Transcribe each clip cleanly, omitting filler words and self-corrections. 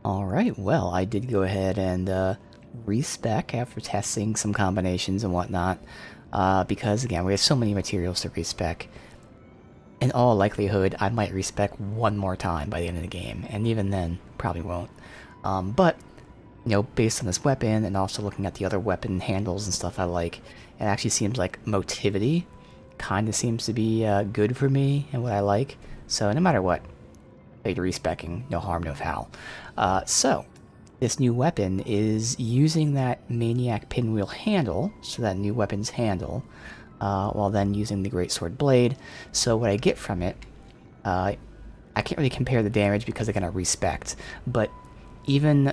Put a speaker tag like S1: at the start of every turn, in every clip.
S1: Alright, well, I did go ahead and respec after testing some combinations and whatnot. Because, again, we have so many materials to respec. In all likelihood, I might respec one more time by the end of the game, and even then, probably won't. But, you know, based on this weapon, and also looking at the other weapon handles and stuff I like, it actually seems like motivity kind of seems to be good for me and what I like. So no matter what, later respecking, no harm, no foul. So, this new weapon is using that Maniac Pinwheel handle, so that new weapon's handle, while then using the Greatsword Blade. So what I get from it, I can't really compare the damage because I gotta respect, but even,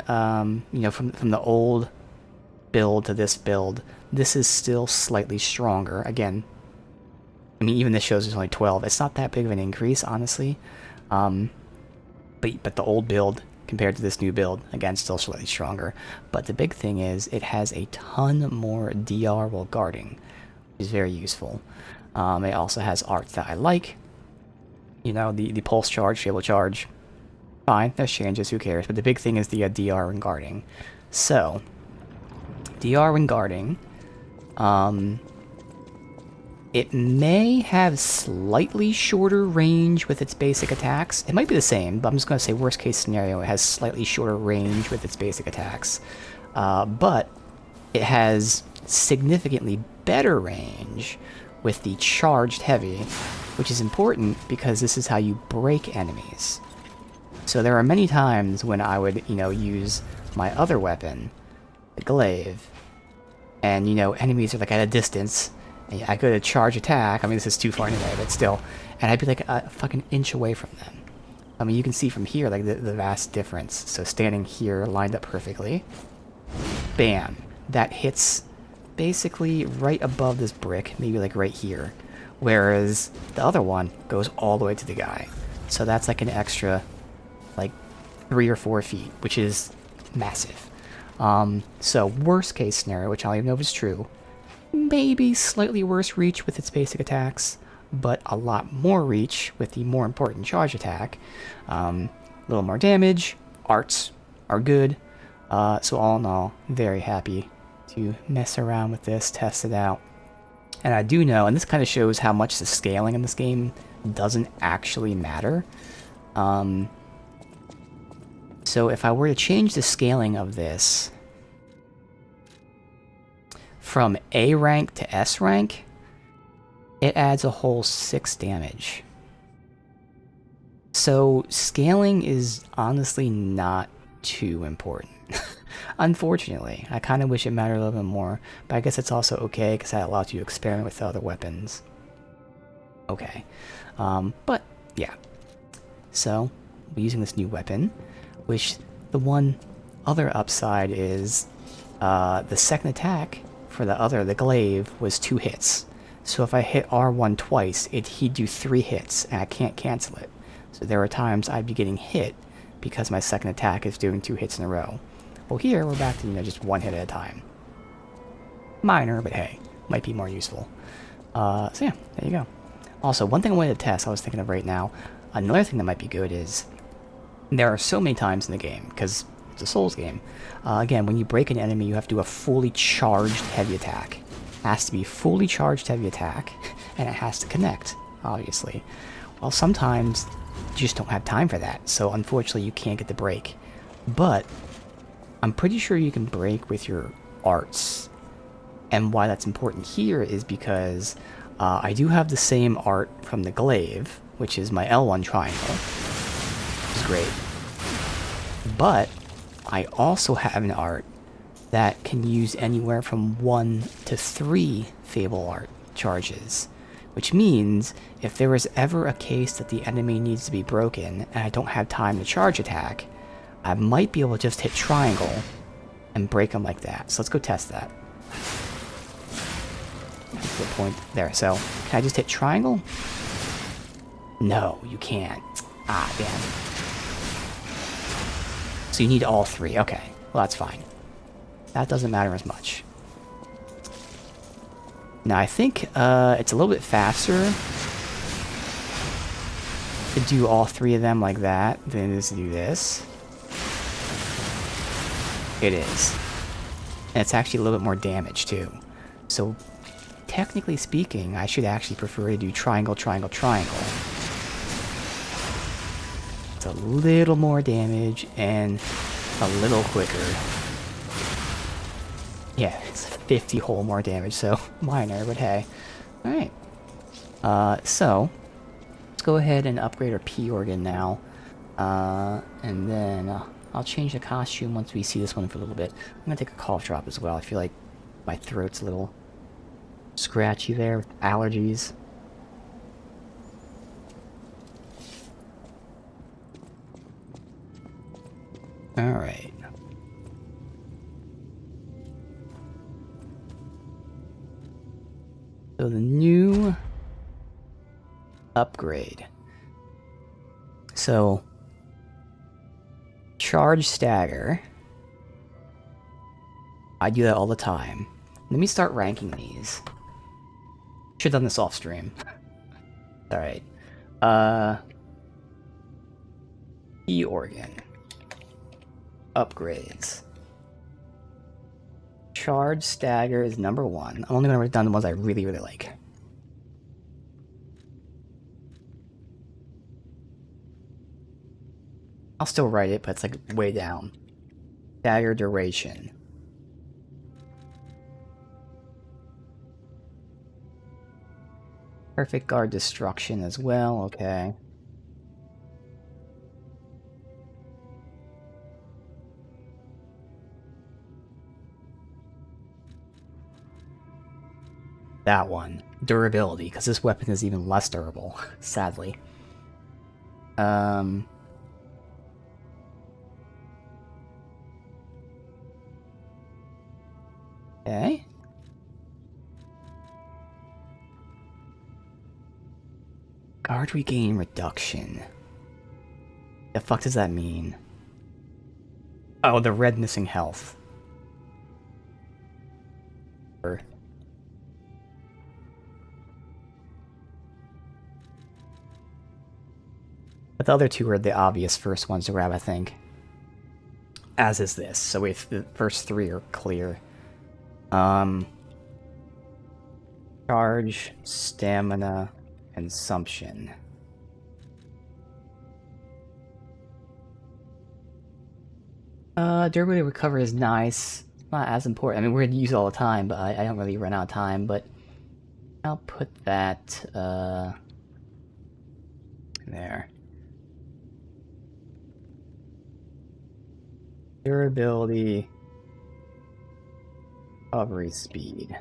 S1: you know, from the old build to this build, this is still slightly stronger. Again, I mean, even this shows it's only 12. It's not that big of an increase, honestly. But the old build compared to this new build, again, still slightly stronger. But the big thing is it has a ton more DR while guarding, which is very useful. It also has art that I like. You know, the pulse charge, stable charge, fine, there's changes, who cares? But the big thing is the DR when guarding. So, DR when guarding, it may have slightly shorter range with its basic attacks. It might be the same, but I'm just going to say worst case scenario, it has slightly shorter range with its basic attacks. But it has significantly better range with the charged heavy, which is important because this is how you break enemies. So there are many times when I would, you know, use my other weapon, the glaive, and, you know, enemies are like at a distance, and I go to charge attack. I mean, this is too far anyway, but still. And I'd be like a fucking inch away from them. I mean, you can see from here, like, the vast difference. So standing here, lined up perfectly. Bam. That hits basically right above this brick, maybe like right here. Whereas the other one goes all the way to the guy. So that's like an extra, like, 3 or 4 feet, which is massive. So worst case scenario, which I don't even know if it's true, maybe slightly worse reach with its basic attacks, but a lot more reach with the more important charge attack. A little more damage, arts are good. So all in all, very happy to mess around with this, test it out. And I do know, and this kind of shows how much the scaling in this game doesn't actually matter. So if I were to change the scaling of this from A rank to S rank, it adds a whole 6 damage. So scaling is honestly not too important. Unfortunately, I kind of wish it mattered a little bit more, but I guess it's also okay because that allows you to experiment with other weapons. Okay, but yeah. So we're using this new weapon, which the one other upside is the second attack for the glaive was 2 hits. So if I hit R1 twice, he'd do 3 hits, and I can't cancel it. So there are times I'd be getting hit because my second attack is doing 2 hits in a row. Well, here we're back to, you know, just 1 hit at a time. Minor, but hey, might be more useful. So yeah, there you go. Also, one thing I wanted to test, I was thinking of right now, another thing that might be good is there are so many times in the game, because it's a Souls game. Again, when you break an enemy, you have to do a fully charged heavy attack. It has to be fully charged heavy attack, and it has to connect, obviously. Well, sometimes you just don't have time for that, so unfortunately you can't get the break. But I'm pretty sure you can break with your arts. And why that's important here is because I do have the same art from the glaive, which is my L1 triangle, which is great. But I also have an art that can use anywhere from 1 to 3 Fable art charges. Which means, if there is ever a case that the enemy needs to be broken, and I don't have time to charge attack, I might be able to just hit triangle and break them like that. So let's go test that. Good point there. So, can I just hit triangle? No, you can't. Ah, damn. So you need all 3. Okay, well that's fine. That doesn't matter as much. Now I think it's a little bit faster to do all 3 of them like that than it is to do this. It is. And it's actually a little bit more damage, too. So, technically speaking, I should actually prefer to do triangle, triangle, triangle. It's a little more damage and a little quicker. Yeah, it's 50 whole more damage, so minor, but hey. Alright. So, let's go ahead and upgrade our P organ now. And then I'll change the costume once we see this one for a little bit. I'm gonna take a cough drop as well. I feel like my throat's a little scratchy there with allergies. Alright. So the new upgrade. So, charge stagger. I do that all the time. Let me start ranking these. Should've done this off stream. Alright. E organ. Upgrades. Charge stagger is number 1. I'm only gonna write down the ones I really, really like. I'll still write it, but it's like way down. Stagger duration. Perfect guard destruction as well, okay. That one. Durability, because this weapon is even less durable, sadly. Okay. Guard regain reduction. The fuck does that mean? Oh, the red missing health. But the other two are the obvious first ones to grab, I think. As is this. So if the first 3 are clear. Charge, stamina, consumption. Durability recover is nice. Not as important. I mean, we're gonna use it all the time, but I don't really run out of time, but I'll put that, there. Durability. Recovery speed.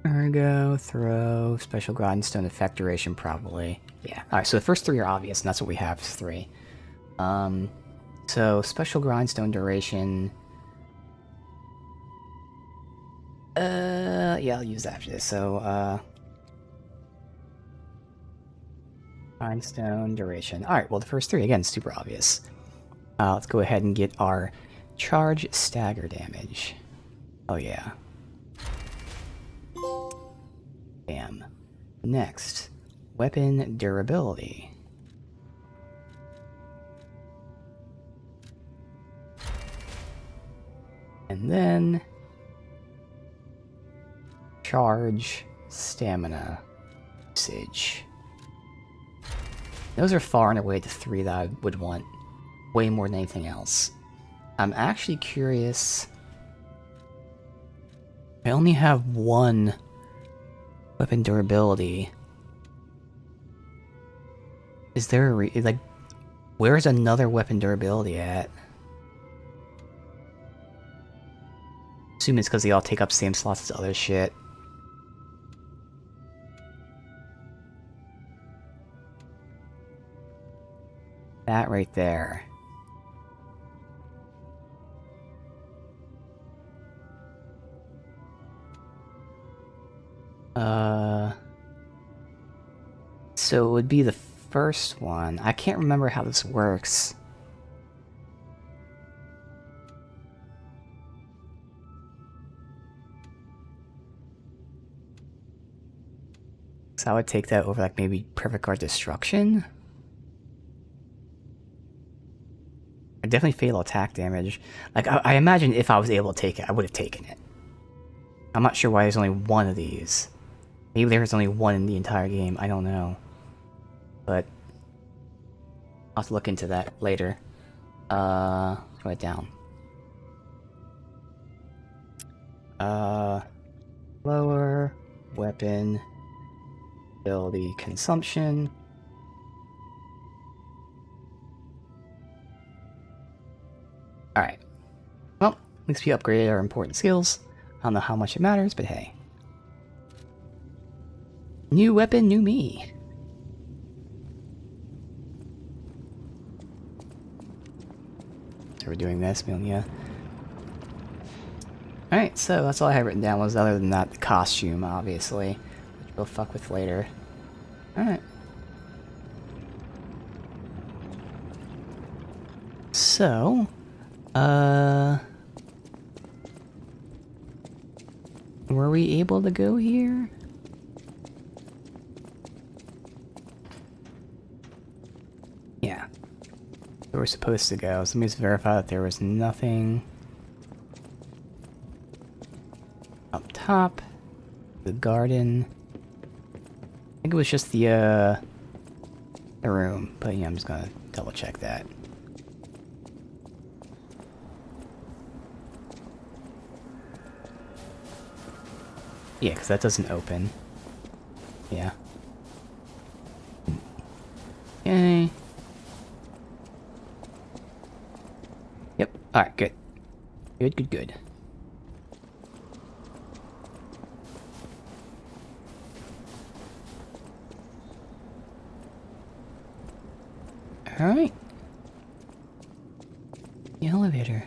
S1: Ergo, throw, special grindstone, effect duration, probably. Yeah. Alright, so the first 3 are obvious, and that's what we have, 3. So special grindstone duration. Yeah, I'll use that after this. So, grindstone duration. Alright, well, the first 3, again, super obvious. Let's go ahead and get our charge stagger damage. Oh, yeah. Bam. Next, weapon durability. And then charge stamina usage. Those are far and away the 3 that I would want way more than anything else. I'm actually curious. I only have 1 weapon durability. Is there a like, where's another weapon durability at? Assume it's because they all take up same slots as other shit. That right there. So it would be the first one. I can't remember how this works. So I would take that over, like, maybe Perfect Guard Destruction? Definitely fatal attack damage. Like, I imagine if I was able to take it, I would have taken it. I'm not sure why there's only one of these. Maybe there's only one in the entire game, I don't know. But I'll have to look into that later. Write it down. Lower weapon ability consumption. Alright. Well, at least we upgraded our important skills. I don't know how much it matters, but hey. New weapon, new me. So we're doing this, yeah. Alright, so that's all I had written down was other than that, the costume, obviously. Which we'll fuck with later. Alright. So, were we able to go here? Yeah. We were supposed to go, so let me just verify that there was nothing up top. The garden. I think it was just the room, but yeah, I'm just gonna double check that. Yeah, because that doesn't open. Yeah. Okay. Yep. Alright, good. Good, good, good. Alright. The elevator.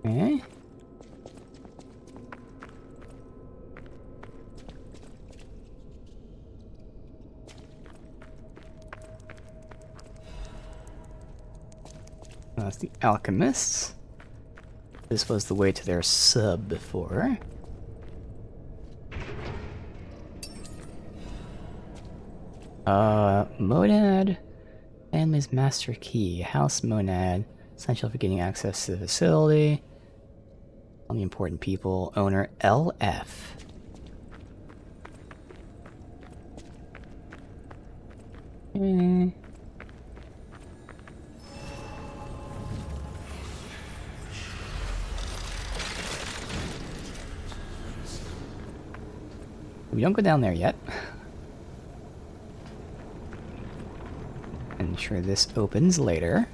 S1: Okay. That's the alchemists. This was the way to their sub before. Monad. Family's master key. House Monad. Essential for getting access to the facility. Only important people. Owner LF. We don't go down there yet. I'm sure this opens later.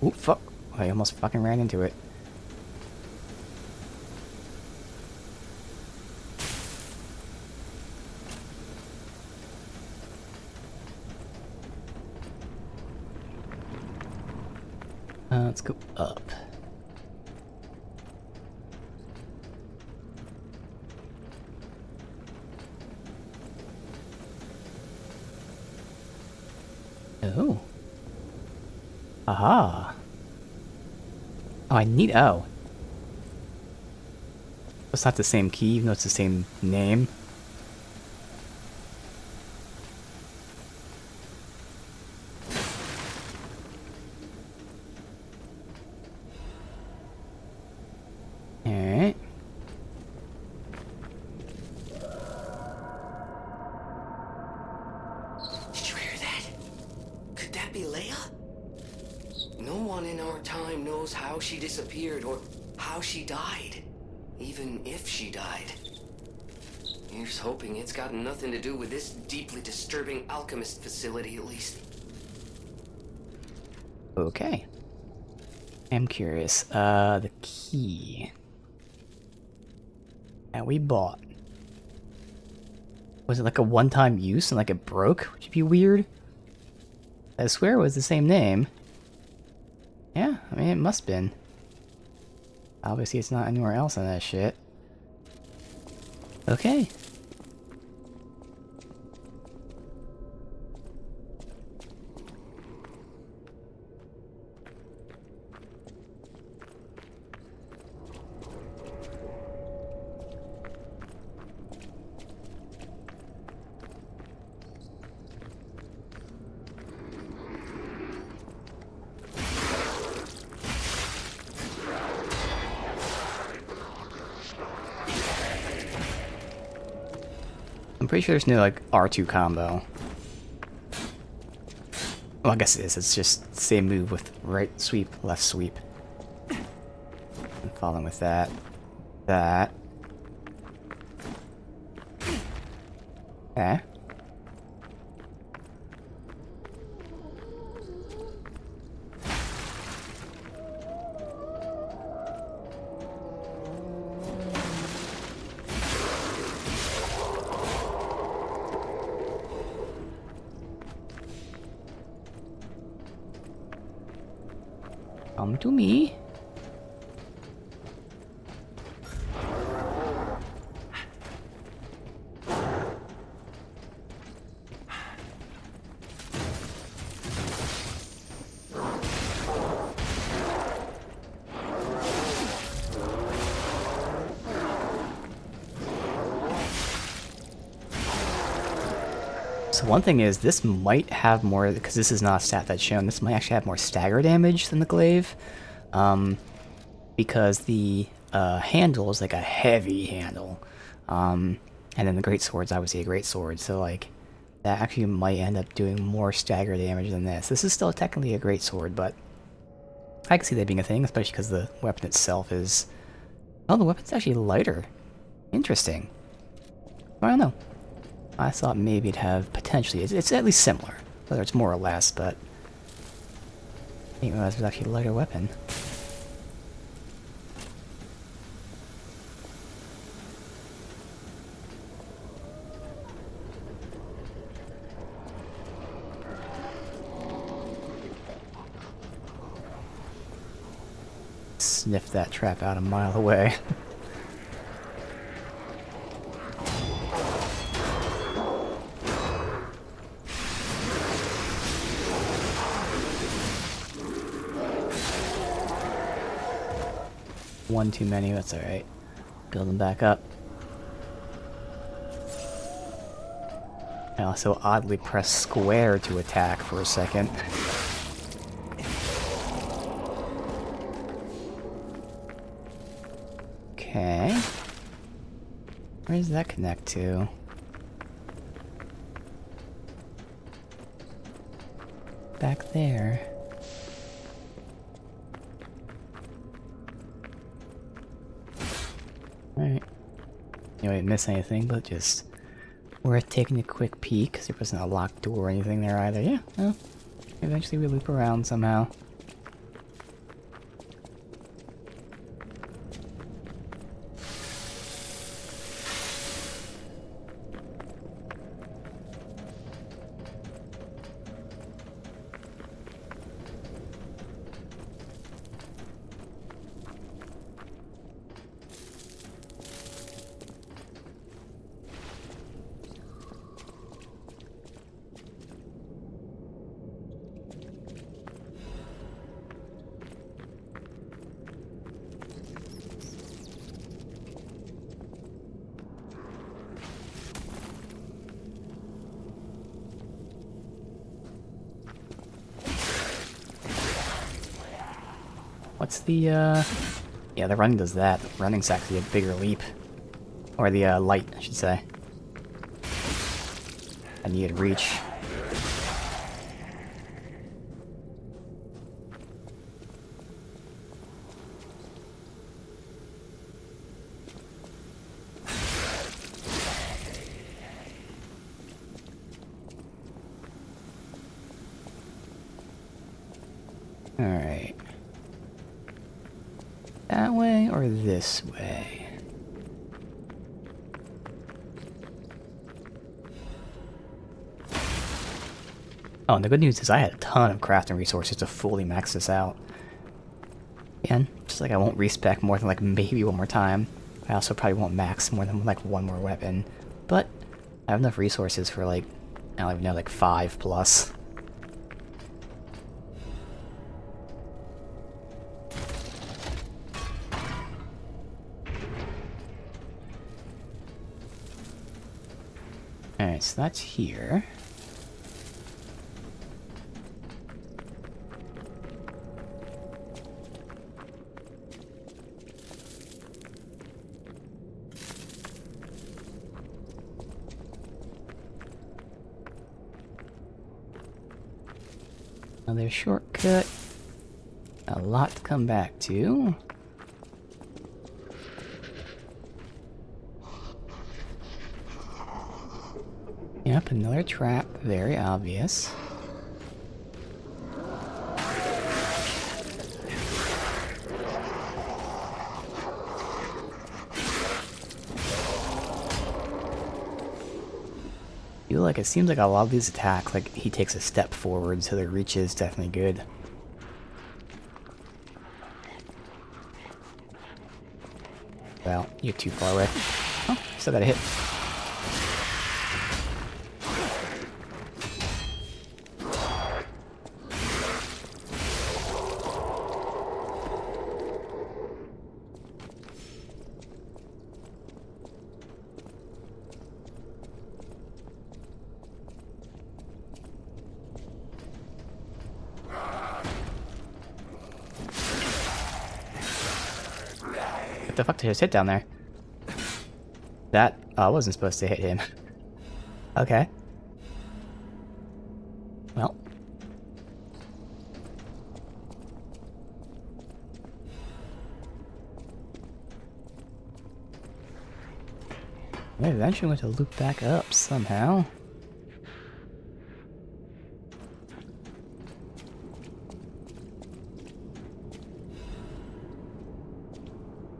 S1: Oop, fuck. I almost fucking ran into it. Let's go up. Oh. Aha. Oh, I need... Oh. It's not the same key, even though it's the same name. Alright.
S2: Did you hear that? knows how she disappeared or how she died. Even if she died. Here's hoping it's got nothing to do with this deeply disturbing alchemist facility, at least.
S1: Okay. I'm curious. The key that we bought. Was it like a one-time use and like it broke? Which would be weird. I swear it was the same name. Yeah, I mean, it must have been. Obviously, it's not anywhere else on that shit. Okay. I'm pretty sure there's no, like, R2 combo. Well, I guess it is. It's just the same move with right sweep, left sweep. I'm following with that. That. Okay. Come to me. So one thing is, this might have more, because this is not a stat that's shown, this might actually have more stagger damage than the glaive. Because the handle is like a heavy handle. And then the great sword's obviously a great sword, so like, that actually might end up doing more stagger damage than this. This is still technically a great sword, but I can see that being a thing, especially because the weapon itself is... Oh, the weapon's actually lighter. Interesting. I don't know. I thought maybe it'd have potentially... It's at least similar. Whether it's more or less, but... I didn't realize it was actually a lighter weapon. Sniff that trap out a mile away. One too many, that's alright. Build them back up. I also oddly press square to attack for a second. Okay. Where does that connect to? Back there. Alright. You didn't miss anything, but just worth taking a quick peek, because there wasn't a locked door or anything there either. Yeah, well, eventually we loop around somehow. What's the, yeah, the running does that. The running's actually a bigger leap. Or the, light, I should say. I needed reach. Alright. That way or this way? Oh, and the good news is I had a ton of crafting resources to fully max this out. Again, just like I won't respec more than like maybe one more time. I also probably won't max more than like one more weapon. But I have enough resources for like, I don't even know, like 5 plus. Alright, so that's here. Another shortcut. A lot to come back to. Yep, another trap. Very obvious. Feel like it seems like a lot of these attacks, like he takes a step forward, so the reach is definitely good. Well, you're too far away. Oh, still got a hit. What the fuck did I just hit down there? That I wasn't supposed to hit him. Okay. Well. I eventually went to loop back up somehow.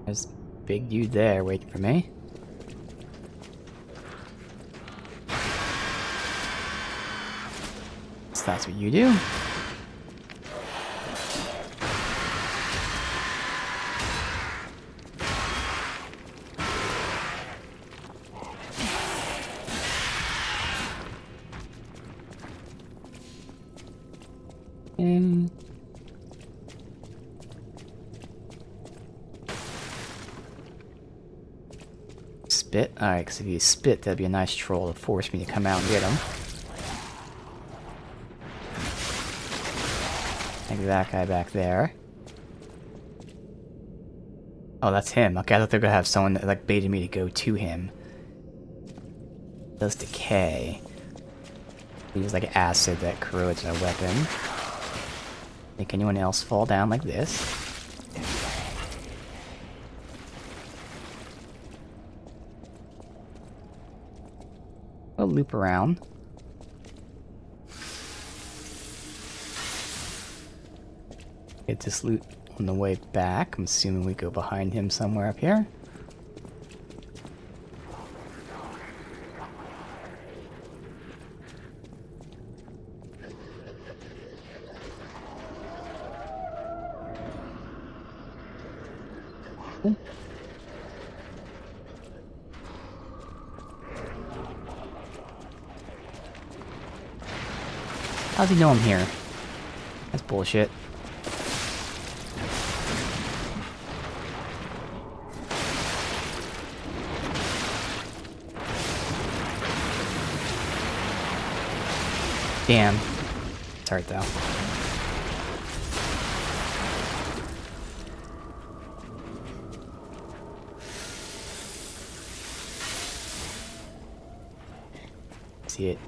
S1: There's a big dude there waiting for me. So that's what you do. And spit? Alright, because if you spit, that'd be a nice troll to force me to come out and get him. Like that guy back there. Oh, that's him. Okay, I thought they were gonna have someone that like baited me to go to him. Does decay. Use like acid that corrodes my weapon. Make anyone else fall down like this. I'll loop around. Get this loot on the way back. I'm assuming we go behind him somewhere up here. How's he know I'm here? That's bullshit. Damn. It's hurt though. See it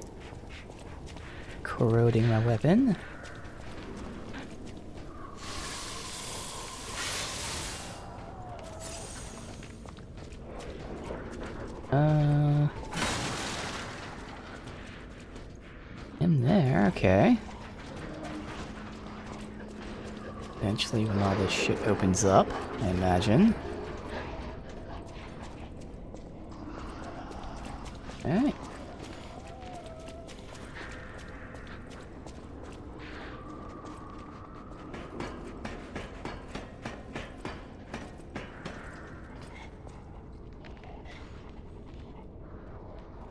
S1: corroding my weapon. Him there, okay. Eventually, when all this shit opens up, I imagine. Alright.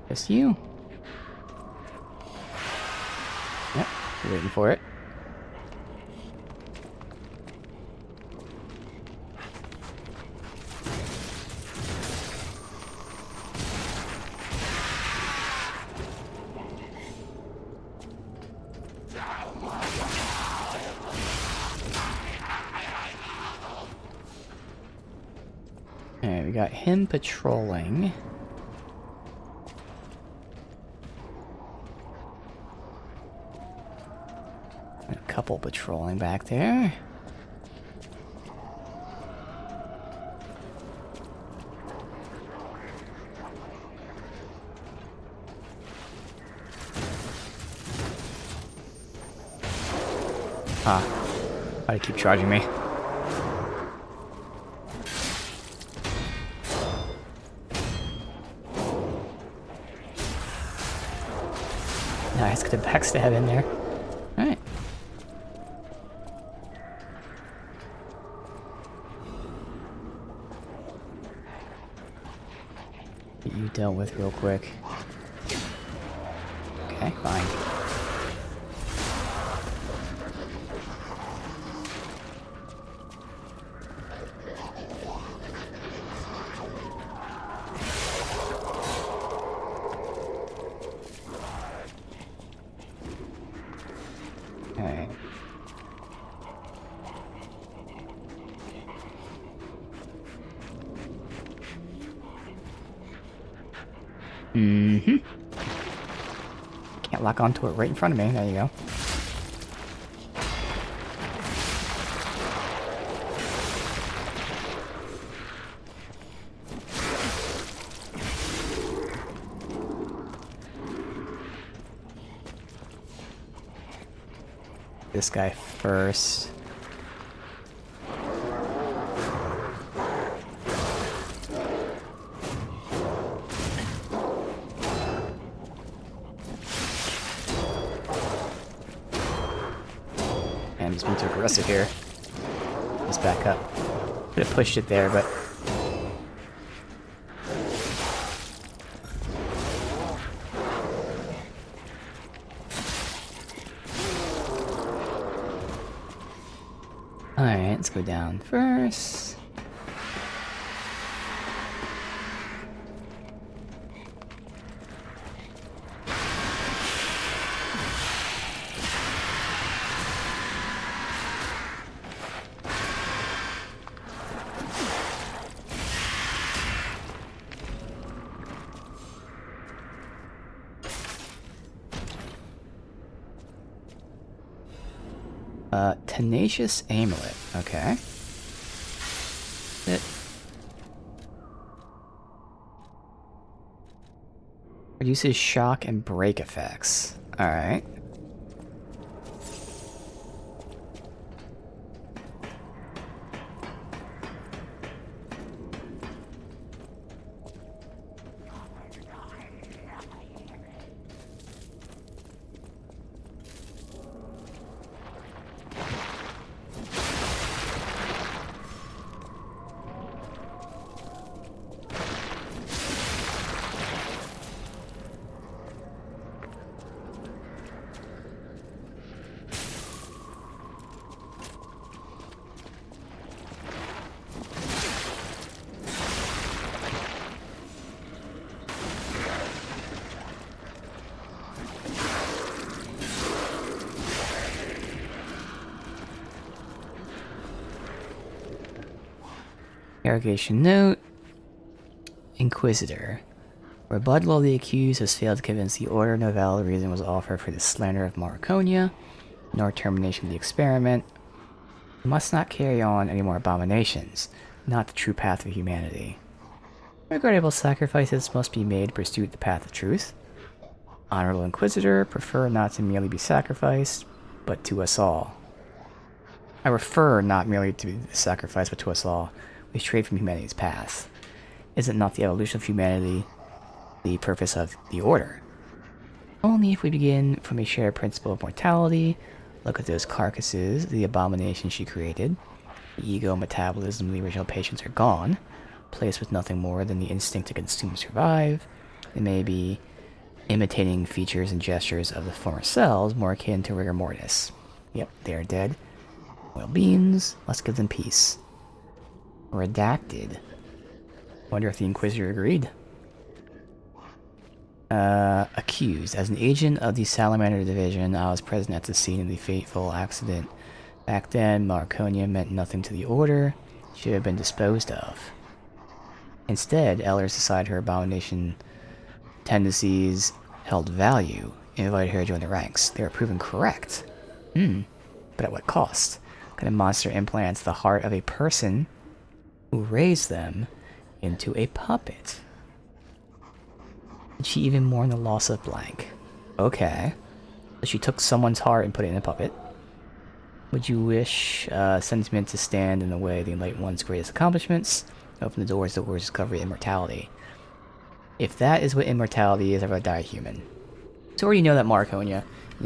S1: Just you. Yep, waiting for it. Alright, we got him patrolling. A couple patrolling back there. Why do you keep charging me? Nice, get a backstab in there. Alright. Get you dealt with real quick. Okay, fine. Okay. Mm-hmm. Can't lock onto it right in front of me. There you go. This guy first. And he's being too aggressive here. Just back up. Could have pushed it there, but alright, let's go down first. Tenacious Amulet. Okay. It reduces shock and break effects. Alright. Interrogation note. Inquisitor. Rebuttal of the accused has failed to convince the Order no valid reason was offered for the slander of Marconia, nor termination of the experiment. You must not carry on any more abominations, not the true path of humanity. Regrettable sacrifices must be made to pursue the path of truth. Honorable Inquisitor, prefer not to merely be sacrificed, but to us all. I refer not merely to the sacrifice, but to us all. We strayed from humanity's path. Is it not the evolution of humanity the purpose of the Order? Only if we begin from a shared principle of mortality. Look at those carcasses, the abomination she created. The ego, metabolism, the original patients are gone, placed with nothing more than the instinct to consume and survive. They may be imitating features and gestures of the former selves, more akin to rigor mortis. Yep, they are dead. Well, beans, let's give them peace. Redacted. Wonder if the Inquisitor agreed. Accused. As an agent of the Salamander Division, I was present at the scene of the fateful accident. Back then, Marconia meant nothing to the Order. She should have been disposed of. Instead, Elders decided her abomination tendencies held value and invited her to join the ranks. They were proven correct. But at what cost? Could a monster implants the heart of a person who raised them into a puppet? Did she even mourn the loss of blank? Okay. So she took someone's heart and put it in a puppet. Would you wish sentiment to stand in the way of the Enlightened One's greatest accomplishments? Open the doors to the world's discovery of immortality. If that is what immortality is, I'd rather die a human. So we already know that Marconia,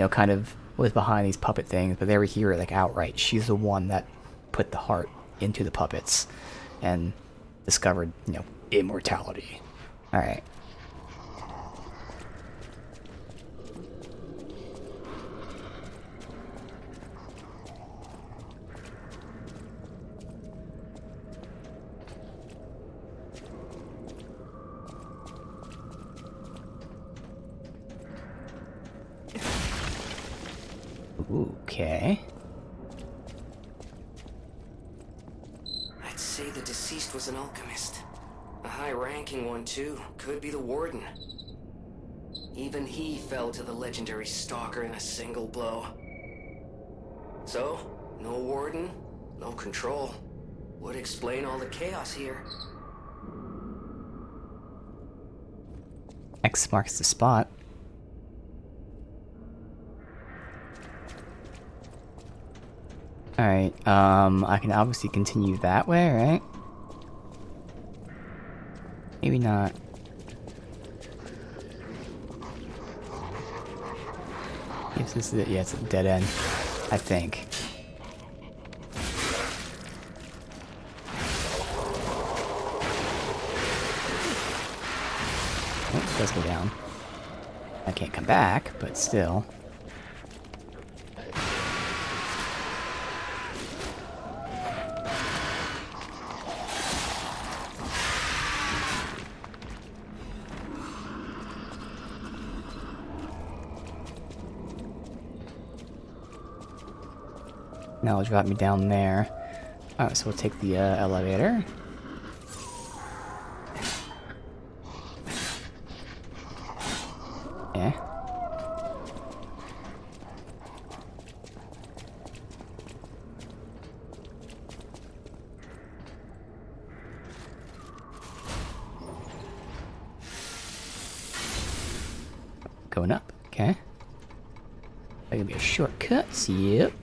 S1: kind of was behind these puppet things, but they were here like outright. She's the one that put the heart into the puppets and discovered, immortality. Alright. Okay.
S2: I'd say the deceased was an alchemist. A high-ranking one, too. Could be the Warden. Even he fell to the legendary Stalker in a single blow. So, no Warden, no control. Would explain all the chaos here.
S1: X marks the spot. Alright, I can obviously continue that way, right? Maybe not. If this is it, yeah, it's a dead end, I think. Oh, it does go down. I can't come back, but still. Now it'll drop me down there. Alright, so we'll take the elevator. Yeah. Going up, okay. That could be a shortcut, yep.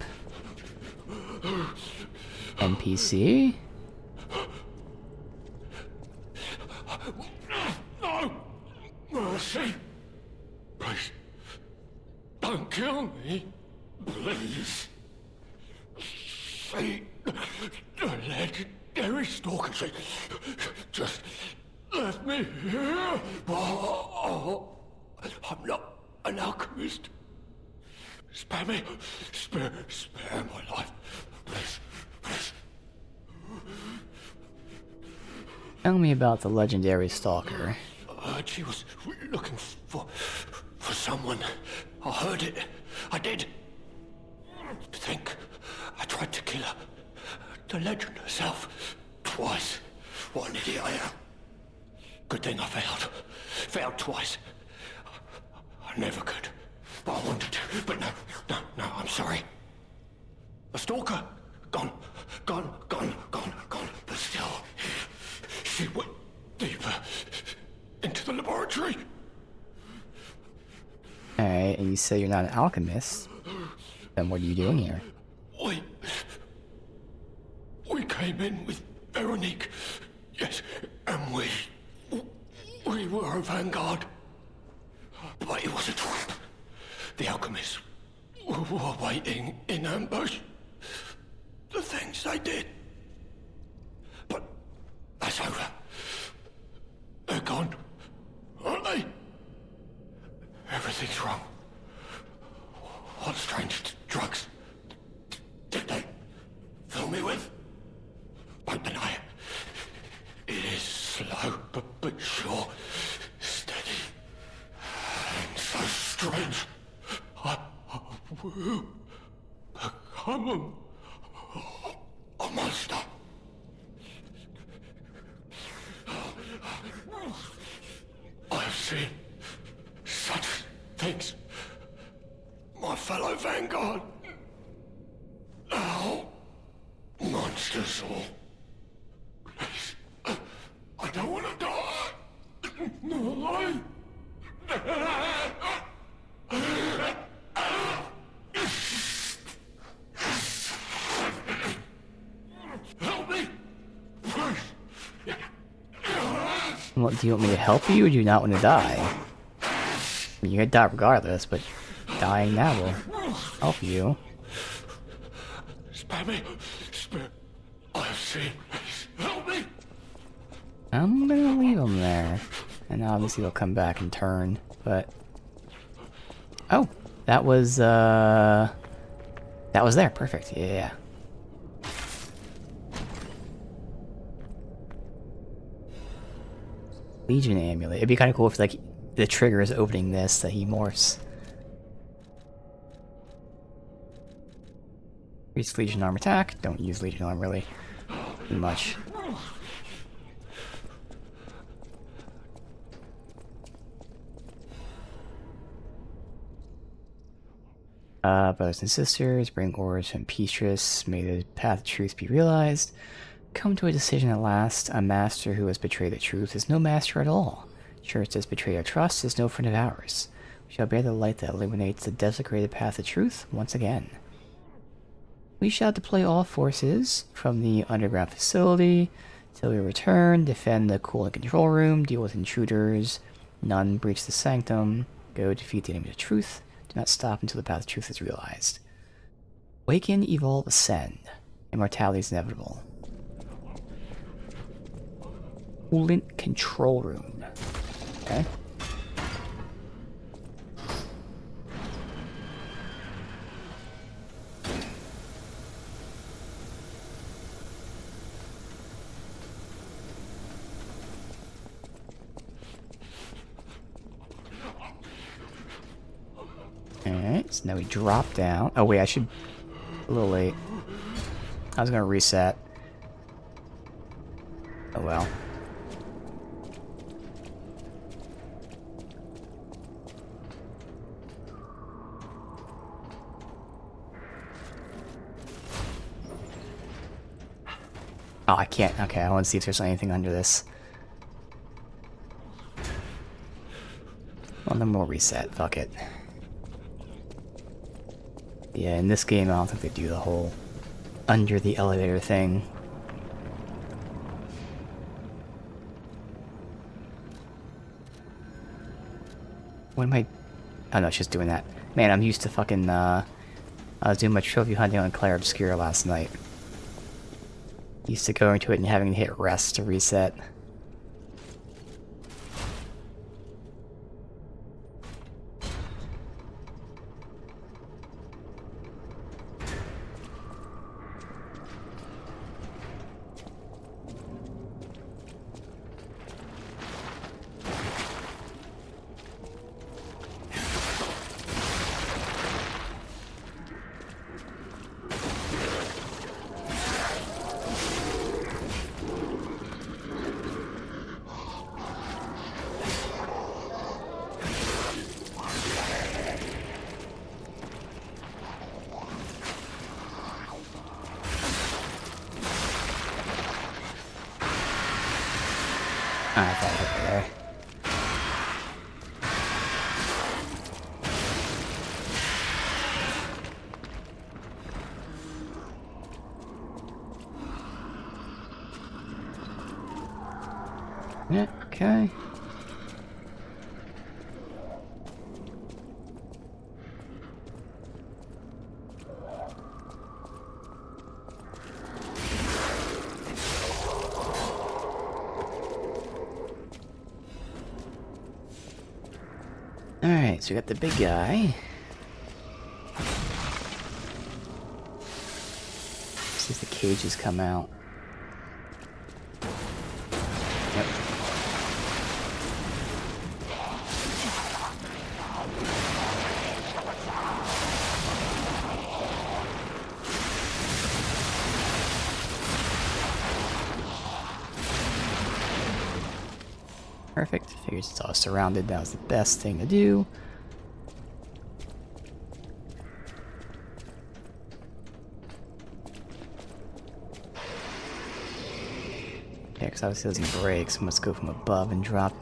S1: NPC.
S3: No! Mercy! Please, don't kill me. Please. See, the legendary stalker, she just left me here. Oh, I'm not an alchemist. Spare me. Spare my life. Please, please.
S1: Tell me about the legendary stalker.
S3: I heard she was looking for someone. I heard it. I did. To think I tried to kill her. The legend herself. Twice. What an idiot I am. Good thing I failed. Failed twice. I never could. But I wanted to. But no, I'm sorry. A stalker. Gone. But still, she went deeper into the laboratory.
S1: Alright, and you say you're not an alchemist. Then what are you doing here?
S3: Wait. came in with Veronique. Yes, and we were a vanguard. But it was a trap. The alchemists were waiting in ambush. The things they did. But that's over. They're gone, aren't they? Everything's wrong. What strange drugs did they fill me with? Don't deny it. It is slow, but sure. Steady. And so strange. I will become a monster. I have seen such things. My fellow vanguard. Now, monsters all. Please, I don't want to die. No, help me, please.
S1: What, do you want me to help you, or do you not want to die? I mean, you're gonna die regardless, but dying now will help you.
S3: Spare me. Spare. I have seen. Please, help me.
S1: I'm gonna leave him there. And obviously he'll come back and turn, but... Oh! That was there. Perfect. Yeah. Legion Amulet. It'd be kind of cool if, like, the trigger is opening this, that he morphs. Increase Legion Arm attack. Don't use Legion Arm, really. Too much. Brothers and sisters, bring orders from Peastress. May the path of truth be realized. Come to a decision at last. A master who has betrayed the truth is no master at all. Church that has betrayed our trust is no friend of ours. We shall bear the light that illuminates the desecrated path of truth once again. We shall deploy all forces from the underground facility till we return, defend the cooling control room, deal with intruders, none breach the sanctum, go defeat the enemy of truth. Do not stop until the path of truth is realized. Awaken, evolve, ascend. Immortality is inevitable. Coolant control room. Okay. Alright, so now we drop down. Oh wait, I should... A little late. I was gonna reset. Oh well. Oh, I can't. Okay, I want to see if there's anything under this. Well, then we'll reset. Fuck it. Yeah, in this game, I don't think they do the whole under the elevator thing. What am I... Oh no, it's just doing that. Man, I'm used to fucking, I was doing my trophy hunting on Claire Obscura last night. Used to going to it and having to hit rest to reset. I thought I hit it there. Yeah, okay. Alright, so we got the big guy. See if the cages come out. Yep. Perfect. Figures it's all surrounded. That was the best thing to do. Yeah, because obviously it doesn't break, so let's go from above and drop.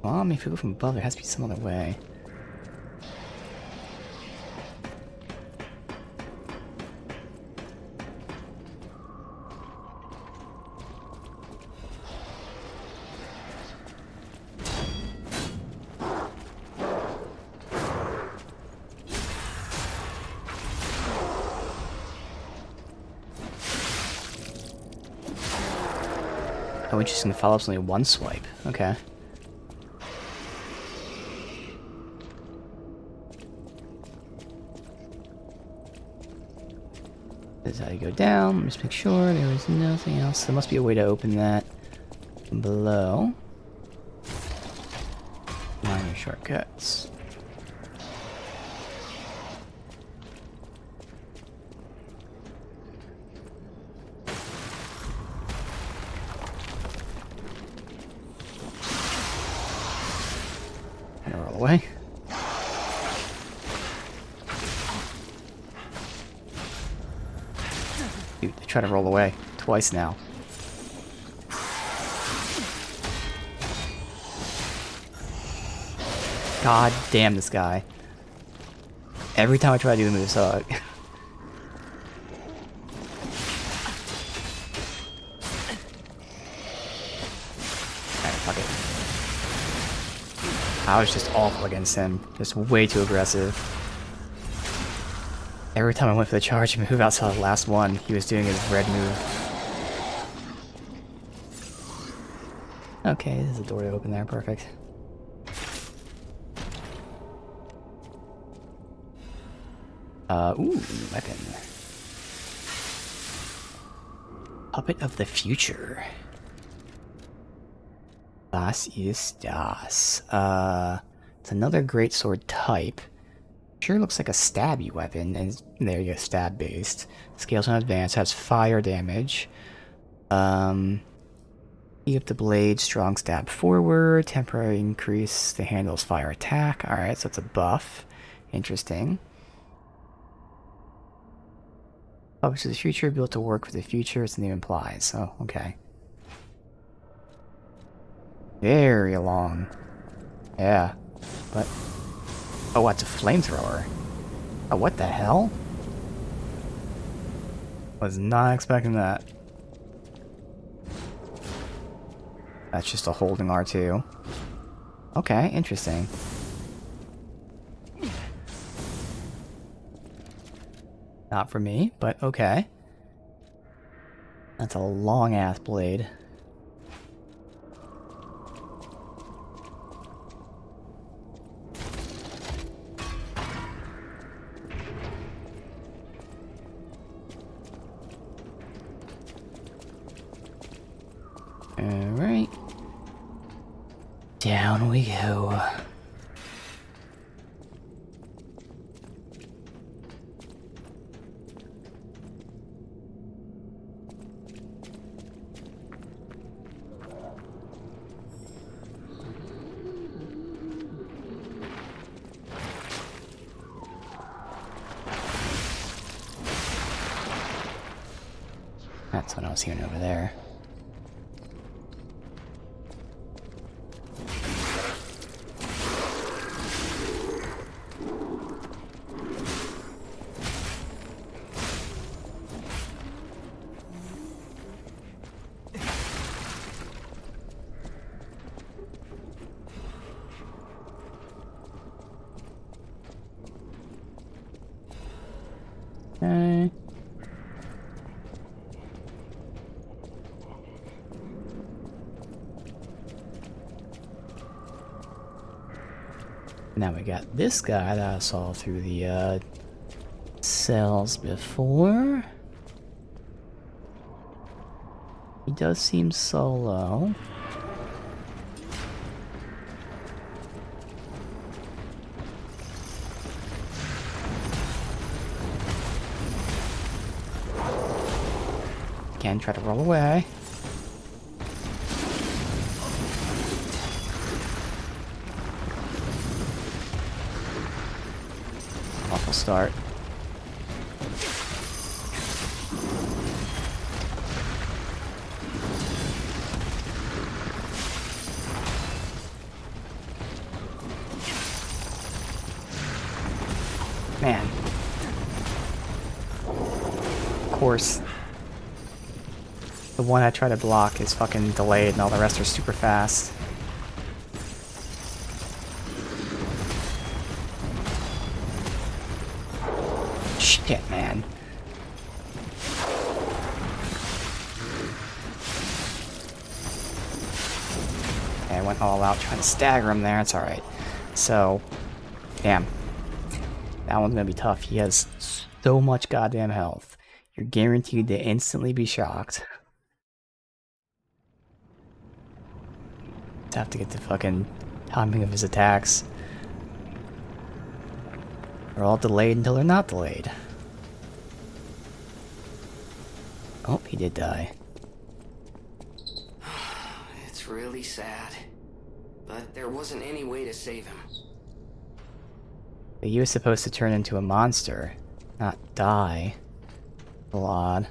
S1: Well, I mean, if we go from above, there has to be some other way. Oh, interesting. The follow-up's only one swipe. Okay. This is how you go down. Just make sure there was nothing else. There must be a way to open that below. Minor shortcuts. And roll away. Dude, they try to roll away twice now. God damn this guy. Every time I try to do the move, so Alright, fuck it. I was just awful against him. Just way too aggressive. Every time I went for the charge move outside the last one, he was doing his red move. Okay, there's a door to open there, perfect. Ooh, weapon. Puppet of the Future. Das ist das. It's another greatsword type. Sure looks like a stabby weapon, and there you go, stab based. Scales on advance, has fire damage. Heat up the blade, strong stab forward, temporary increase the handle's fire attack. Alright, so it's a buff. Interesting. Publish the future, built to work with the future, its name implies. Oh, okay. Very long. Yeah. But oh, it's a flamethrower. Oh, what the hell? Was not expecting that. That's just a holding R2. Okay, interesting. Not for me, but okay. That's a long-ass blade. Alright. Down we go. That's what I was hearing over there. Okay. Now we got this guy that I saw through the cells before. He does seem solo. Again, try to roll away. Awful start. Man. Of course. The one I try to block is fucking delayed and all the rest are super fast. Shit, man. Okay, I went all out trying to stagger him there. It's alright. So, damn. That one's gonna be tough. He has so much goddamn health. You're guaranteed to instantly be shocked. Have to get the fucking timing of his attacks. They're all delayed until they're not delayed. Oh, he did die.
S2: It's really sad. But there wasn't any way to save him.
S1: But he was supposed to turn into a monster, not die. A little odd.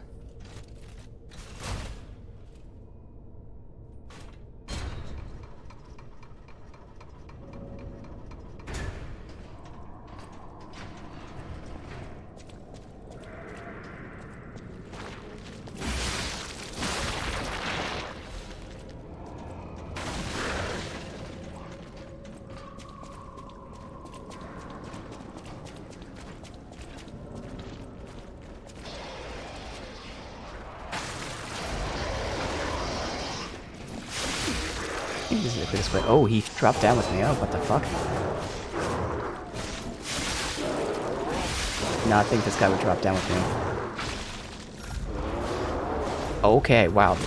S1: I think this is the quickest way. Oh, he dropped down with me. Oh, what the fuck? Did not think this guy would drop down with me. Okay, wow.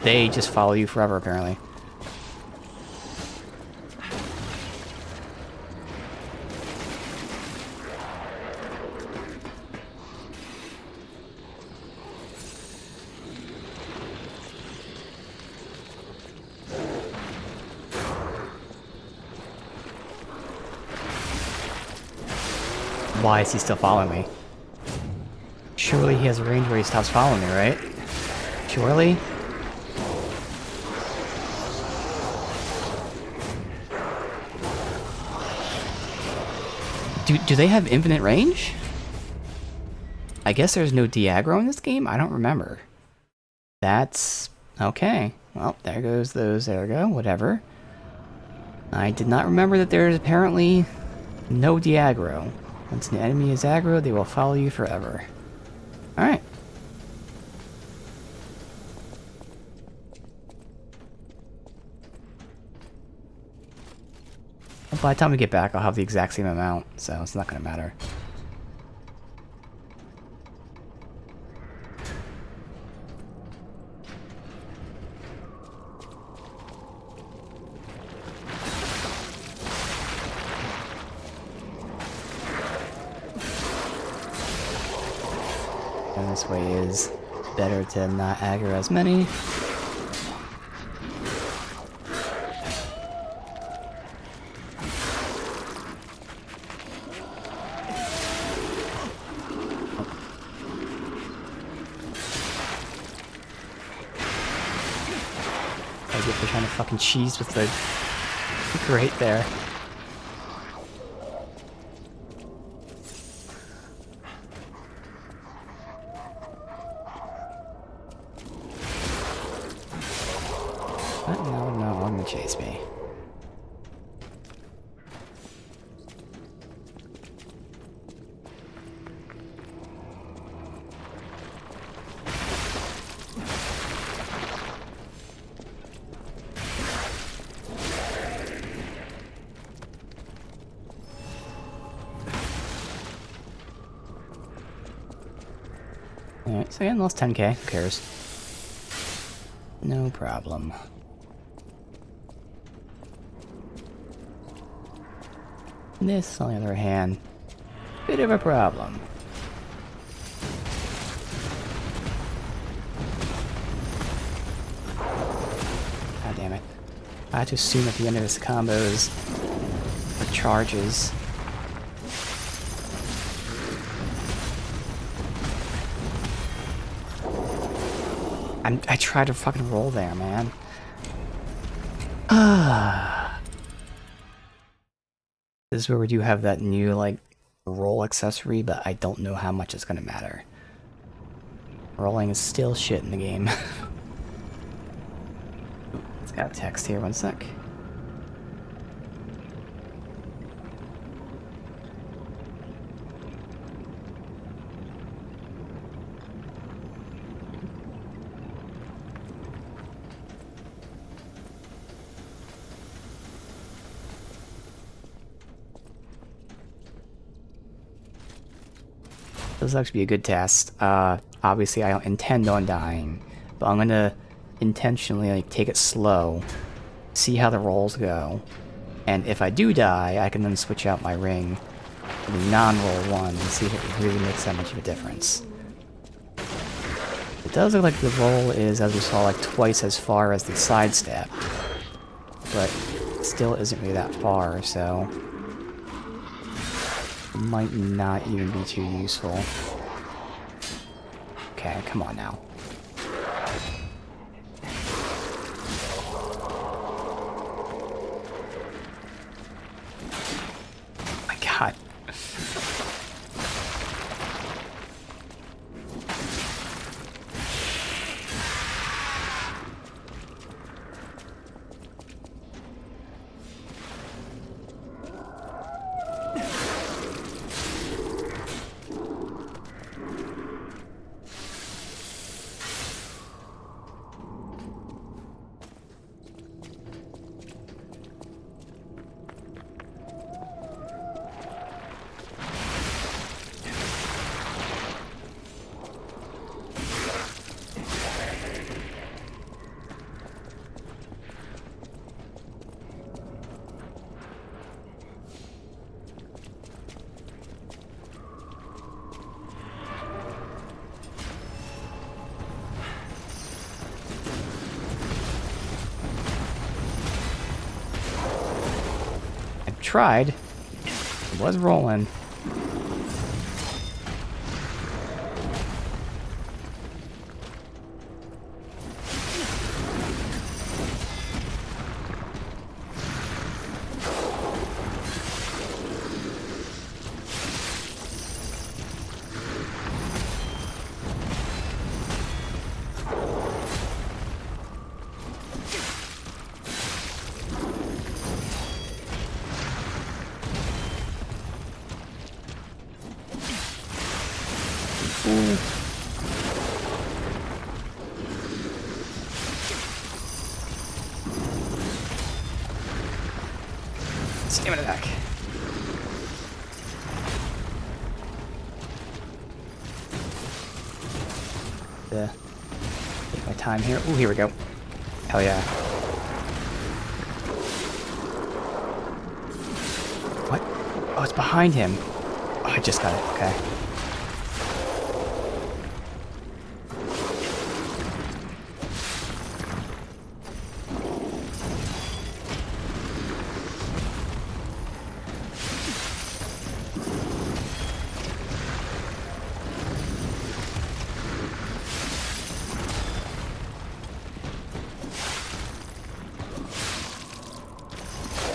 S1: They just follow you forever, apparently. Why is he still following me? Surely he has a range where he stops following me, right? Surely? Do they have infinite range? I guess there's no de-aggro in this game? I don't remember. That's... okay. Well, there goes those. There we go. Whatever. I did not remember that there's apparently no de-aggro. Once an enemy is aggro, they will follow you forever. Alright. Well, by the time we get back, I'll have the exact same amount, so it's not going to matter. And this way is better to not aggro as many. I get for trying to fucking cheese with the grate there. No, I'm gonna chase me. Alright, so yeah, lost 10k. Who cares? No problem. This, on the other hand, bit of a problem. God damn it. I had to assume at the end of his combos or charges. I tried to fucking roll there, man. This is where we do have that new, like, roll accessory, but I don't know how much it's gonna matter. Rolling is still shit in the game. It's got text here, one sec. This will actually be a good test. Obviously I don't intend on dying, but I'm gonna intentionally like take it slow, see how the rolls go, and if I do die, I can then switch out my ring to the non-roll one and see if it really makes that much of a difference. It does look like the roll is, as we saw, like twice as far as the sidestep, but it still isn't really that far, so it might not even be too useful. Okay, come on now. Oh my god. Tried. It was rolling. Stamina back. Take my time here. Ooh, here we go. Hell yeah. What? Oh, it's behind him. Oh, I just got it. Okay.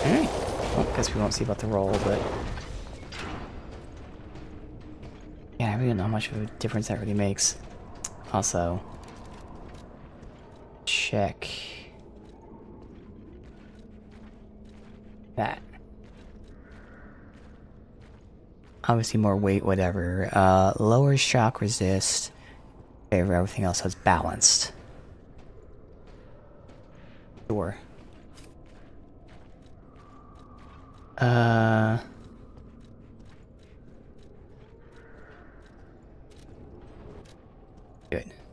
S1: Alright. Well, guess we won't see about the roll, but... yeah, I really don't know how much of a difference that really makes. Also... check... that. Obviously more weight, whatever. Lower shock resist. Favor everything else has balanced. Sure.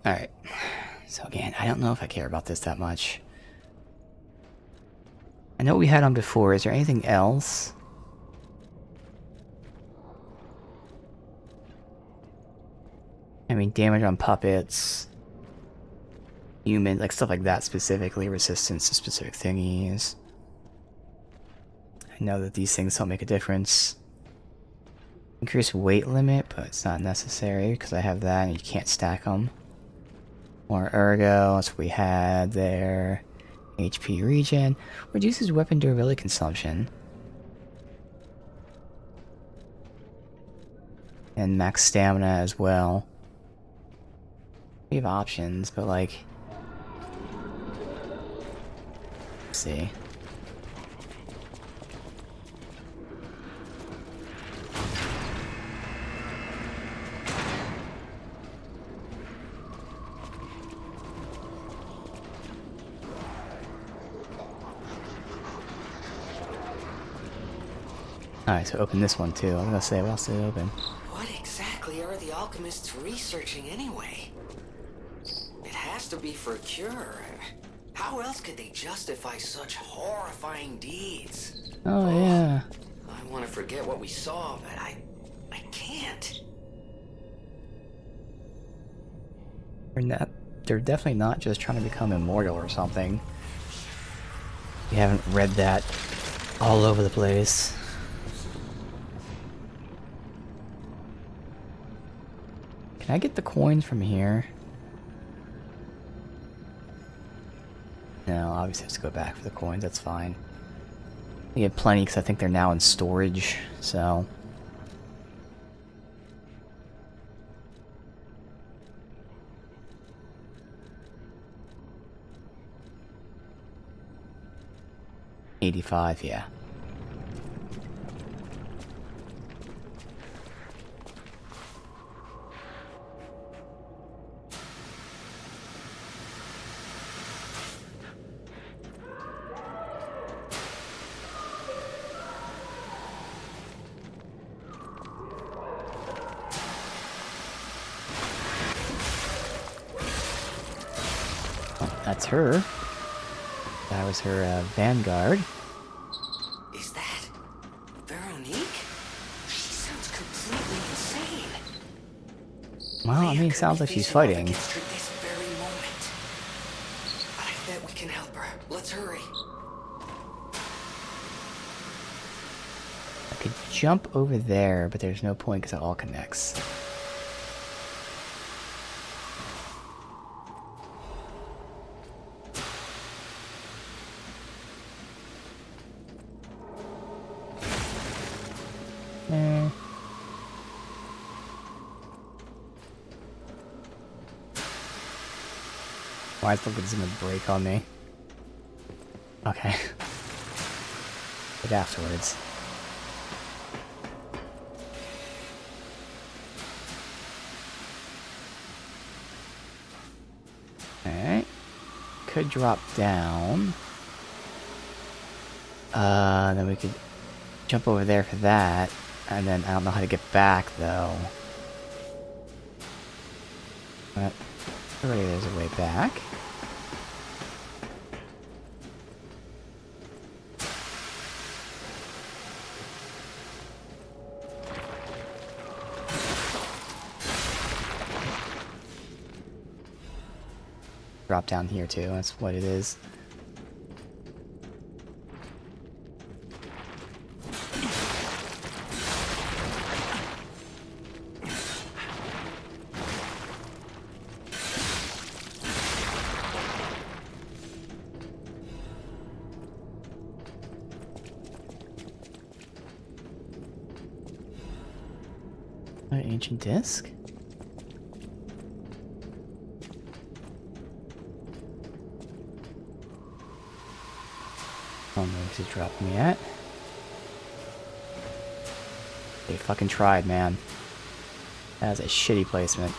S1: Alright. So again, I don't know if I care about this that much. I know what we had on before. Is there anything else? I mean, damage on puppets. Human, like stuff like that specifically. Resistance to specific thingies. I know that these things don't make a difference. Increase weight limit, but it's not necessary because I have that and you can't stack them. More ergo, that's what we had there. HP regen. Reduces weapon durability consumption. And max stamina as well. We have options, but like... Let's see. Alright, so open this one too. I was gonna say, what else did it open?
S2: What exactly are the alchemists researching anyway? It has to be for a cure. How else could they justify such horrifying deeds?
S1: Oh, yeah.
S2: I want to forget what we saw, but I can't.
S1: They're definitely not just trying to become immortal or something. You haven't read that all over the place. Can I get the coins from here? No, obviously I have to go back for the coins, that's fine. I get plenty because I think they're now in storage, so... $85, yeah. That's her. That was her vanguard.
S2: Is that Veronique? She sounds completely insane.
S1: Well, I mean, it sounds like she's fighting.
S2: Against her this very moment. I bet we can help her. Let's hurry.
S1: I could jump over there, but there's no point because it all connects. Why is it's gonna break on me? Okay. But afterwards. Alright. Could drop down. Then we could jump over there for that. And then I don't know how to get back though. But already there's a way back. Drop down here too, that's what it is. An ancient disc? I don't know where he's dropping me at. They fucking tried, man. That was a shitty placement.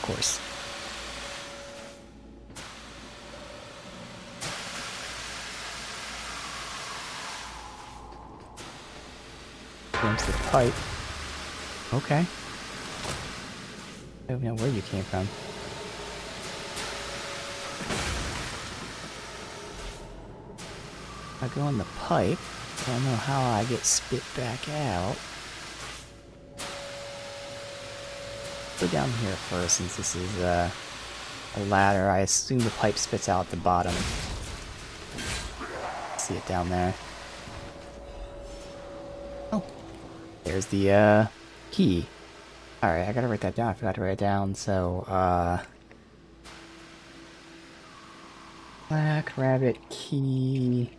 S1: Of course. Into the pipe. Okay. I don't know where you came from. I go in the pipe. I don't know how I get spit back out. Go down here first, since this is a ladder. I assume the pipe spits out the bottom. See it down there. Oh, there's the key. Alright, I gotta write that down. I forgot to write it down. So, Black Rabbit Key.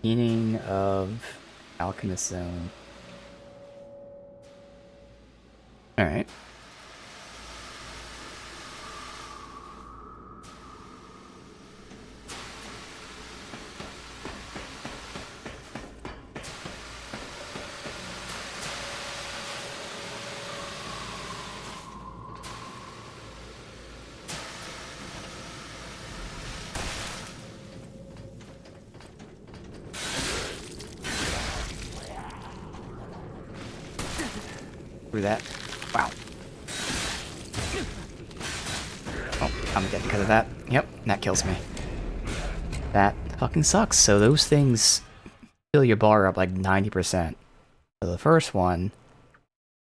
S1: Meaning of Alchemist Zone. Alright. Through that. Wow. Oh, I'm dead because of that. Yep, that kills me. That fucking sucks. So those things fill your bar up like 90%. So the first one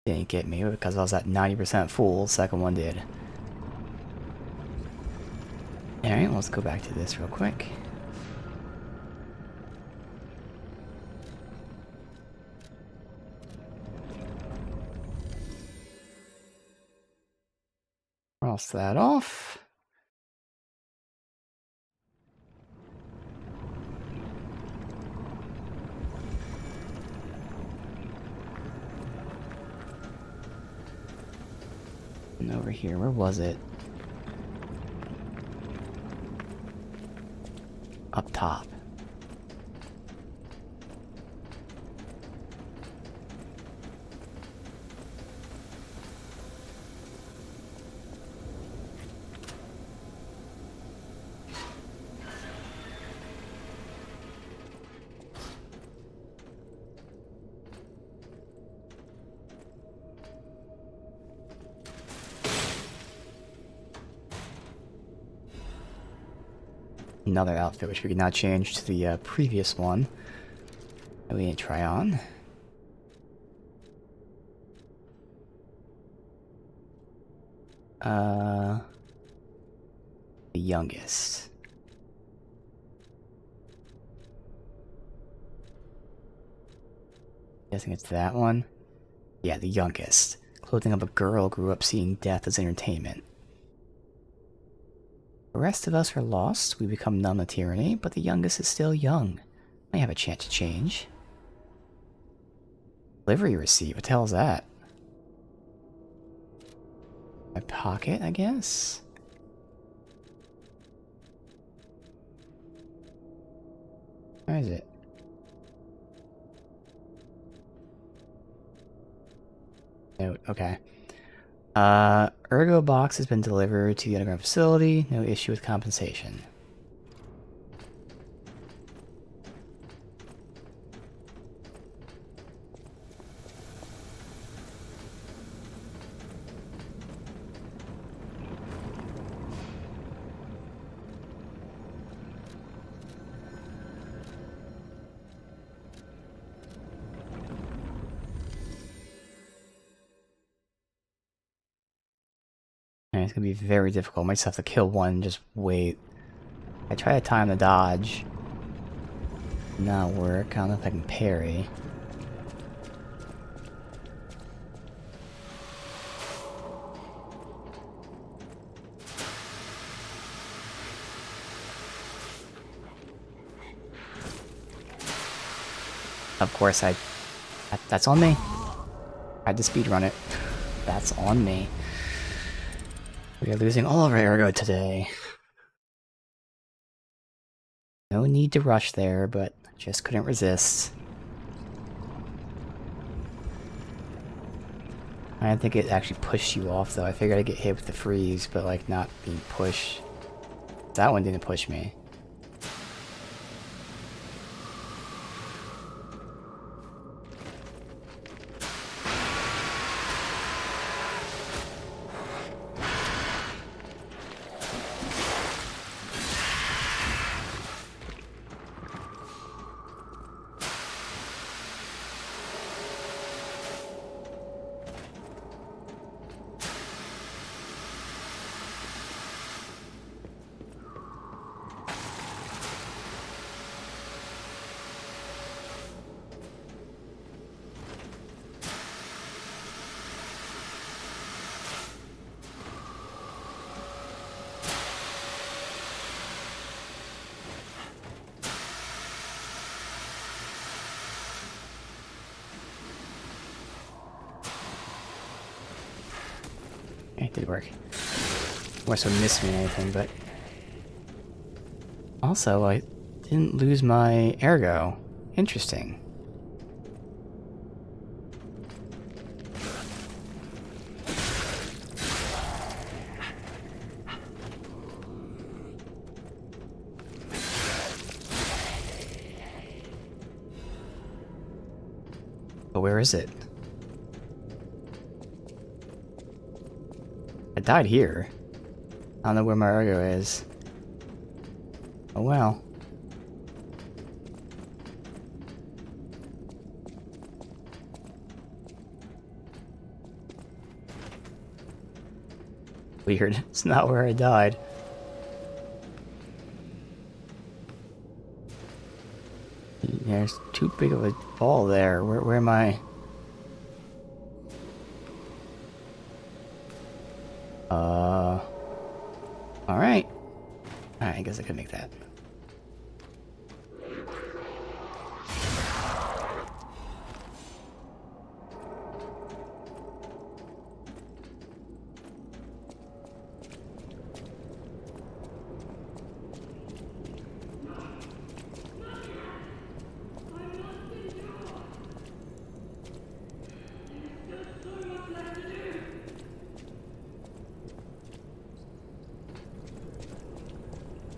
S1: didn't get me because I was at 90% full. The second one did. Alright, let's go back to this real quick. Cross that off. And over here, where was it? Up top. Another outfit which we could now change to the previous one that we didn't try on. The youngest. Guessing it's that one? Yeah, the youngest. Clothing of a girl grew up seeing death as entertainment. The rest of us are lost, we become numb to tyranny, but the youngest is still young. May have a chance to change. Delivery receipt, what the hell is that? My pocket, I guess? Where is it? Note, okay. Ergo box has been delivered to the underground facility. No issue with compensation. It's gonna be very difficult. Might just have to kill one and just wait. I try to time the dodge. Not work. I don't know if I can parry. Of course, that's on me. I had to speedrun it. That's on me. We are losing all of our ergo today. No need to rush there, but just couldn't resist. I didn't think it actually pushed you off, though. I figured I'd get hit with the freeze, but, like, not being pushed. That one didn't push me. It did work. More so missed me than anything, but... Also, I didn't lose my ergo. Interesting. But where is it? I died here. I don't know where my ergo is. Oh well. Weird. It's not where I died. There's too big of a ball there. Where am I? Alright. Alright, I guess I could make that.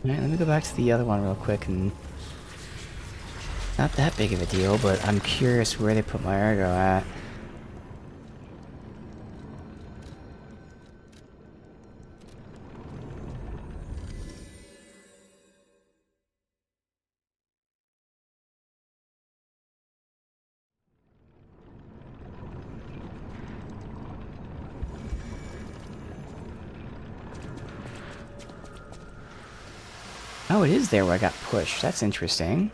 S1: Alright, let me go back to the other one real quick and... Not that big of a deal, but I'm curious where they put my ergo at. Oh, it is there where I got pushed. That's interesting.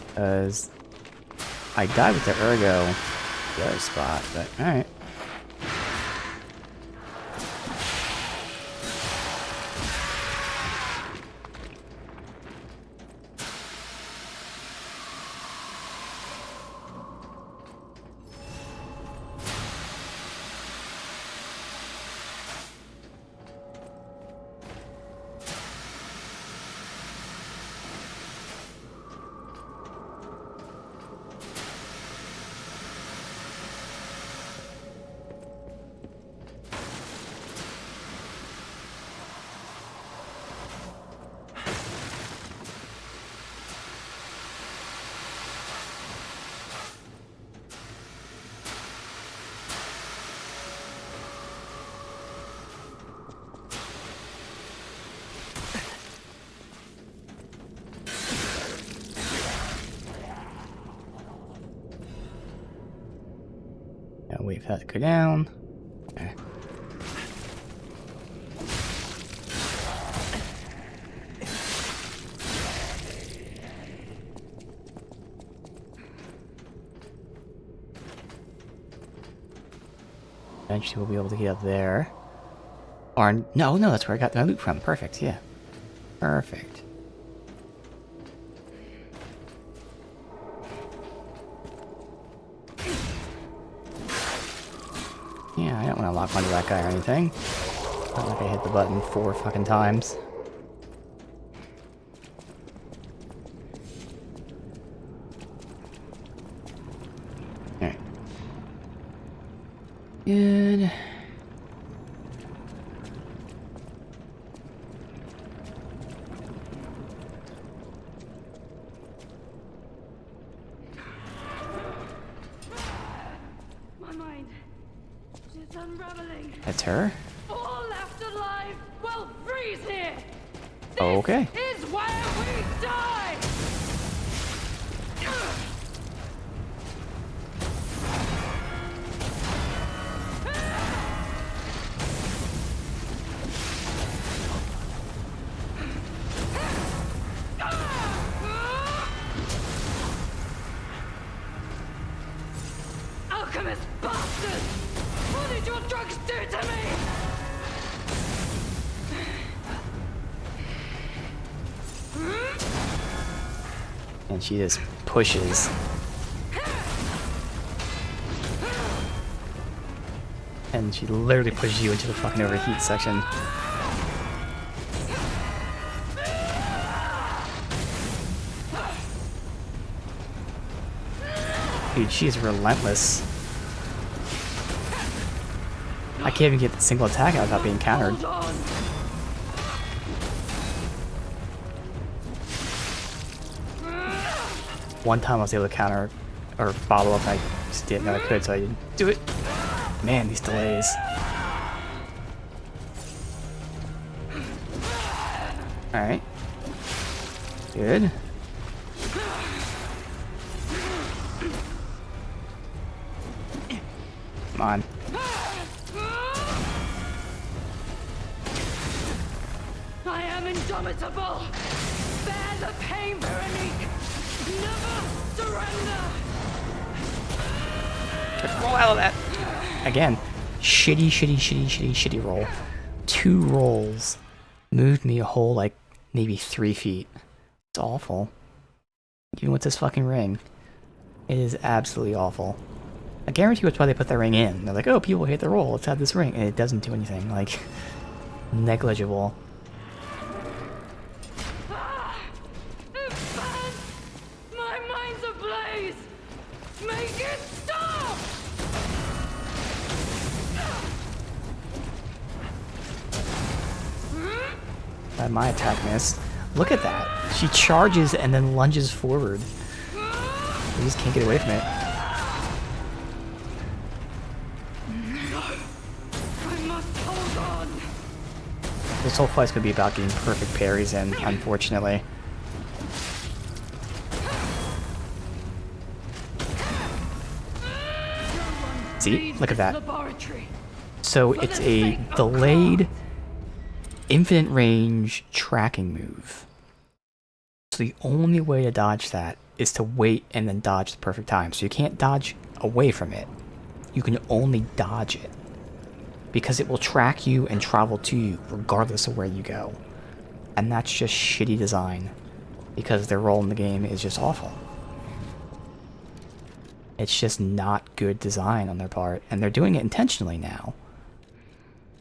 S1: Because I died with the ergo the other spot, but alright. Now wait for that to go down. Okay. Eventually we'll be able to get up there. Or, no, that's where I got my loot from. Perfect, yeah. Perfect. Yeah, I don't want to lock onto that guy or anything. Not like I hit the button 4 fucking times. Good.
S4: My mind is unraveling.
S1: That's her?
S4: All left alive will freeze here.
S1: Okay.
S4: This is where we die. Alchemist bastard! What did your drugs do to me?
S1: And she just pushes. And she literally pushes you into the fucking overheat section. Dude, she is relentless. I can't even get the single attack out without being countered.
S4: Hold on.
S1: One time I was able to counter or follow up, and I just didn't know I could, so I didn't do it. Man, these delays. Alright. Good. Come on.
S4: I am indomitable. Bear the pain, Veronique. Never surrender.
S1: Roll out of that. Again, shitty roll. 2 rolls moved me a whole, like, maybe 3 feet. It's awful. Even with this fucking ring. It is absolutely awful. I guarantee you that's why they put that ring in. They're like, oh, people hate the roll, let's have this ring. And it doesn't do anything. Like, negligible.
S4: It burns. My mind's ablaze. Make it stop.
S1: Glad my attack missed. Look at that. She charges and then lunges forward. You just can't get away from it.
S4: I must hold on.
S1: This whole fight's gonna be about getting perfect parries in, unfortunately. See? Look at that.
S4: Laboratory.
S1: So it's a delayed infinite range tracking move. So the only way to dodge that is to wait and then dodge the perfect time. So you can't dodge away from it. You can only dodge it. Because it will track you and travel to you regardless of where you go. And that's just shitty design. Because their role in the game is just awful. It's just not good design on their part. And they're doing it intentionally now.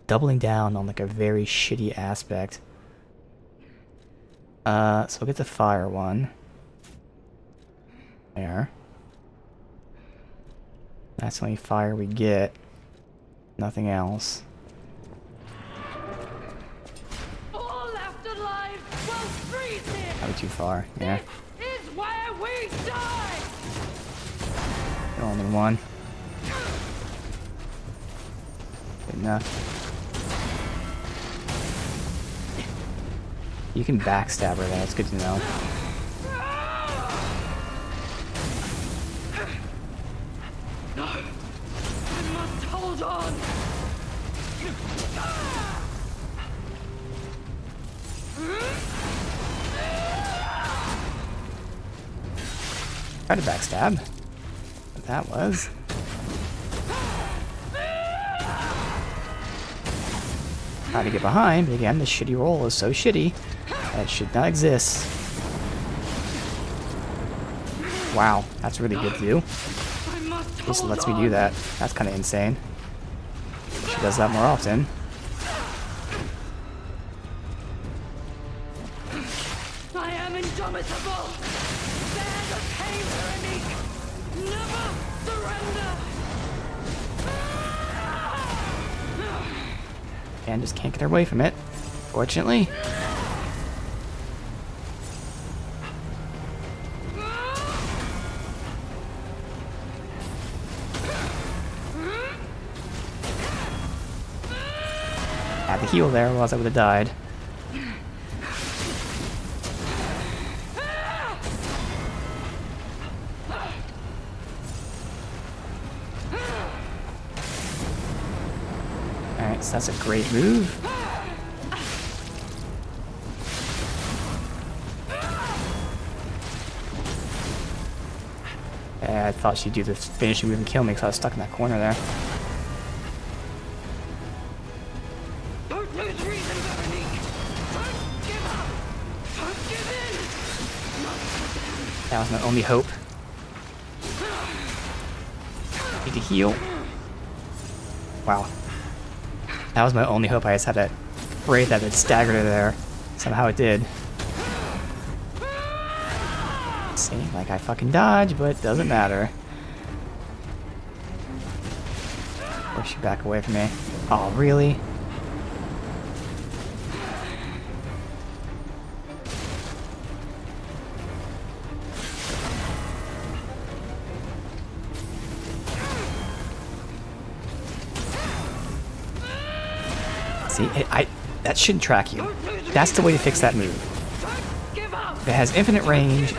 S1: Doubling down on like a very shitty aspect. So we'll get the fire one. There. That's the only fire we get. Nothing else.
S4: All left alive will freeze here.
S1: Probably too far. Yeah.
S4: This is where we die.
S1: Only one. Good enough. You can backstab her, that's good to know.
S4: No. I must hold on.
S1: Try to backstab. What that was. Try to get behind, but again, the shitty roll is so shitty that it should not exist. Wow, that's really good to do.
S4: I must
S1: At least it
S4: hold
S1: lets me do
S4: on.
S1: that. That's kind of insane. She does that more often.
S4: I am indomitable. Bear the pain, Veronique. Never surrender.
S1: And just can't get away from it, fortunately. Had the heal there, or else I would have died. Alright, so that's a great move. I thought she'd do the finishing move and kill me because I was stuck in that corner there.
S4: Don't lose reason, Veronique. Don't give up. Don't give in.
S1: That was my only hope. Need to heal. Wow. That was my only hope. I just had to pray that it staggered her there. Somehow it did. Seems like I fucking dodged, but it doesn't matter. Push you back away from me. Oh, really? See, that shouldn't track you. That's the way to fix that move. If it has infinite range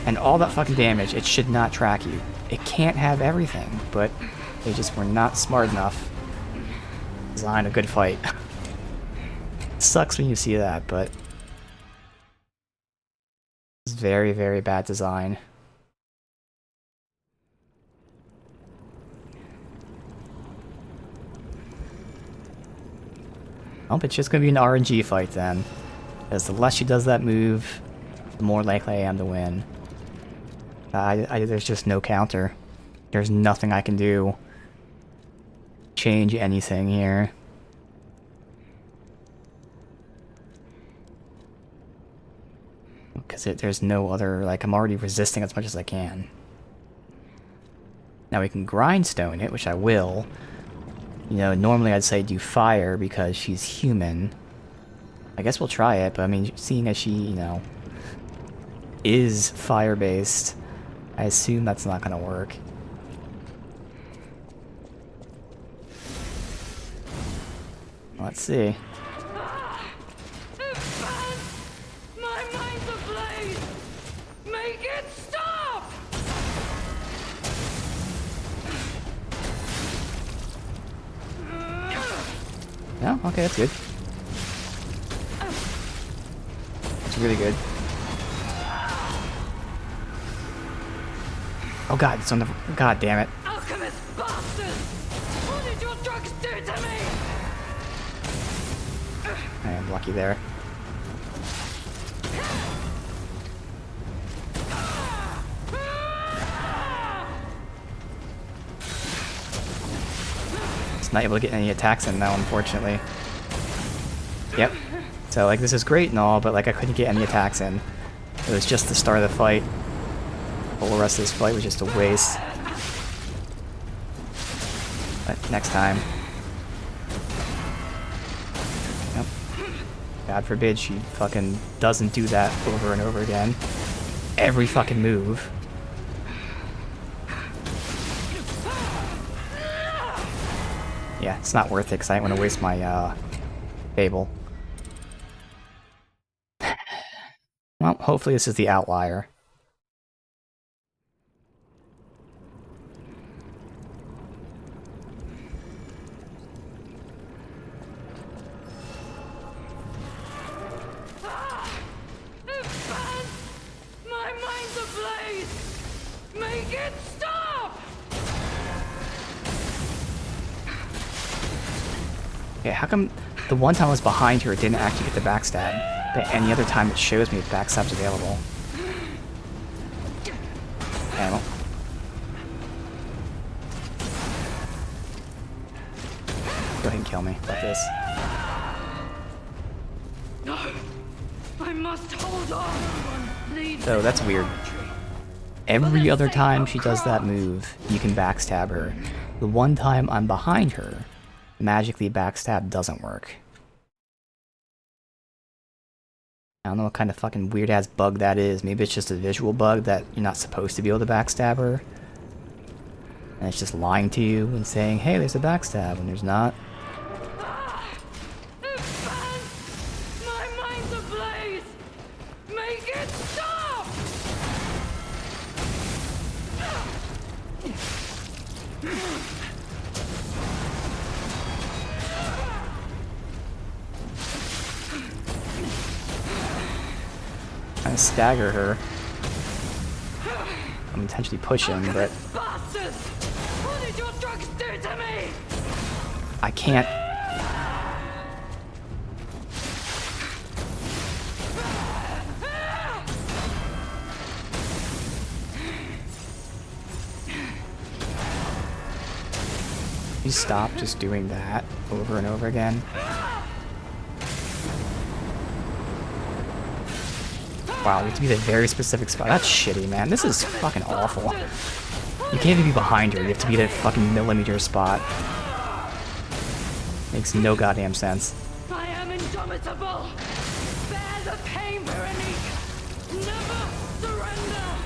S1: and all that fucking damage, it should not track you. It can't have everything, but they just were not smart enough to design a good fight. Sucks when you see that, but it's very, very bad design. Oh, it's just gonna be an RNG fight then. Because the less she does that move, the more likely I am to win. There's just no counter. There's nothing I can do. Change anything here. Because there's no other, like, I'm already resisting as much as I can. Now we can grindstone it, which I will. You know, normally I'd say do fire because she's human. I guess we'll try it, but I mean, seeing as she, you know, is fire-based, I assume that's not gonna work. Let's see.
S4: My mind's ablaze. Make it stop.
S1: No? Okay, that's good. That's really good. Oh god, it's on the... God damn it.
S4: Alchemist bastard! What did your drugs do to me?
S1: I am lucky there. It's not able to get any attacks in now, unfortunately. Yep. So, like, this is great and all, but, like, I couldn't get any attacks in. It was just the start of the fight. The whole rest of this fight was just a waste. But next time. Yep. God forbid she fucking doesn't do that over and over again. Every fucking move. Yeah, it's not worth it because I didn't want to waste my Fable. Well, hopefully this is the outlier.
S4: My mind's ablaze. Make it stop.
S1: Okay, how come the one time I was behind her it didn't actually get the backstab, but any other time it shows me the backstab's available? Ammo. Go ahead and kill me. Fuck this.
S4: No. I must hold on. Lead
S1: So that's weird. Every other time she does that move, you can backstab her. The one time I'm behind her, magically backstab doesn't work. I don't know what kind of fucking weird-ass bug that is. Maybe it's just a visual bug that you're not supposed to be able to backstab her. And it's just lying to you and saying, hey, there's a backstab, when there's not.
S4: My mind's ablaze! Make it stop!
S1: Kind of stagger her. I'm intentionally pushing, but
S4: Bastards! What did your drugs do to me?
S1: I can't. You stop just doing that over and over again. Wow, you have to be at a very specific spot. That's shitty, man. This is fucking awful. You can't even be behind her. You have to be at a fucking millimeter spot. Makes no goddamn sense.
S4: I am indomitable! Bear the pain, Veronique! Never surrender!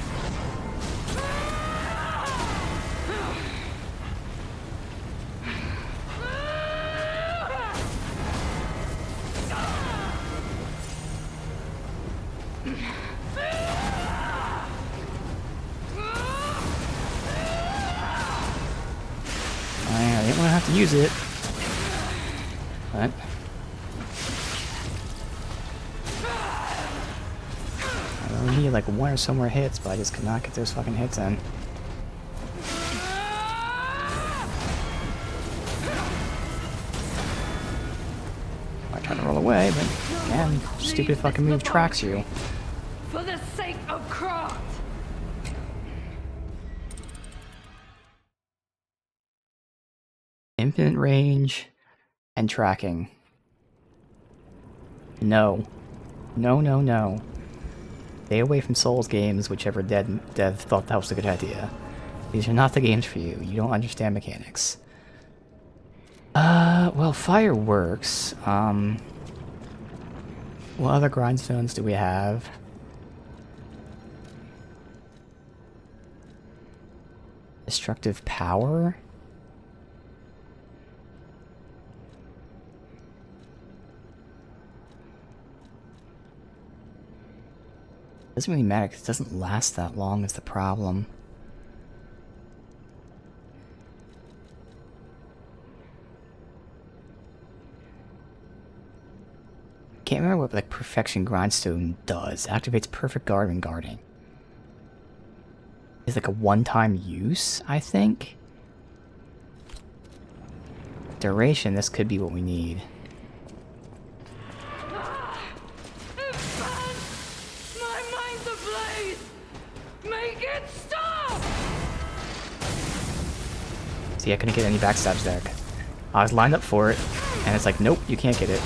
S1: I didn't want to have to use it. But I only need like one or so more hits, but I just could not get those fucking hits in. I try to roll away, but man, stupid fucking move tracks you.
S4: For the sake of craft!
S1: Infinite range and tracking. No. No, no, no. Stay away from Souls games, whichever dev thought that was a good idea. These are not the games for you. You don't understand mechanics. Well, fire works. What other grindstones do we have? Destructive power? Doesn't really matter because it doesn't last that long is the problem. Can't remember what like Perfection Grindstone does. Activates Perfect Guard when guarding. It's like a one-time use, I think. Duration, this could be what we need.
S4: My mind's ablaze! Make it stop!
S1: See, I couldn't get any backstabs there. I was lined up for it, and it's like, nope, you can't get it.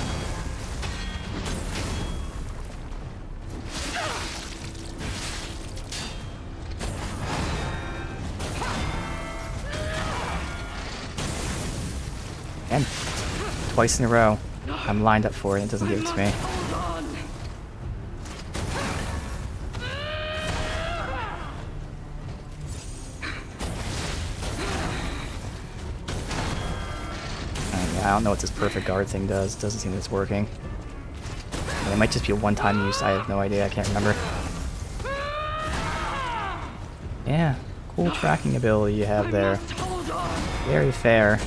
S1: And twice in a row, I'm lined up for it, and it doesn't give it to me.
S4: Hold on!
S1: I don't know what this perfect guard thing does. Doesn't seem it's working. It might just be a one-time use. I have no idea. I can't remember. Yeah, cool tracking ability you have there.
S4: Hold on!
S1: Very fair.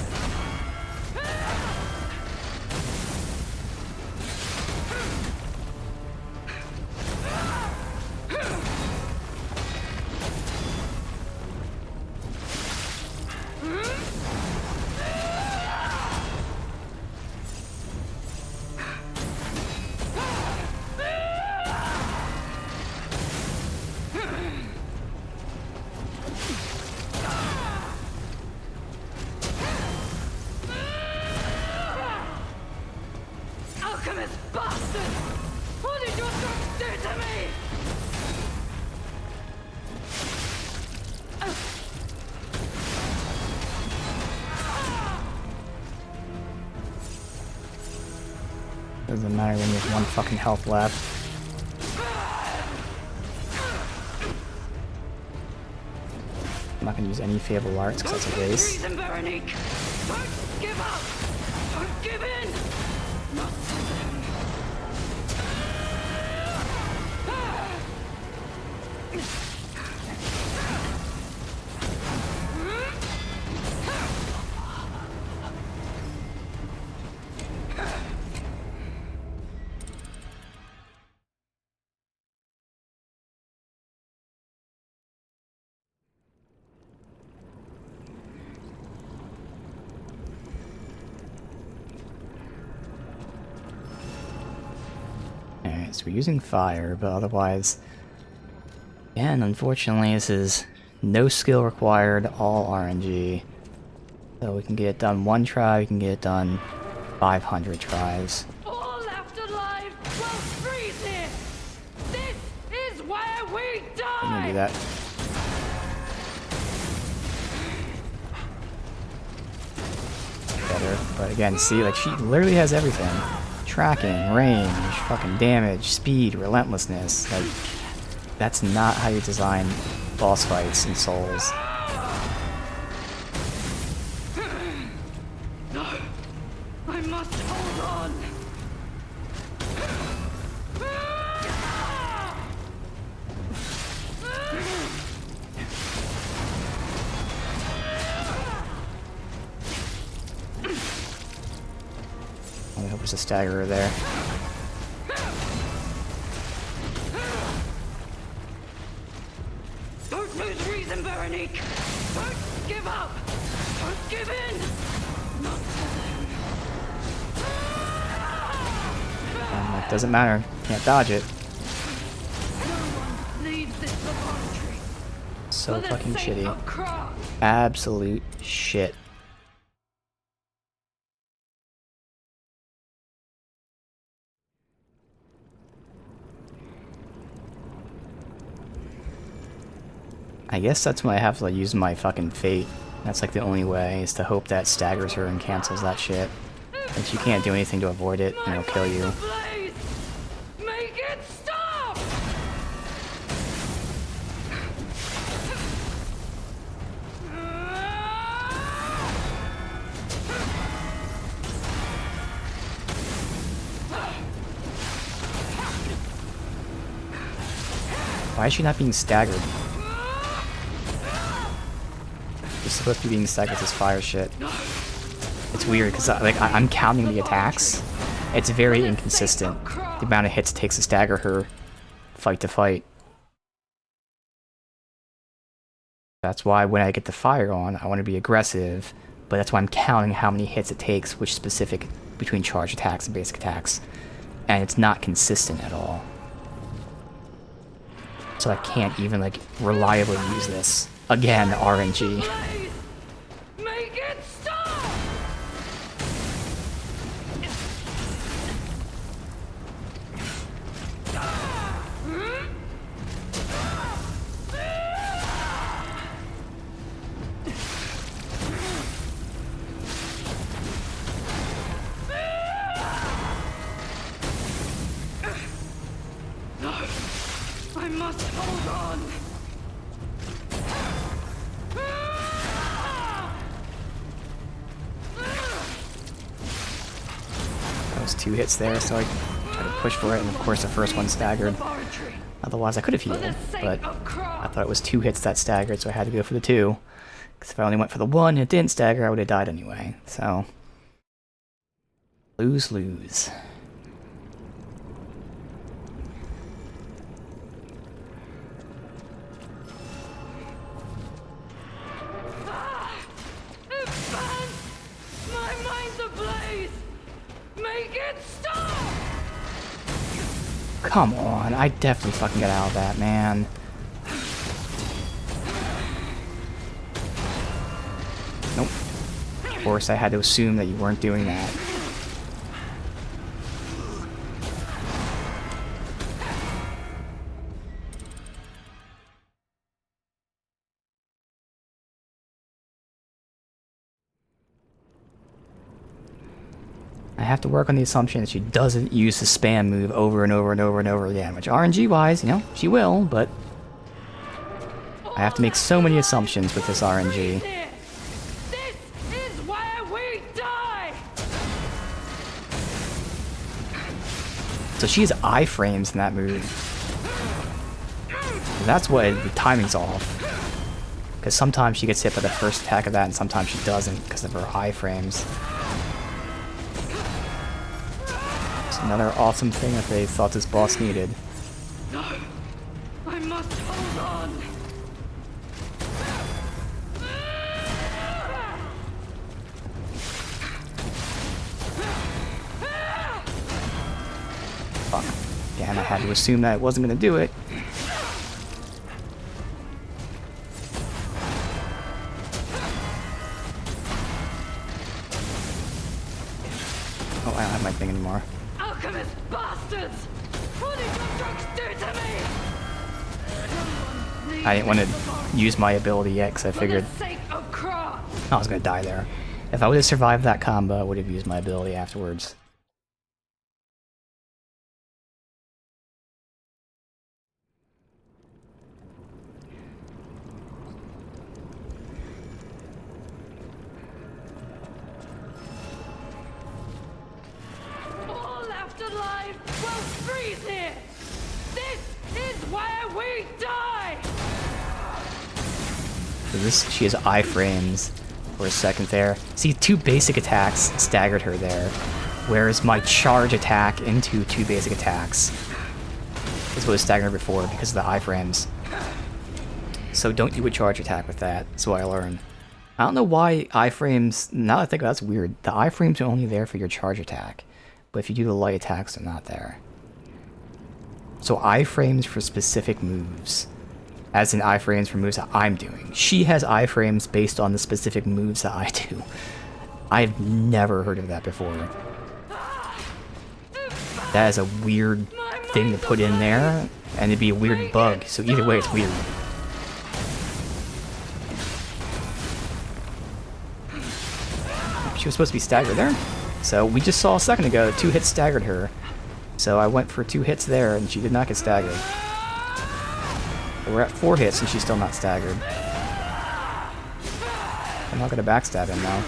S4: Alchemist bastard! What did your drugs do to me?
S1: Doesn't matter when you have one fucking health left. I'm not gonna use any Fable Arts because that's a waste.
S4: Reason, Veronique. Don't give up. Don't give in. Not to them.
S1: Alright, so we're using fire, but otherwise... And unfortunately, this is no skill required, all RNG. So we can get it done one try, we can get it done 500 tries.
S4: All left alive will freeze here. This is where we
S1: I'm gonna do
S4: die.
S1: that. Better, but again, see, like, she literally has everything. Tracking, range, fucking damage, speed, relentlessness. Like, that's not how you design boss fights in Souls.
S4: No, I must hold on.
S1: I hope there's a staggerer there.
S4: Don't lose reason, Veronique. Don't give up. Don't give in. Not to them.
S1: It doesn't matter. Can't dodge it.
S4: No one leaves this laboratory.
S1: So
S4: For the
S1: fucking
S4: sake
S1: shitty.
S4: of craft.
S1: Absolute shit. I guess that's when I have to like, use my fucking fate. That's like the only way, is to hope that staggers her and cancels that shit. But you can't do anything to avoid it, and it'll kill you.
S4: Blaze! Make it stop!
S1: Why is she not being staggered? She's supposed to be being staggered with this fire shit. It's weird, because like, I'm counting the attacks. It's very inconsistent, the amount of hits it takes to stagger her fight to fight. That's why when I get the fire on, I want to be aggressive, but that's why I'm counting how many hits it takes, which specific between charge attacks and basic attacks. And it's not consistent at all. So I can't even like reliably use this. Again, RNG.
S4: Blaze! Make it stop! No, I must hold on.
S1: That was 2 hits there, so I tried to push for it, and of course the first one staggered.
S4: Laboratory.
S1: Otherwise I could have
S4: For the
S1: healed,
S4: sake
S1: but
S4: of
S1: I
S4: craft.
S1: thought it was 2 hits that staggered, so I had to go for the 2. Because if I only went for the 1 and it didn't stagger, I would have died anyway. So, lose-lose.
S4: It burns! My mind's ablaze! Make it stop!
S1: Come on, I definitely fucking got out of that, man. Nope. Of course, I had to assume that you weren't doing that. I have to work on the assumption that she doesn't use the spam move over and over and over and over again, which RNG-wise, you know, she will, but I have to make so many assumptions with this RNG.
S4: This is where we die.
S1: So she has iframes in that move. That's why the timing's off. Because sometimes she gets hit by the first attack of that, and sometimes she doesn't because of her iframes. It's another awesome thing that they thought this boss needed.
S4: No, I must hold on.
S1: Fuck. Again, I had to assume that it wasn't going to do it. Oh, I don't have my thing anymore.
S4: Alchemist bastards! What did your drugs do to me?
S1: I didn't want to use my ability yet because I figured
S4: For the sake of Kra.
S1: I was going to die there. If I would have survived that combo, I would have used my ability afterwards.
S4: All left alive will freeze here. This is where we die.
S1: So this, she has iframes for a second there. See, 2 basic attacks staggered her there, whereas my charge attack into 2 basic attacks is what was staggered her before because of the iframes. So don't do a charge attack with that, that's what I learned. I don't know why iframes, now that I think about it, that's weird. The iframes are only there for your charge attack, but if you do the light attacks, they're not there. So iframes for specific moves. As in iframes for moves that I'm doing. She has iframes based on the specific moves that I do. I've never heard of that before. That is a weird thing to put in there, and it'd be a weird bug, so either way it's weird. She was supposed to be staggered there. So we just saw a second ago, 2 hits staggered her. So I went for 2 hits there, and she did not get staggered. We're at 4 hits and she's still not staggered. I'm not gonna backstab him now.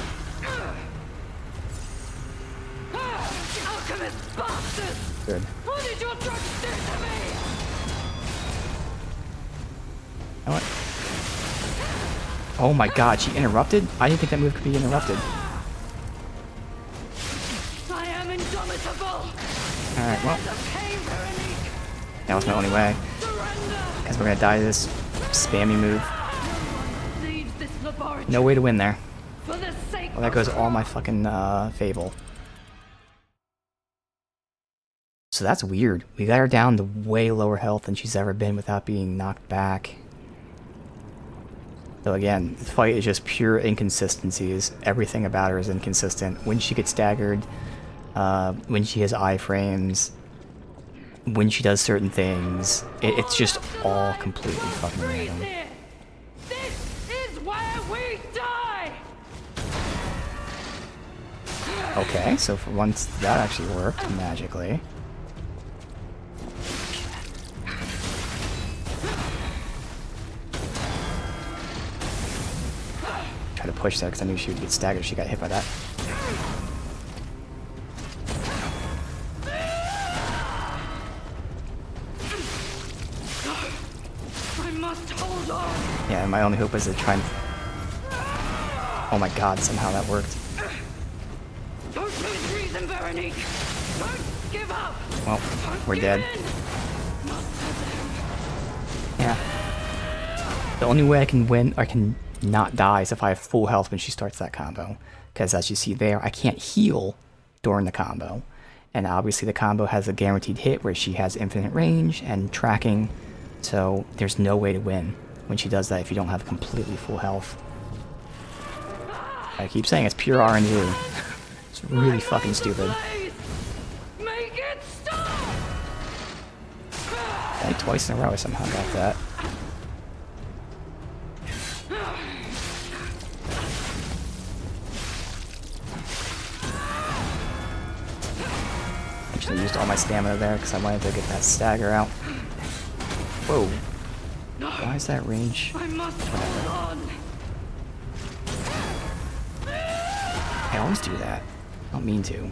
S4: Alchemist bastards!
S1: Good.
S4: What did your drugs do to me?
S1: You know what? Oh my god, she interrupted? I didn't think that move could be interrupted.
S4: I am indomitable.
S1: Alright, well,
S4: Okay, Veronique.
S1: that was my only way.
S4: Surrender.
S1: Because we're gonna die to this spammy move.
S4: Leave this laboratory.
S1: No way to win there.
S4: For the sake
S1: Well, that goes all my fucking Fable. So that's weird. We got her down to way lower health than she's ever been without being knocked back. So again, the fight is just pure inconsistencies. Everything about her is inconsistent. When she gets staggered, when she has iframes, when she does certain things, it's just all completely fucking random.
S4: This is where we die.
S1: Okay, so for once that actually worked magically. Try to push that because I knew she would get staggered if she got hit by that.
S4: I must hold on.
S1: Yeah, and my only hope is to try and... Oh my god, somehow that worked.
S4: Don't lose reason, Veronique. Don't give up.
S1: Well,
S4: Don't
S1: we're
S4: give
S1: dead.
S4: in.
S1: Yeah. The only way I can win, I can not die, is if I have full health when she starts that combo. Because as you see there, I can't heal during the combo. And obviously the combo has a guaranteed hit where she has infinite range and tracking. So there's no way to win when she does that if you don't have completely full health. I keep saying it's pure RNG. It's really fucking stupid.
S4: Please, make it stop.
S1: Like twice in a row I somehow got that. unfortunately used all my stamina there because I wanted to get that stagger out. Whoa. Why is that range?
S4: I must hold on.
S1: I always do that. I don't mean to.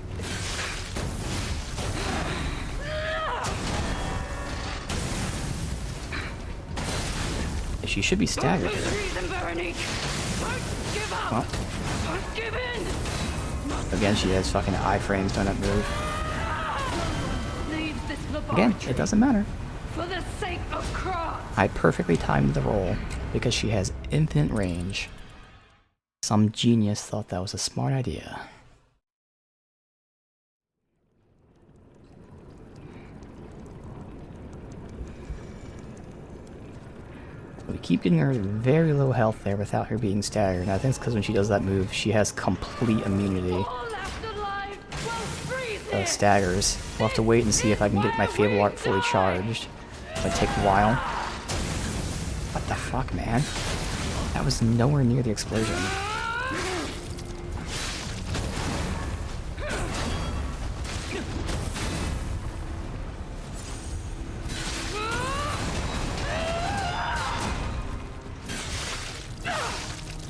S1: She should be staggered here. Well, again, she has fucking iframes on that move. Again, it doesn't matter.
S4: For the sake of Cross.
S1: I perfectly timed the roll because she has infinite range. Some genius thought that was a smart idea. We keep getting her very low health there without her being staggered. And I think it's because when she does that move, she has complete immunity. Staggers. We'll have to wait and see if I can get my Fable Art fully charged. It might take a while. What the fuck, man? That was nowhere near the explosion.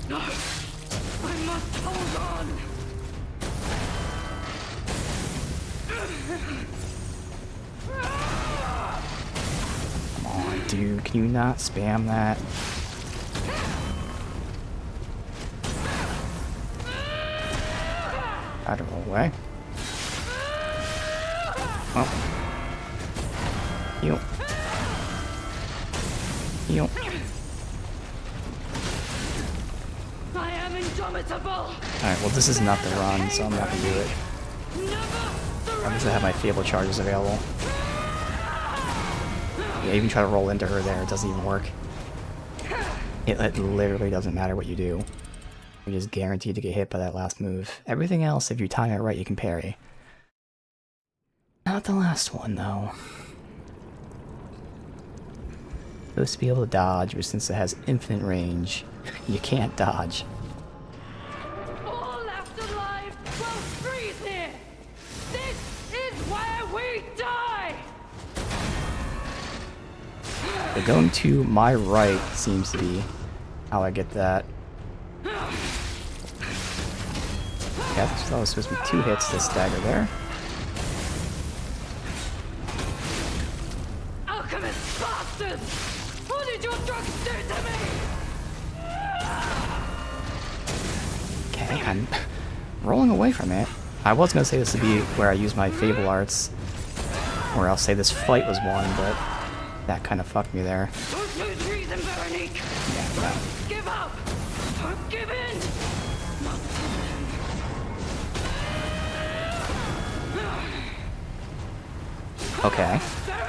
S4: No! I must hold on!
S1: Come on, dude. Can you not spam that? Out of the way. Oh. Heal. Heal.
S4: I am indomitable!
S1: Alright, well this is not the run, so I'm not gonna do it. I guess I have my Fable charges available. Yeah, even try to roll into her there, it doesn't even work. It literally doesn't matter what you do. You're just guaranteed to get hit by that last move. Everything else, if you time it right, you can parry. Not the last one, though. Supposed to be able to dodge, but since it has infinite range, you can't dodge.
S4: All left alive will freeze here! This is where we die!
S1: But going to my right seems to be how I get that. Yeah, I thought it was supposed to be 2 hits to stagger there.
S4: Alchemist bastards! What did your drugs do to me?
S1: Okay, I'm rolling away from it. I was going to say this would be where I use my Fable Arts, or I'll say this fight was won, but that kind of fucked me there.
S4: Don't lose reason, Veronique!
S1: Yeah, no.
S4: Give up! Don't give in!
S1: Okay.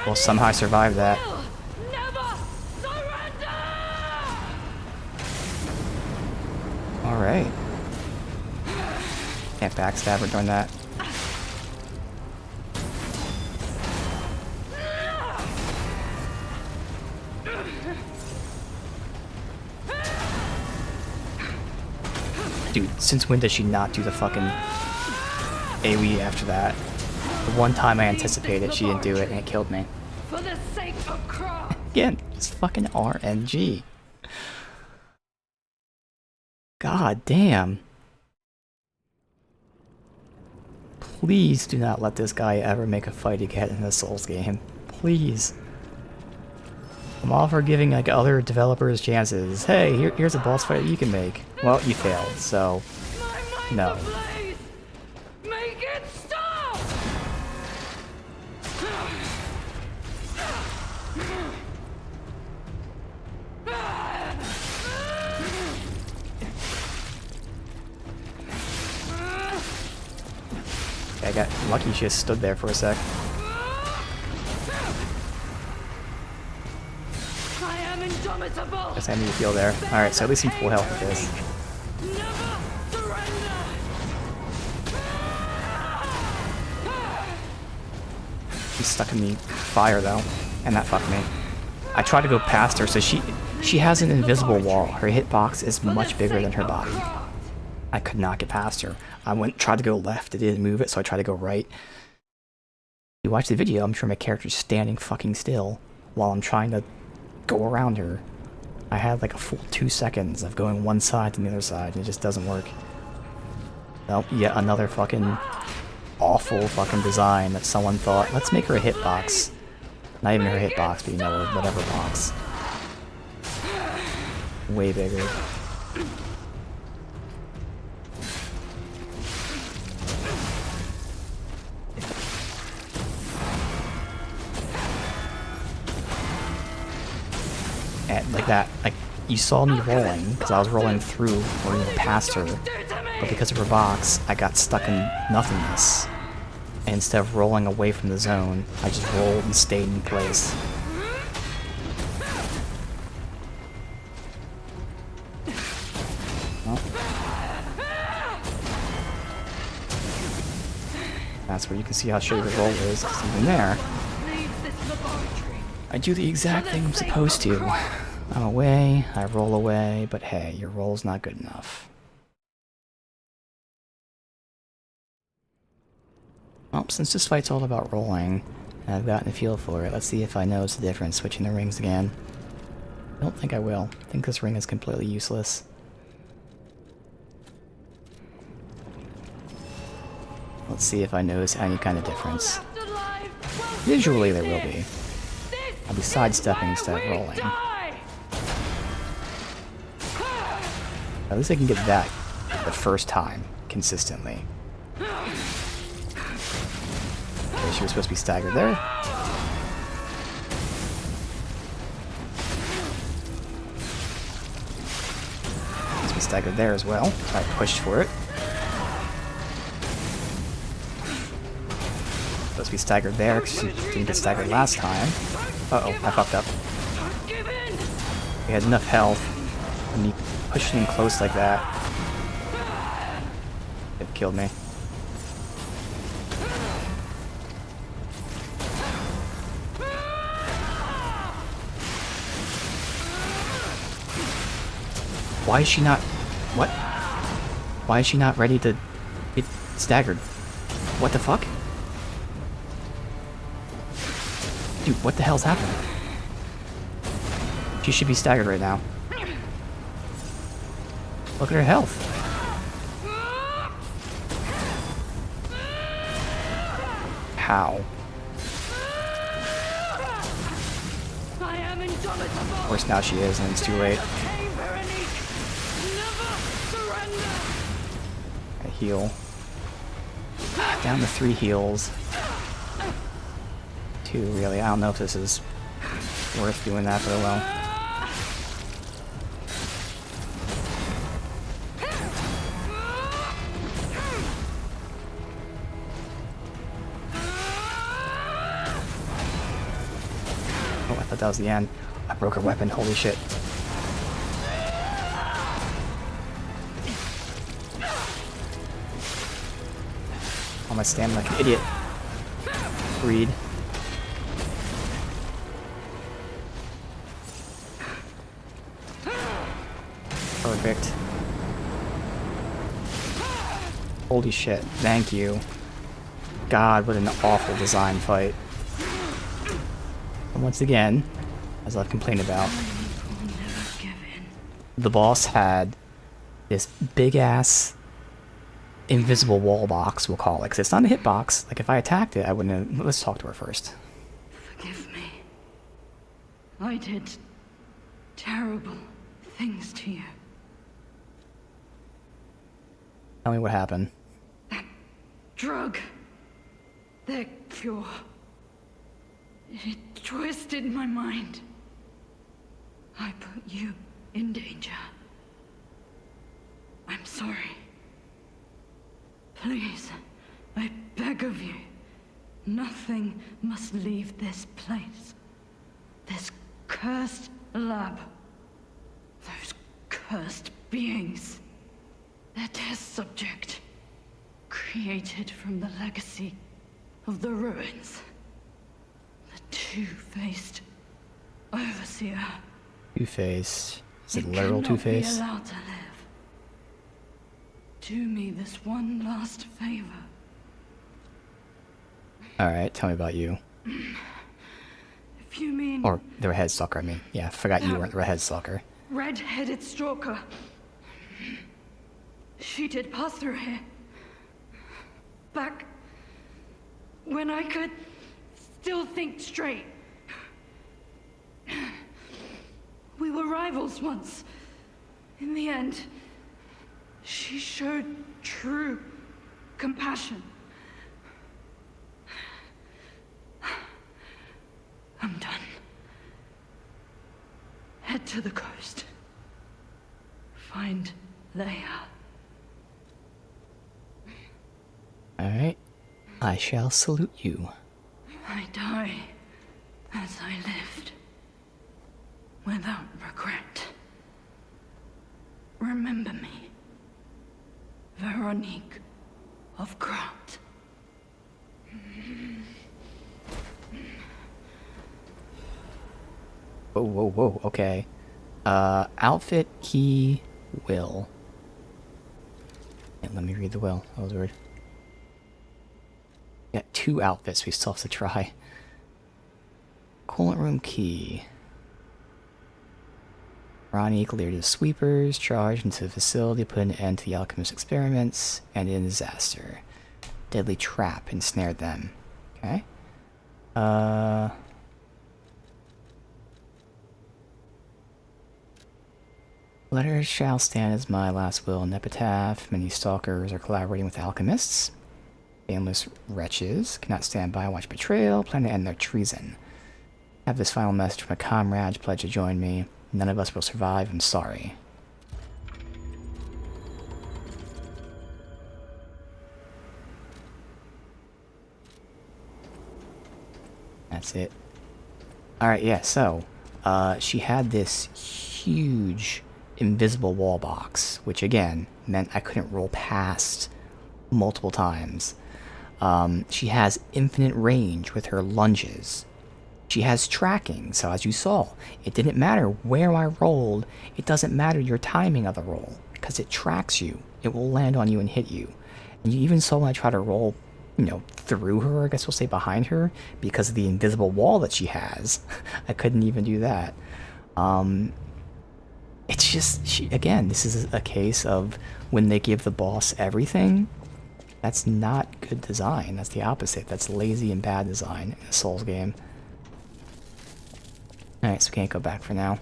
S1: Well, somehow I survived that.
S4: Never surrender!
S1: Alright. Can't backstab her during that. Dude, since when does she not do the fucking AoE after that? The one time I anticipated, she didn't do it and it killed me.
S4: For the sake of Cross!
S1: Again, it's fucking RNG. God damn. Please do not let this guy ever make a fight again in a Souls game. Please. I'm all for giving like other developers chances. Hey, here's a boss fight you can make. Well, you failed, so no.
S4: Ablaze! Make it stop!
S1: I got lucky she just stood there for a sec.
S4: I am indomitable!
S1: Guess I need to heal there. Alright, so at least I'm full health with this.
S4: Never surrender!
S1: She's stuck in the fire though, and that fucked me. I tried to go past her, so she has an invisible wall. Her hitbox is much bigger than her body. I could not get past her. I tried to go left, it didn't move it, so I tried to go right. You watch the video, I'm sure my character's standing fucking still while I'm trying to go around her. I had like a full 2 seconds of going one side to the other side, and it just doesn't work. Nope, yet another fucking awful fucking design that someone thought, let's make her a hitbox. Not even her hitbox, but you know, whatever box. Way bigger. And like that, like, you saw me rolling, because I was rolling through, or past her, but because of her box, I got stuck in nothingness. And instead of rolling away from the zone, I just rolled and stayed in place. Well, that's where you can see how shitty the roll is, because even there, I do the exact thing I'm supposed to. I'm away, I roll away, but hey, your roll's not good enough. Well, since this fight's all about rolling, and I've gotten a feel for it, let's see if I notice the difference switching the rings again. I don't think I will. I think this ring is completely useless. Let's see if I notice any kind of difference. Visually there will be. I'll be sidestepping instead of rolling. At least I can get that the first time, consistently. Okay, she was supposed to be staggered there. Supposed to be staggered there as well, so I pushed for it. Supposed to be staggered there, because she didn't get staggered last time. Uh-oh, I fucked up. We had enough health, and he pushed in close like that. It killed me. Why is she not... What? Why is she not ready to get staggered? What the fuck? Dude, what the hell's happening? She should be staggered right now. Look at her health. How? Of course now she is, and it's too late. I heal. Down to 3 heals. 2, really. I don't know if this is worth doing that, but oh well. Oh, I thought that was the end. I broke her weapon, holy shit. Oh, my stamina like an idiot. Breed. Perfect. Holy shit, thank you. God, what an awful design fight. And once again, as I've complained about, the boss had this big-ass invisible wall box, we'll call it, because it's not a hitbox. Like, if I attacked it, I wouldn't have... Let's talk to her first.
S4: Forgive me. I did terrible things to you.
S1: Tell me what happened.
S4: That drug, the cure, it twisted my mind. I put you in danger. I'm sorry. Please, I beg of you, nothing must leave this place. This cursed lab. Those cursed beings. Their test subject. Created from the legacy of the ruins. The two-faced overseer.
S1: Two-Faced. Is it literal Two-Faced?
S4: Be allowed to live. Do me this one last favor.
S1: Alright, tell me about you.
S4: If you mean
S1: Or the redhead stalker, I mean. Yeah, I forgot you
S4: That-
S1: weren't the redhead stalker.
S4: red-headed stalker. She did pass through here. Back when I could still think straight. We were rivals once. In the end, she showed true compassion. I'm done. Head to the coast. Find Leia.
S1: Alright. I shall salute you.
S4: I die as I lived, without regret. Remember me, Veronique of Grant.
S1: Whoa, whoa, whoa, okay. Outfit, key, will. And let me read the will. That was weird. Got 2 outfits we still have to try. Coolant room key. Ronnie cleared the sweepers, charged into the facility, put an end to the alchemist experiments, and in disaster. Deadly trap ensnared them. Okay. Letters shall stand as my last will and epitaph. Many stalkers are collaborating with alchemists. Shameless wretches cannot stand by and watch betrayal, plan to end their treason. Have this final message from a comrade, pledge to join me. None of us will survive, I'm sorry. That's it. Alright, yeah, so, she had this huge invisible wall box, which again, meant I couldn't roll past multiple times. She has infinite range with her lunges. She has tracking, so as you saw, it didn't matter where I rolled, it doesn't matter your timing of the roll, because it tracks you. It will land on you and hit you. And you even saw when I try to roll, through her, I guess we'll say behind her, because of the invisible wall that she has. I couldn't even do that. It's just, again, this is a case of when they give the boss everything, that's not good design. That's the opposite. That's lazy and bad design in a Souls game. Alright, so we can't go back for now.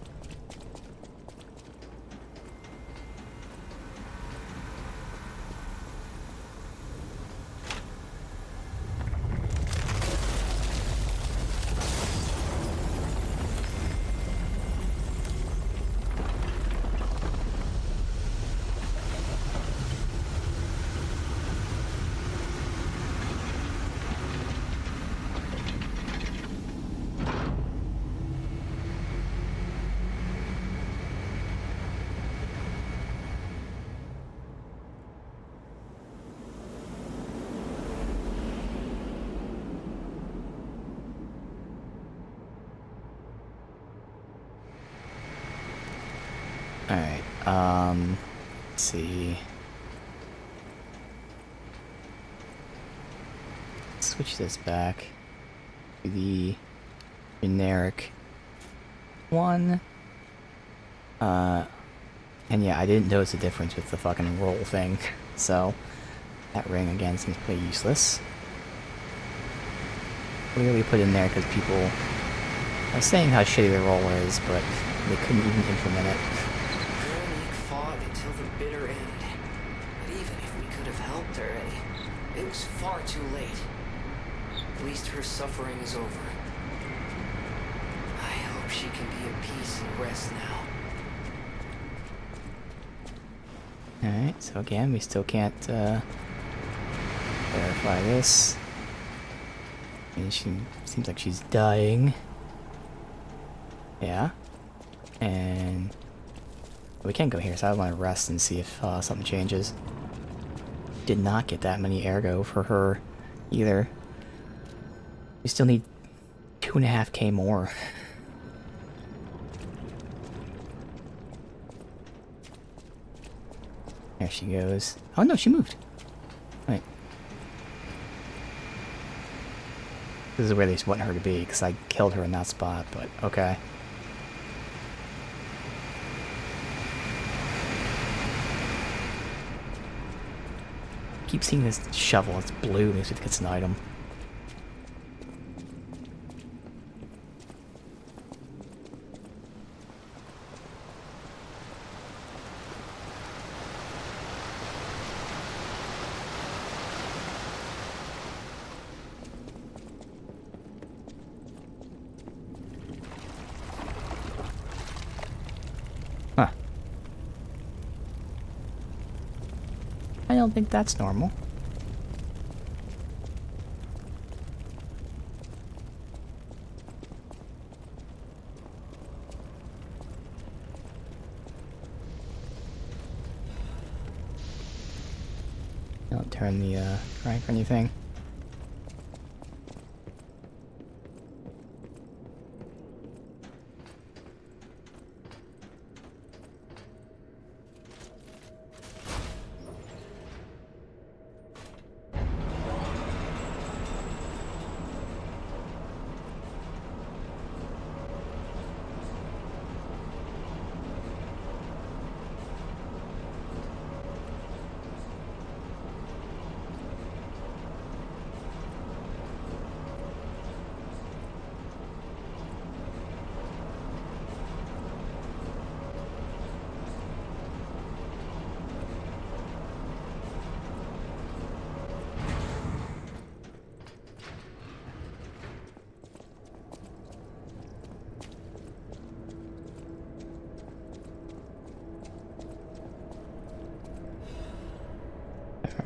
S1: Alright, let's see. Switch this back to the generic one. And yeah, I didn't notice the difference with the fucking roll thing, so that ring again seems pretty useless. Clearly put in there because people are saying how shitty the roll is, but they couldn't even implement it.
S2: Veronique fought until the bitter end. But even if we could have helped her, it was far too late. At least her suffering is over. I hope she can be at peace and rest now.
S1: Alright, so again, we still can't verify this. And she seems like she's dying. Yeah. And we can't go here, so I want to rest and see if something changes. Did not get that many ergo for her either. We still need 2.5k more. There she goes. Oh no, she moved. Right. This is where they want her to be, because I killed her in that spot, but okay. Keep seeing this shovel, it's blue, makes me think it's an item. Huh. I don't think that's normal. Don't turn the crank or anything.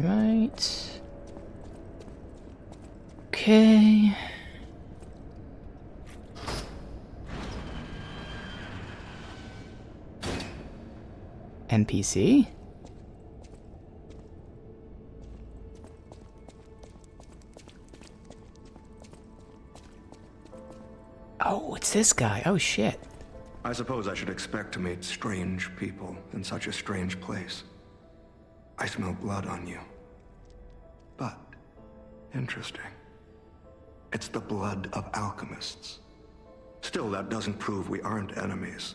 S1: Alright. Okay. NPC? Oh, it's this guy. Oh, shit.
S3: I suppose I should expect to meet strange people in such a strange place. I smell blood on you. But, interesting. It's the blood of alchemists. Still, that doesn't prove we aren't enemies.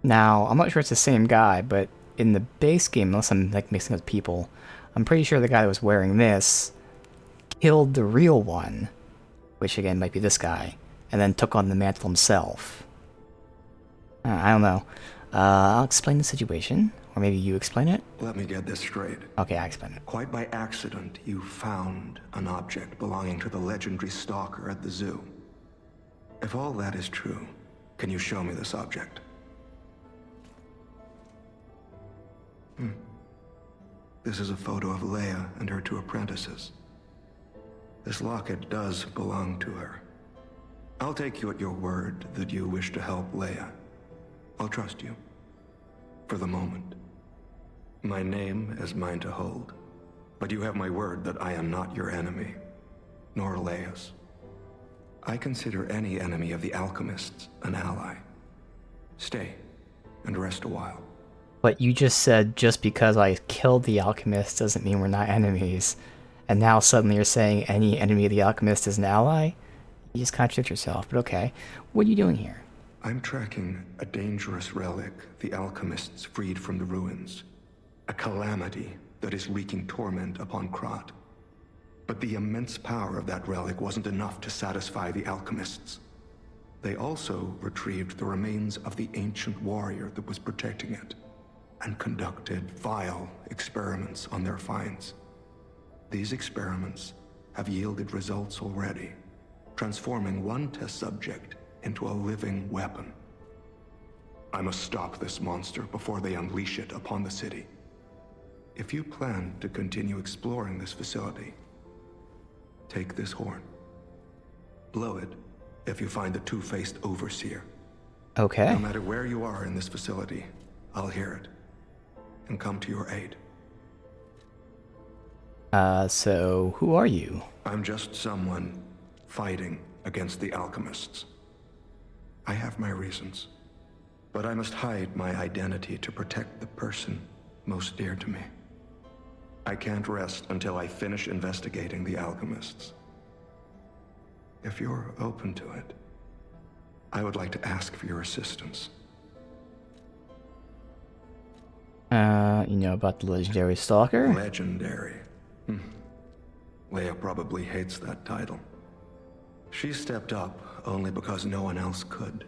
S1: Now, I'm not sure it's the same guy, but in the base game, unless I'm like mixing with people, I'm pretty sure the guy that was wearing this killed the real one, which again might be this guy, and then took on the mantle himself. I don't know. I'll explain the situation, or maybe you explain it?
S3: Let me get this straight.
S1: Okay, I explain it.
S3: Quite by accident, you found an object belonging to the legendary stalker at the zoo. If all that is true, can you show me this object? This is a photo of Leia and her two apprentices. This locket does belong to her. I'll take you at your word that you wish to help Leia. I'll trust you. For the moment. My name is mine to hold. But you have my word that I am not your enemy. Nor Leia's. I consider any enemy of the alchemists an ally. Stay and rest a while.
S1: But you just said just because I killed the alchemist doesn't mean we're not enemies. And now suddenly you're saying any enemy of the alchemist is an ally? You just contradict yourself, but okay. What are you doing here?
S3: I'm tracking a dangerous relic the alchemists freed from the ruins. A calamity that is wreaking torment upon Krat. But the immense power of that relic wasn't enough to satisfy the alchemists. They also retrieved the remains of the ancient warrior that was protecting it, and conducted vile experiments on their finds. These experiments have yielded results already, transforming one test subject into a living weapon. I must stop this monster before they unleash it upon the city. If you plan to continue exploring this facility, take this horn. Blow it if you find the two-faced overseer.
S1: Okay.
S3: No matter where you are in this facility, I'll hear it and come to your aid.
S1: So who are you?
S3: I'm just someone fighting against the alchemists. I have my reasons, but I must hide my identity to protect the person most dear to me.
S5: I can't rest until I finish investigating the alchemists. If you're open to it, I would like to ask for your assistance.
S1: You know about the legendary stalker?
S5: Legendary. Leia probably hates that title. She stepped up only because no one else could.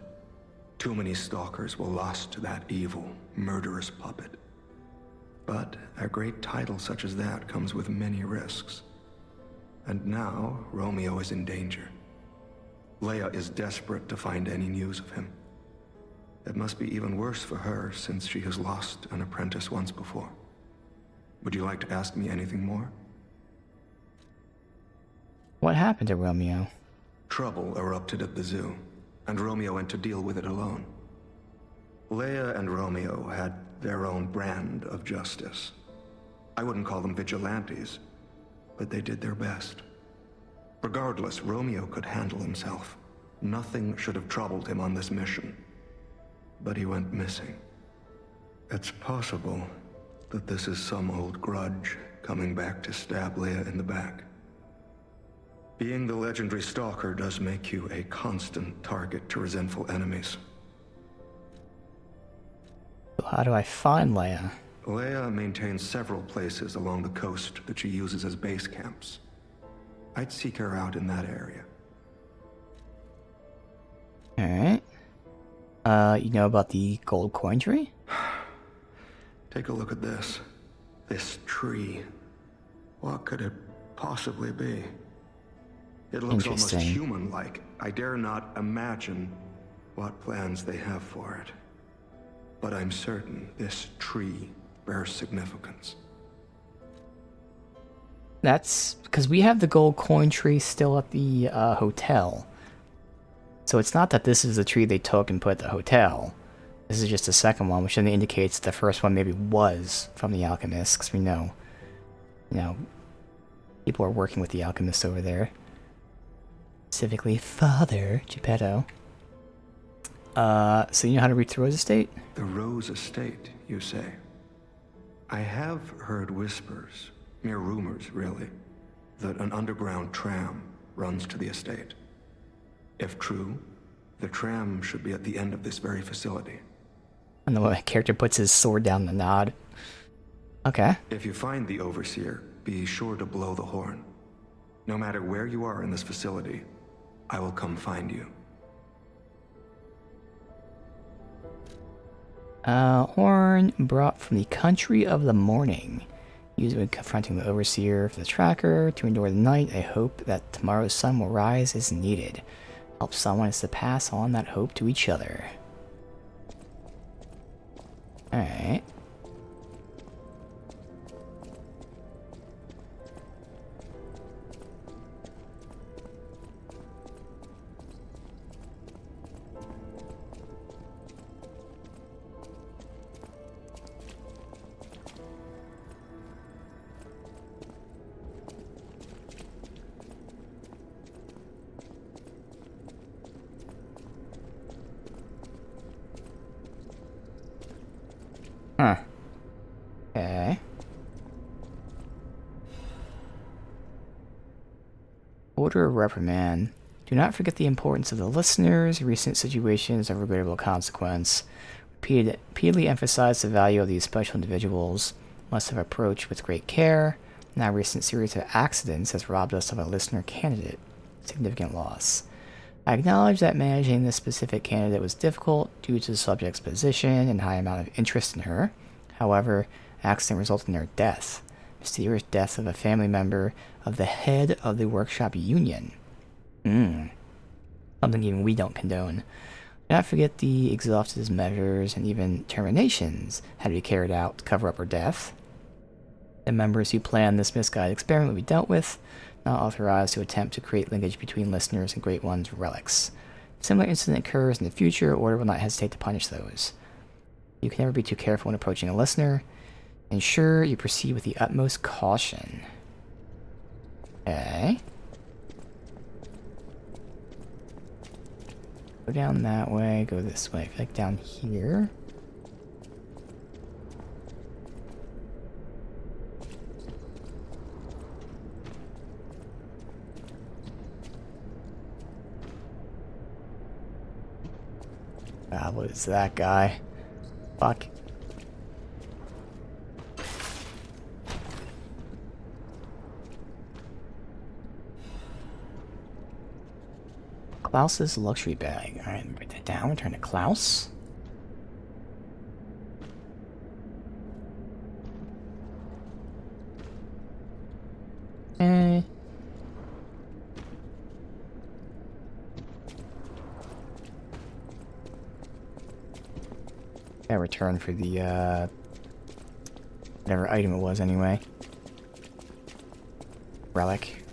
S5: Too many stalkers were lost to that evil, murderous puppet. But a great title such as that comes with many risks. And now, Romeo is in danger. Leia is desperate to find any news of him. It must be even worse for her since she has lost an apprentice once before. Would you like to ask me anything more?
S1: What happened to Romeo?
S5: Trouble erupted at the zoo, and Romeo went to deal with it alone. Leia and Romeo had their own brand of justice. I wouldn't call them vigilantes, but they did their best. Regardless, Romeo could handle himself. Nothing should have troubled him on this mission. But he went missing. It's possible that this is some old grudge coming back to stab Leia in the back. Being the legendary stalker does make you a constant target to resentful enemies.
S1: How do I find Leia?
S5: Leia maintains several places along the coast that she uses as base camps. I'd seek her out in that area.
S1: Alright. You know about the gold coin tree?
S5: Take a look at this. This tree. What could it possibly be? It looks almost
S1: Interesting.
S5: human-like. I dare not imagine what plans they have for it. But I'm certain this tree bears significance.
S1: That's because we have the gold coin tree still at the hotel. So it's not that this is the tree they took and put at the hotel. This is just the second one, which then indicates the first one maybe was from the alchemist, because we know, people are working with the alchemist over there. Specifically, Father Geppetto. So you know how to reach the Rose Estate?
S5: The Rose Estate, you say? I have heard whispers, mere rumors really, that an underground tram runs to the estate. If true, the tram should be at the end of this very facility.
S1: And the character puts his sword down the nod. Okay.
S5: If you find the Overseer, be sure to blow the horn. No matter where you are in this facility, I will come find you.
S1: Horn brought from the country of the morning. Used when confronting the Overseer for the tracker to endure the night. I hope that tomorrow's sun will rise as needed. Help someone is to pass on that hope to each other. Alright. Huh. Okay. Order of reprimand. Do not forget the importance of the listeners. Recent situations of regrettable consequence. Repeatedly emphasize the value of these special individuals. Must have approached with great care. Now, recent series of accidents has robbed us of a listener candidate. Significant loss. I acknowledge that managing this specific candidate was difficult due to the subject's position and high amount of interest in her. However, accident resulted in her death. Mysterious death of a family member of the head of the workshop union. Something even we don't condone. Do not forget the exhaustive measures and even terminations had to be carried out to cover up her death. The members who planned this misguided experiment will be dealt with, not authorized to attempt to create linkage between listeners and Great One's relics. If a similar incident occurs in the future, Order will not hesitate to punish those. You can never be too careful when approaching a listener. Ensure you proceed with the utmost caution. Okay. Go down that way, go this way. I feel like down here. Ah, what is that guy? Fuck. Klaus's luxury bag. Alright, write that down. Return to Klaus. Eh. I return for the, whatever item it was anyway. Relic.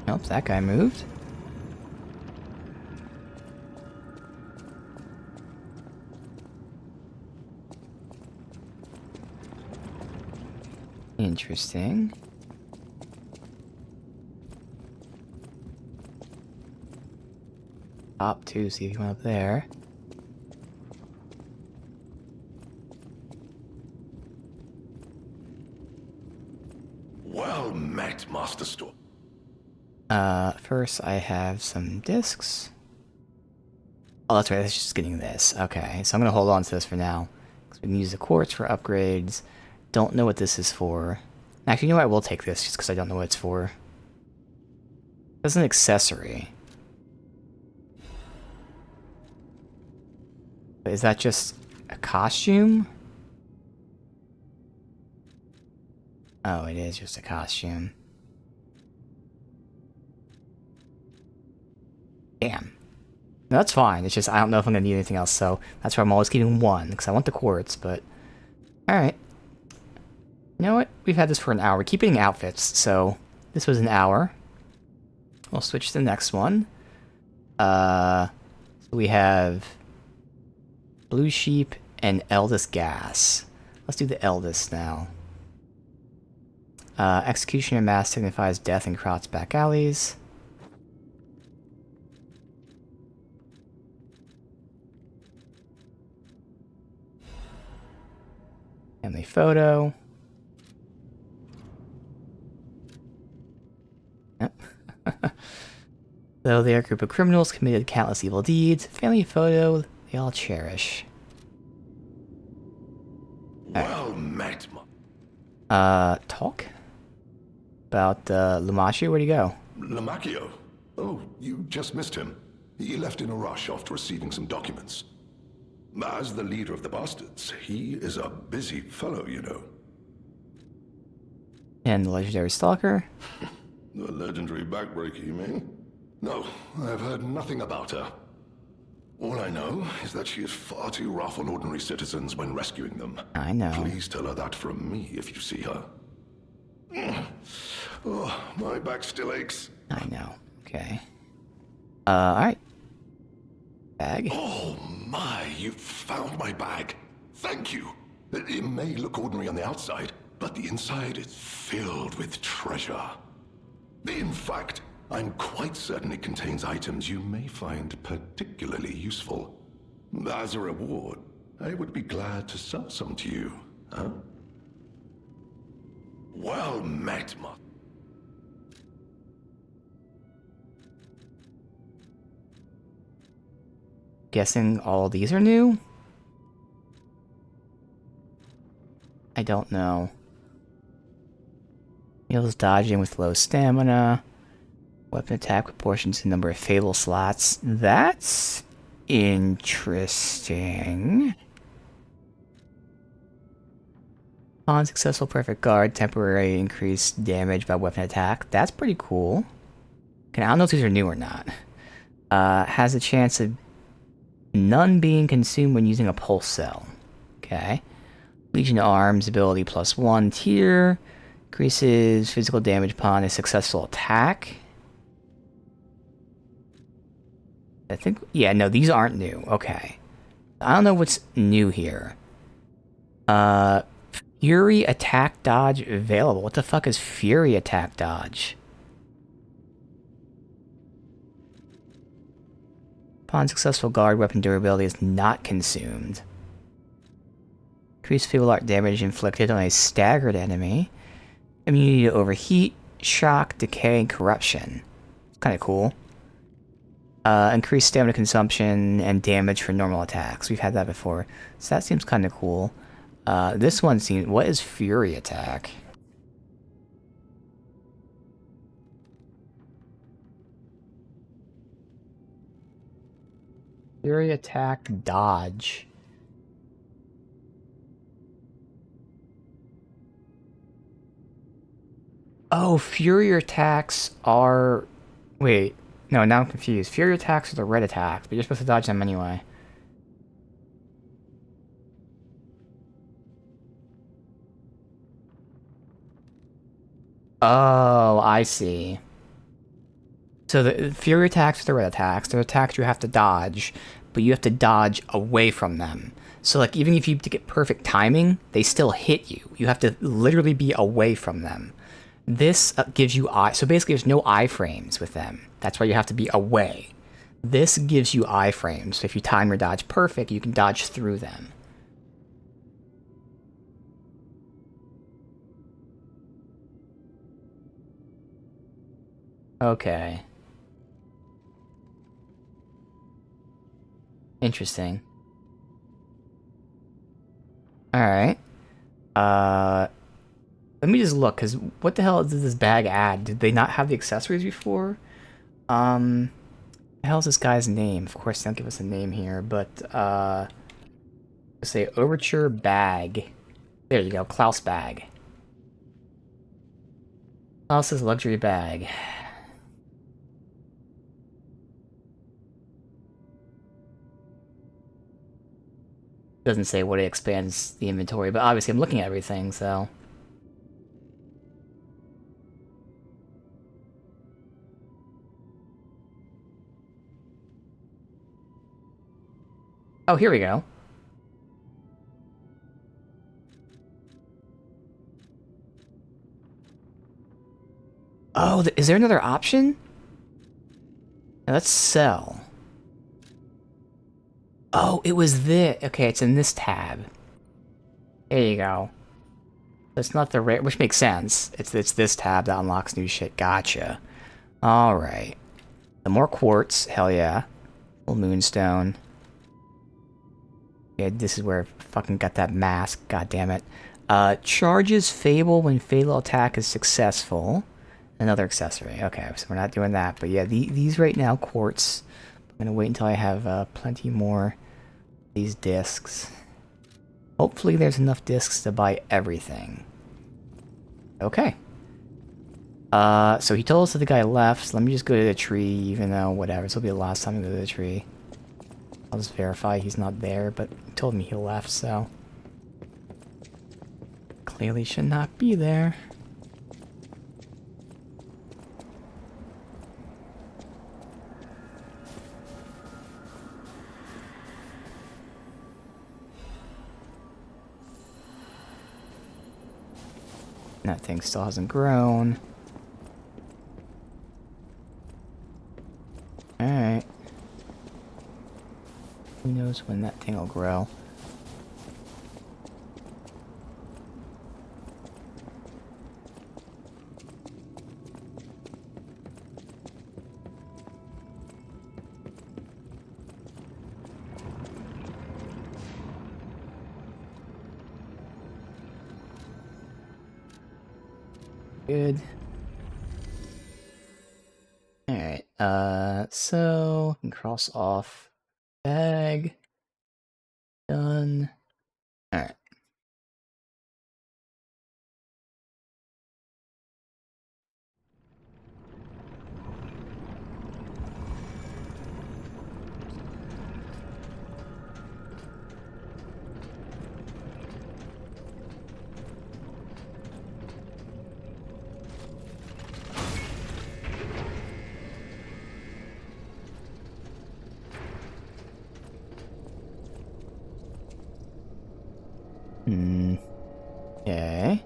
S1: Nope, that guy moved. Interesting. Top 2, see if you went up there.
S3: Well met, Master Storm.
S1: First I have some discs. Oh, that's right, that's just getting this. Okay, so I'm gonna hold on to this for now. Because we can use the quartz for upgrades. Don't know what this is for. Actually, you know what? I will take this just because I don't know what it's for. It's an accessory. But is that just a costume? Oh, it is just a costume. Damn. No, that's fine. It's just I don't know if I'm gonna need anything else, so that's why I'm always keeping one, because I want the quartz, but... Alright. You know what? We've had this for an hour. We keep getting outfits, so this was an hour. We'll switch to the next one. So we have Blue Sheep and Eldest Gas. Let's do the Eldest now. Executioner Mask signifies death in Kraut's back alleys. Family photo. Yep. Though they are a group of criminals committed countless evil deeds, family photo they all cherish.
S3: Well met,
S1: Talk? About, Lumashio? Where'd he go?
S3: Lamacchio. Oh, you just missed him. He left in a rush after receiving some documents. As the leader of the bastards, he is a busy fellow, you know.
S1: And the legendary stalker?
S3: The legendary backbreaker, you mean? No, I've heard nothing about her. All I know is that she is far too rough on ordinary citizens when rescuing them.
S1: I know.
S3: Please tell her that from me if you see her. Oh, my back still aches.
S1: I know. Okay. Alright. Bag.
S3: Oh my, you found my bag. Thank you. It may look ordinary on the outside, but the inside is filled with treasure. In fact, I'm quite certain it contains items you may find particularly useful. As a reward, I would be glad to sell some to you, huh? Well met, Ma.
S1: Guessing all of these are new? I don't know. Heals dodging with low stamina. Weapon attack proportions to the number of fatal slots. That's interesting. On successful perfect guard, temporary increased damage by weapon attack. That's pretty cool. Okay, I don't know if these are new or not. Has a chance of none being consumed when using a pulse cell. Okay. Legion of Arms ability +1 tier. Increases physical damage upon a successful attack. I think, yeah, no, these aren't new. Okay. I don't know what's new here. Fury attack dodge available. What the fuck is Fury attack dodge? Upon successful guard, weapon durability is not consumed. Increased feeble art damage inflicted on a staggered enemy. Immunity to overheat, shock, decay, and corruption. Kind of cool. Increased stamina consumption and damage for normal attacks. We've had that before. So that seems kind of cool. This one seems... What is Fury attack? Fury attack dodge. Oh, Fury attacks are... Wait. No, now I'm confused. Fury attacks are the red attacks, but you're supposed to dodge them anyway. Oh, I see. So the Fury attacks are the red attacks. They're attacks you have to dodge, but you have to dodge away from them. So like even if you get perfect timing, they still hit you. You have to literally be away from them. This gives you eye... So basically there's no iframes with them. That's why you have to be away. This gives you iframes. So if you time your dodge perfect, you can dodge through them. Okay. Interesting. Alright. Let me just look, because what the hell does this bag add? Did they not have the accessories before? The hell's this guy's name? Of course, they don't give us a name here, but, let's say Overture bag. There you go, Klaus bag. Klaus's luxury bag. Doesn't say what it expands the inventory, but obviously I'm looking at everything, so... Oh, here we go. Oh, is there another option? Now, let's sell. Oh, it was this. Okay, it's in this tab. There you go. It's not the rare, which makes sense. It's this tab that unlocks new shit. Gotcha. All right. Some more quartz. Hell yeah. Full moonstone. Yeah, this is where I fucking got that mask. God damn it. Charges Fable when fatal attack is successful. Another accessory. Okay, so we're not doing that. But yeah, these right now, quartz. I'm gonna wait until I have plenty more of these discs. Hopefully there's enough discs to buy everything. Okay. So he told us that the guy left, so let me just go to the tree, even though, whatever, this will be the last time I go to the tree. I'll just verify he's not there, but he told me he left, so... Clearly should not be there. That thing still hasn't grown. Alright. Who knows when that thing will grow. Good. Alright, so we can cross off bag. Done. Alright. Hmm. Okay.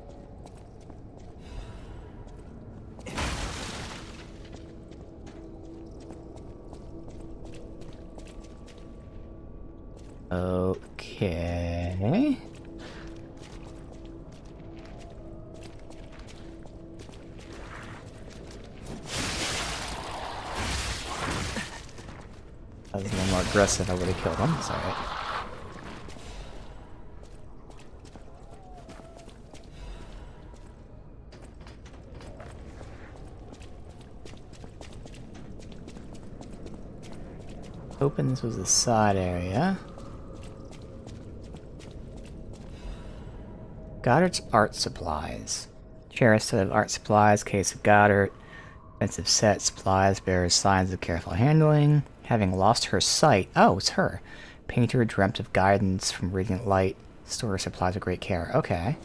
S1: Okay. That was a little more aggressive. I would have killed him. It's alright. Hoping this was the side area. Goddard's art supplies. Cherished set of art supplies, case of Goddard. Expensive set, supplies, bears signs of careful handling. Having lost her sight. Oh, it's her. Painter dreamt of guidance from radiant light. Store supplies with great care. Okay.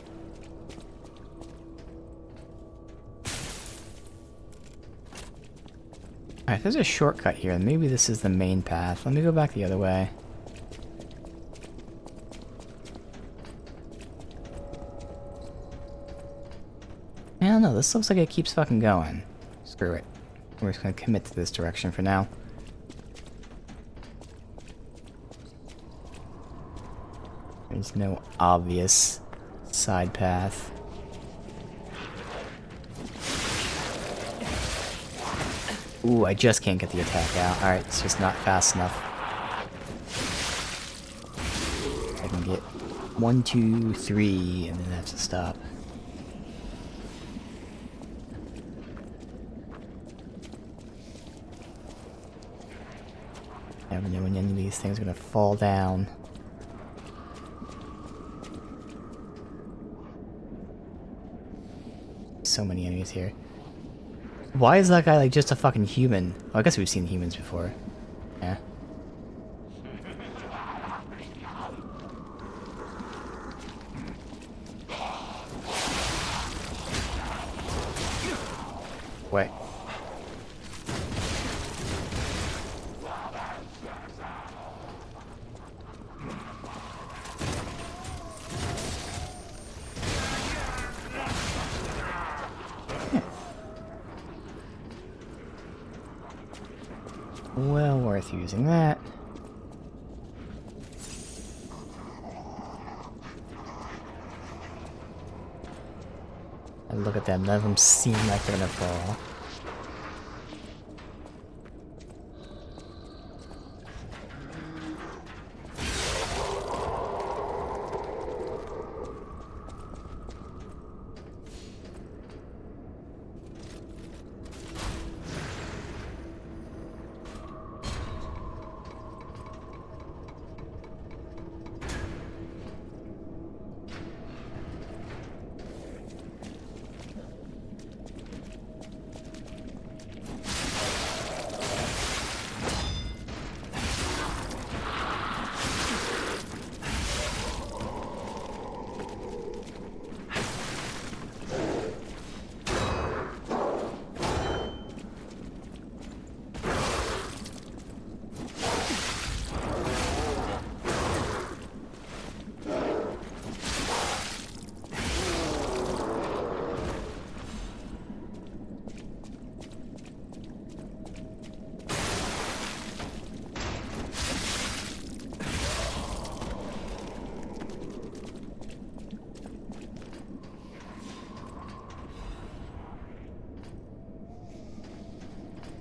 S1: Alright, there's a shortcut here. Maybe this is the main path. Let me go back the other way. I don't know, this looks like it keeps fucking going. Screw it. We're just gonna commit to this direction for now. There's no obvious side path. Ooh, I just can't get the attack out. Alright, it's just not fast enough. I can get 1, 2, 3, and then I have to stop. Never know when any of these things are gonna fall down. So many enemies here. Why is that guy like just a fucking human? Well, I guess we've seen humans before. Yeah. Wait. Well worth using that. And look at them, none of them seem like they're gonna fall.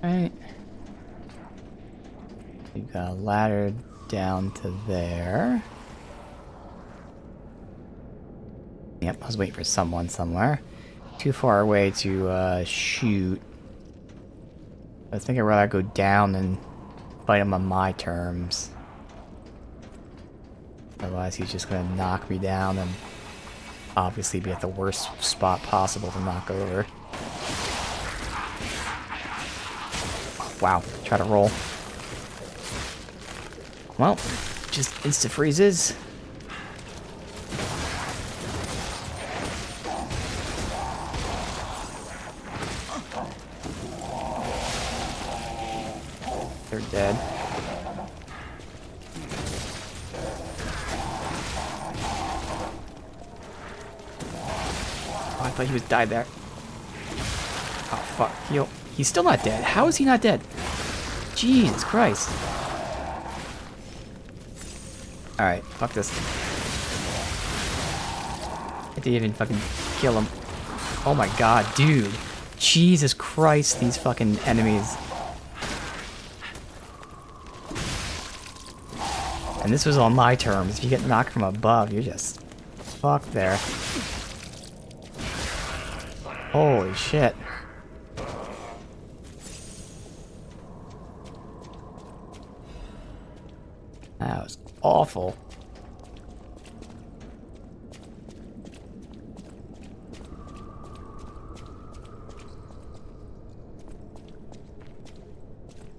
S1: Right. We've got a ladder down to there. Yep, I was waiting for someone somewhere. Too far away to shoot. I think I'd rather go down and fight him on my terms. Otherwise he's just gonna knock me down and obviously be at the worst spot possible to knock over. Wow, try to roll. Well, just insta-freezes. They're dead. Oh, I thought he was died there. Oh, fuck. He's still not dead. How is he not dead? Jesus Christ. Alright, fuck this. I didn't even fucking kill him. Oh my god, dude. Jesus Christ, these fucking enemies. And this was on my terms. If you get knocked from above, you're just fucked there. Holy shit. That was awful.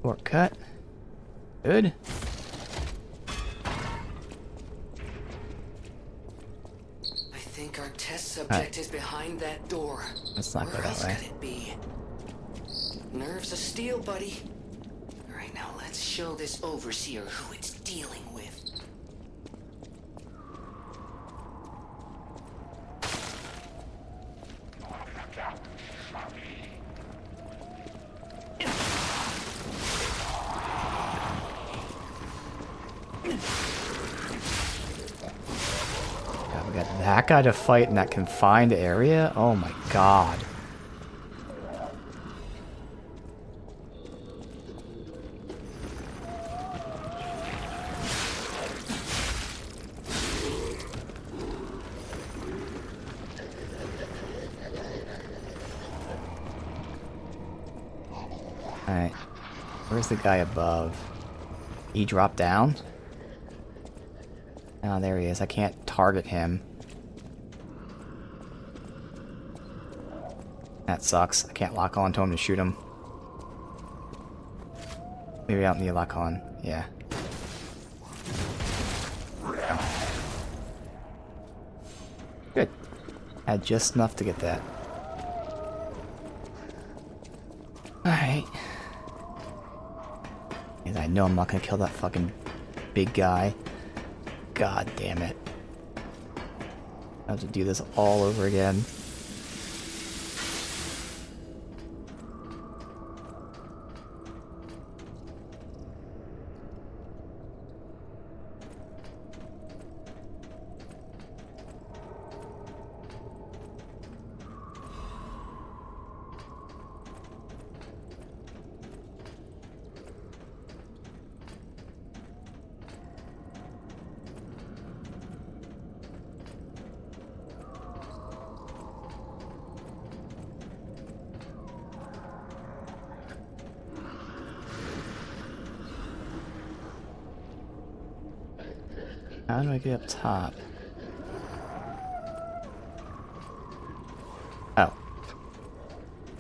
S1: Shortcut. Good.
S2: I think our test subject is behind that door.
S1: Let's not go
S2: Where
S1: that
S2: else
S1: way.
S2: could it be? Nerves of steel, buddy. All right, now let's show this overseer who it's dealing with.
S1: God, we got that guy to fight in that confined area? Oh my god. Alright. Where's the guy above? He dropped down? Oh, there he is. I can't target him. That sucks. I can't lock on to him to shoot him. Maybe I don't need to lock on. Yeah. Good. Had just enough to get that. Alright. And I know I'm not gonna kill that fucking big guy. God damn it. I have to do this all over again. How do I get up top? Oh.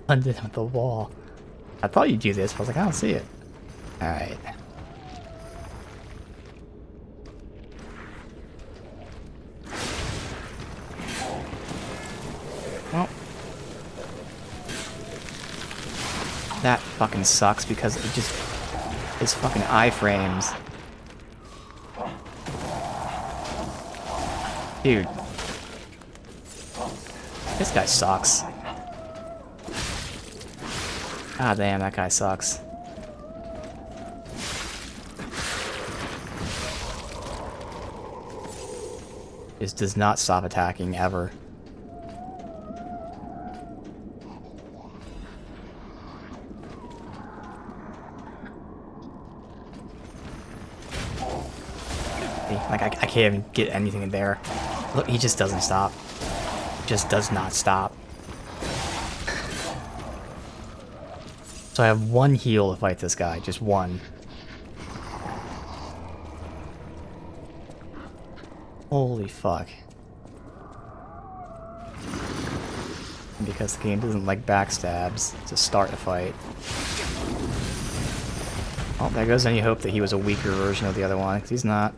S1: Under the wall. I thought you'd do this, but I was like, I don't see it. Alright. Well. That fucking sucks because it just... His fucking iframes. Dude. This guy sucks. God damn, that guy sucks. Just does not stop attacking ever. Like, I can't even get anything in there. Look, he just doesn't stop. Just does not stop. So I have one heal to fight this guy. Just one. Holy fuck. And because the game doesn't like backstabs to start a fight. Well, there goes any hope that he was a weaker version of the other one, because he's not.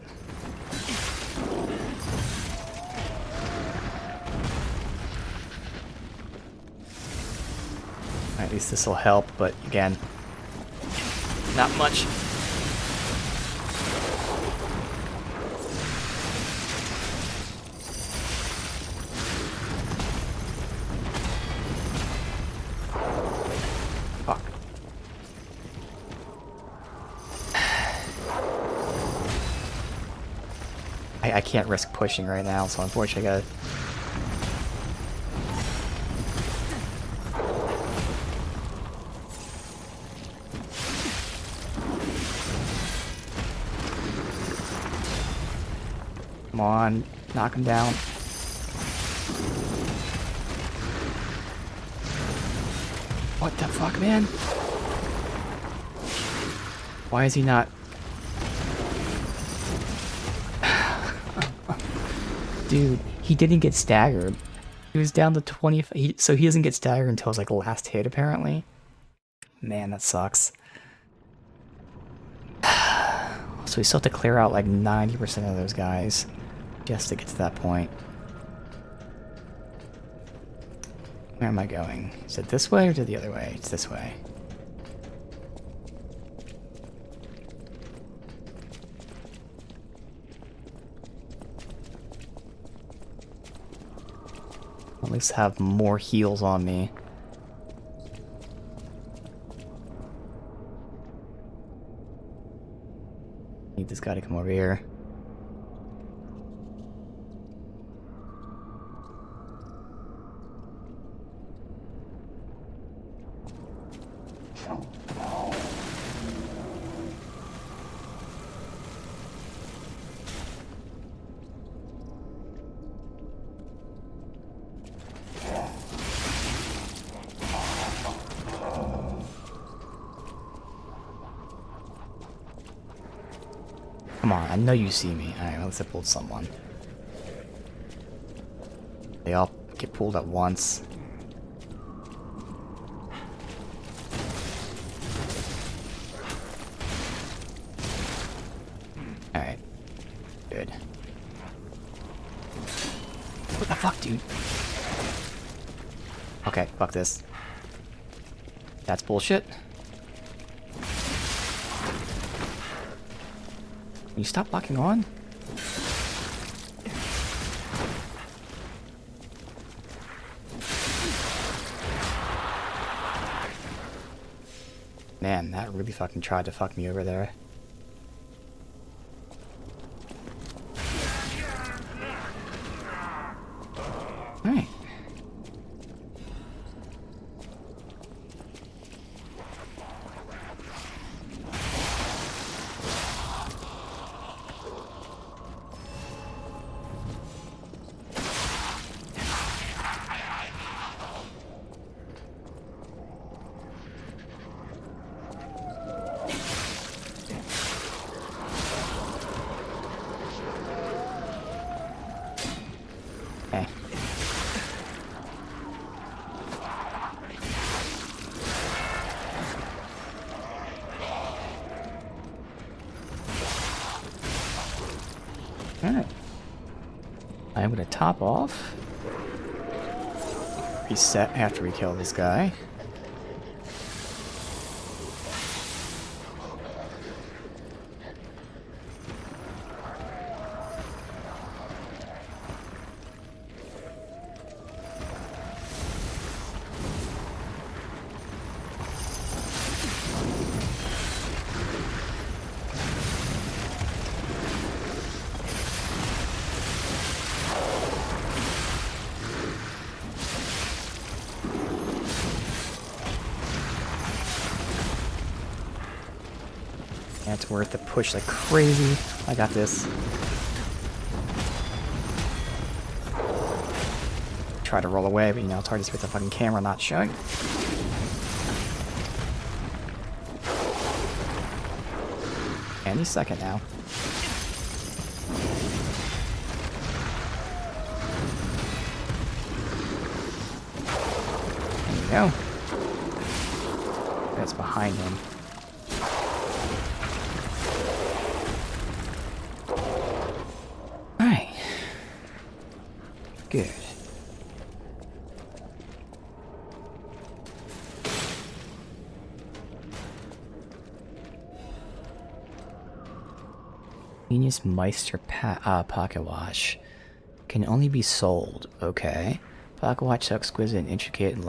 S1: At least this will help, but again, not much. I can't risk pushing right now, so unfortunately I gotta... Come on, knock him down. What the fuck, man? Why is he not... Dude, he didn't get staggered. He was down to 20... so he doesn't get staggered until his, like, last hit, apparently. Man, that sucks. So we still have to clear out, like, 90% of those guys just to get to that point. Where am I going? Is it this way or the other way? It's this way. At least have more heals on me. Need this guy to come over here. Come on, I know you see me. Alright, let's have pulled someone. They all get pulled at once. Alright. Good. What the fuck, dude? Okay, fuck this. That's bullshit. Can you stop locking on? Man, that really fucking tried to fuck me over there. Alright. Okay. Alright. I'm gonna top off. Reset after we kill this guy. That's worth the push like crazy. I got this. Try to roll away, but you know, it's hard to see with the fucking camera not showing. Any second now. There you go. That's behind him. Alright. Good. Genius Meister pocket watch can only be sold. Okay. Pocket watch so exquisite and intricate and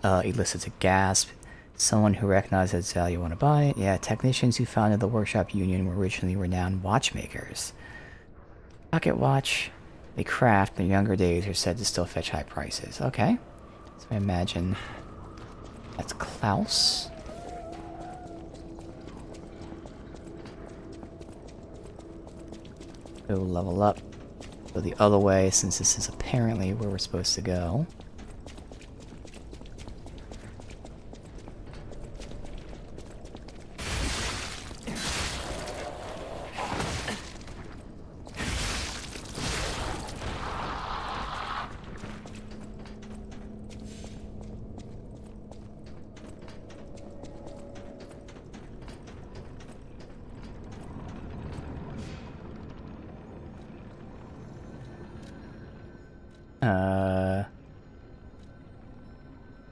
S1: elicits a gasp. Someone who recognizes its value want to buy it. Yeah, technicians who founded the workshop union were originally renowned watchmakers. Pocket watch they craft in their younger days are said to still fetch high prices. Okay. So I imagine that's Klaus. Go level up. Go the other way since this is apparently where we're supposed to go.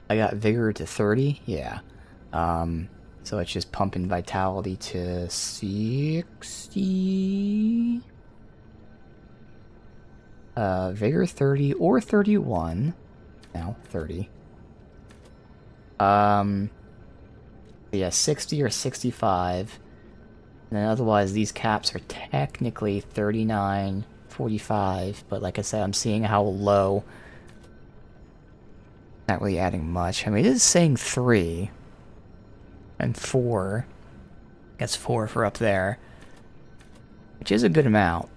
S1: I got vigor to 30, yeah. So it's just pumping vitality to 60. Vigor 30 or 31. Now 30. Yeah, 60 or 65. And then otherwise these caps are technically 39, 45, but like I said, I'm seeing how low. Not really adding much. I mean, it is saying 3 and 4. I guess 4 for up there, which is a good amount.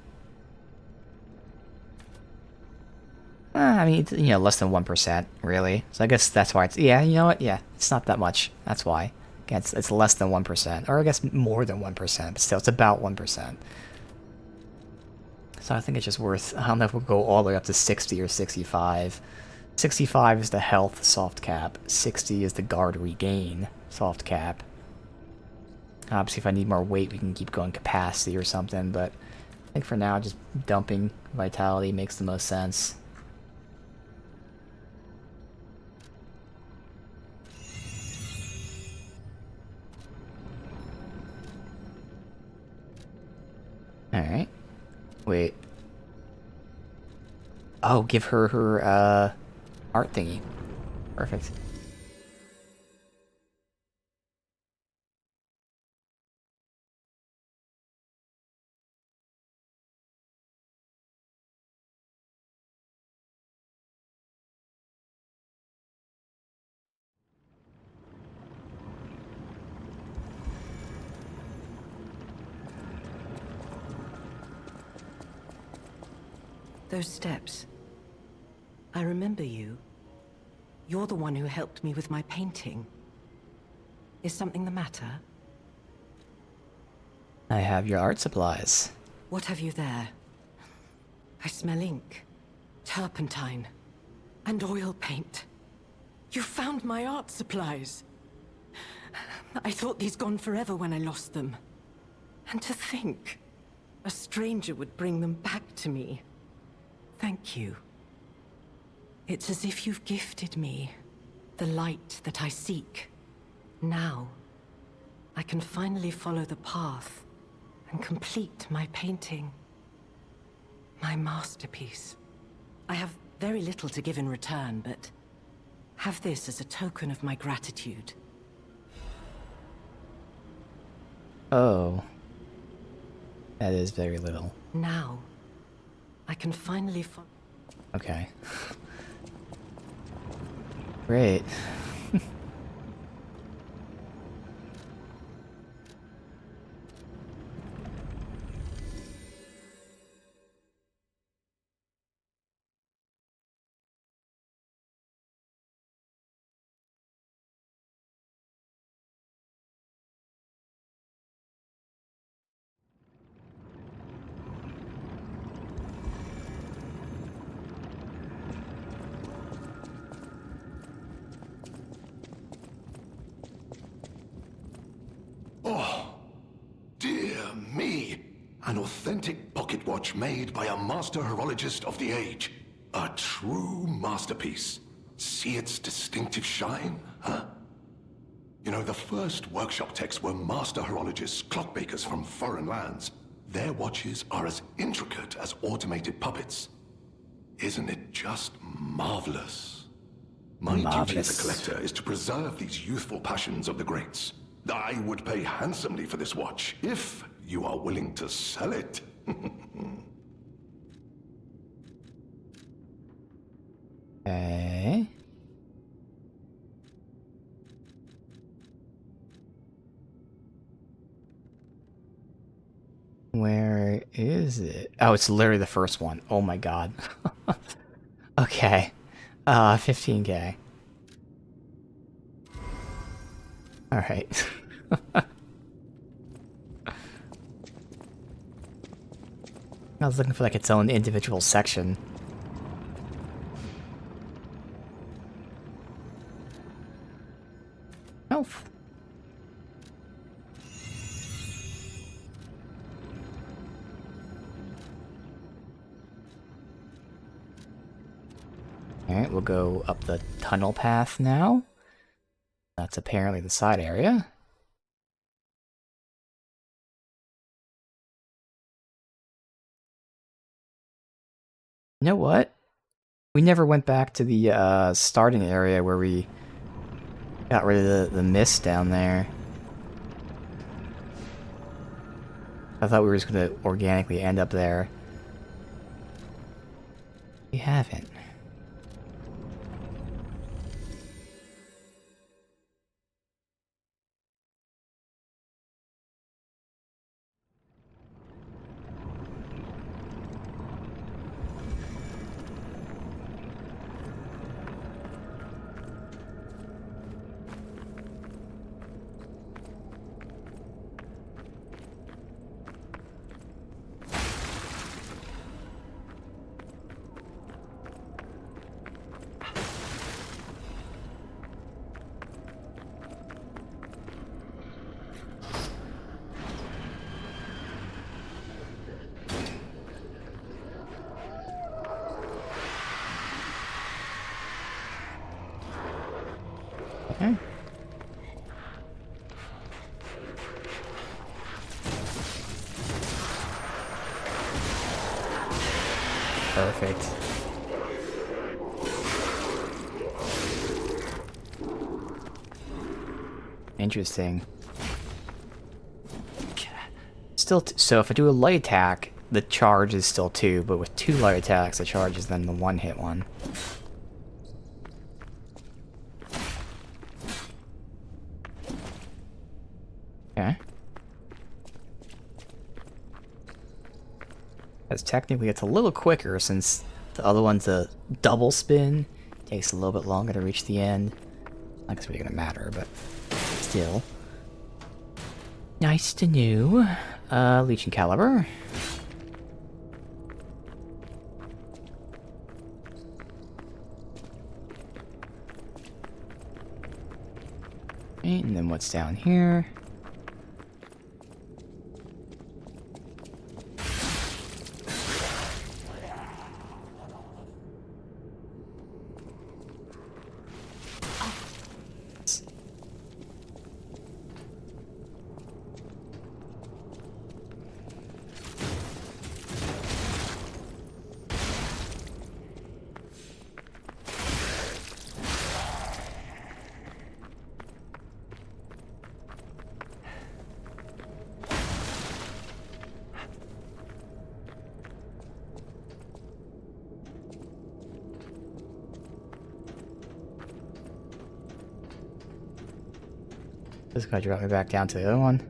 S1: I mean, it's, you know, less than 1%, really. So I guess that's why it's... Yeah, you know what? Yeah, it's not that much. That's why. Again, it's less than 1%. Or I guess more than 1%, but still, it's about 1%. So I think it's just worth... I don't know if we'll go all the way up to 60 or 65. 65 is the health soft cap. 60 is the guard regain soft cap. Obviously, if I need more weight, we can keep going capacity or something, but I think for now, just dumping vitality makes the most sense. Alright. Wait. Oh, give her her, art thingy. Perfect.
S6: Those steps. I remember you. You're the one who helped me with my painting. Is something the matter?
S1: I have your art supplies.
S6: What have you there? I smell ink, turpentine, and oil paint. You found my art supplies. I thought these gone forever when I lost them. And to think, a stranger would bring them back to me. Thank you. It's as if you've gifted me the light that I seek. Now, I can finally follow the path and complete my painting. My masterpiece. I have very little to give in return, but have this as a token of my gratitude.
S1: Oh. That is very little.
S6: Now, I can finally follow...
S1: Okay. Great.
S3: Dear me! An authentic pocket watch made by a master horologist of the age. A true masterpiece. See its distinctive shine, huh? You know, the first workshop techs were master horologists, clockmakers from foreign lands. Their watches are as intricate as automated puppets. Isn't it just marvelous? My duty as a collector is to preserve these youthful passions of the greats. I would pay handsomely for this watch, if you are willing to sell it.
S1: Okay. Where is it? Oh, it's literally the first one. Oh my god. Okay. 15k. Alright. I was looking for like its own individual section. Health. Alright, we'll go up the tunnel path now. That's apparently the side area. You know what? We never went back to the starting area where we got rid of the mist down there. I thought we were just gonna organically end up there. We haven't. Okay. Perfect. Interesting. Still, so if I do a light attack, the charge is still 2, but with 2 light attacks, the charge is then the 1-hit one. Okay. Because technically it's a little quicker since the other one's a double spin. Takes a little bit longer to reach the end. Not it's really gonna matter, but still. Nice to know. Leeching Caliber. Okay, and then what's down here? This guy dropped me back down to the other one.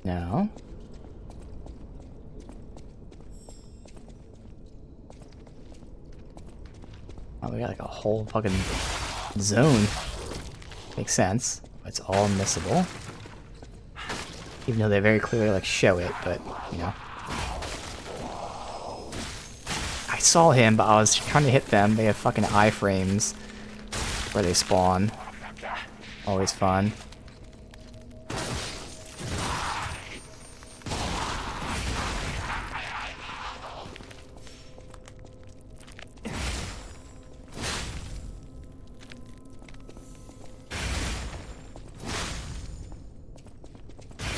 S1: No. Oh, we got like a whole fucking zone. Makes sense. It's all missable. Even though they very clearly like show it, but you know. I saw him, but I was trying to hit them. They have fucking iframes where they spawn. Always fun.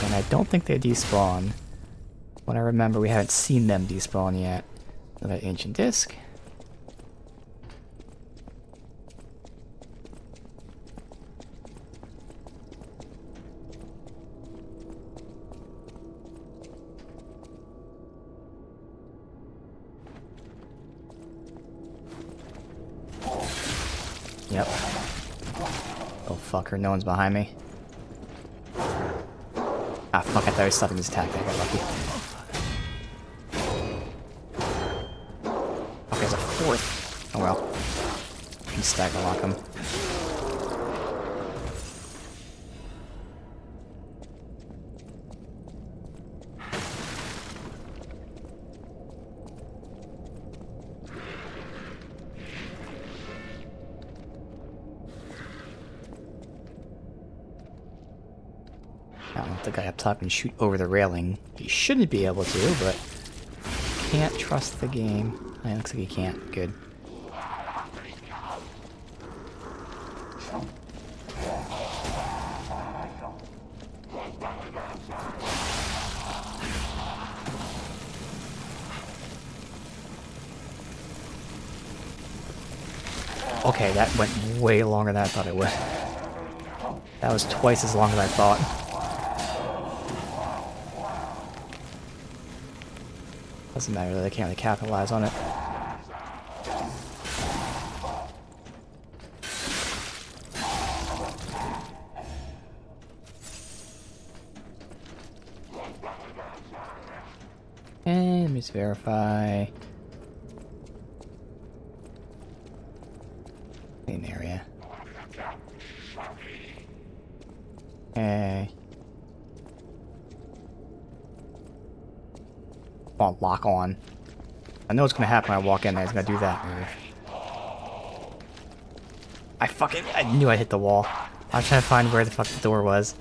S1: And I don't think they despawn. When I remember, we haven't seen them despawn yet. Another ancient disc. Yep. Oh fucker, no one's behind me. Ah fuck, I thought he was stopping his attack. I got lucky. Okay, there's a fourth. Oh well. You can stagger lock him. I don't know if the guy up top can shoot over the railing. He shouldn't be able to, but can't trust the game. Oh, it looks like he can't. Good. Okay, that went way longer than I thought it would. That was twice as long as I thought. Doesn't matter, they can't really capitalize on it. And let me just verify. Same area. Okay. Oh, lock on. I know what's gonna happen when I walk in there. He's gonna do that move. I knew I hit the wall. I was trying to find where the fuck the door was.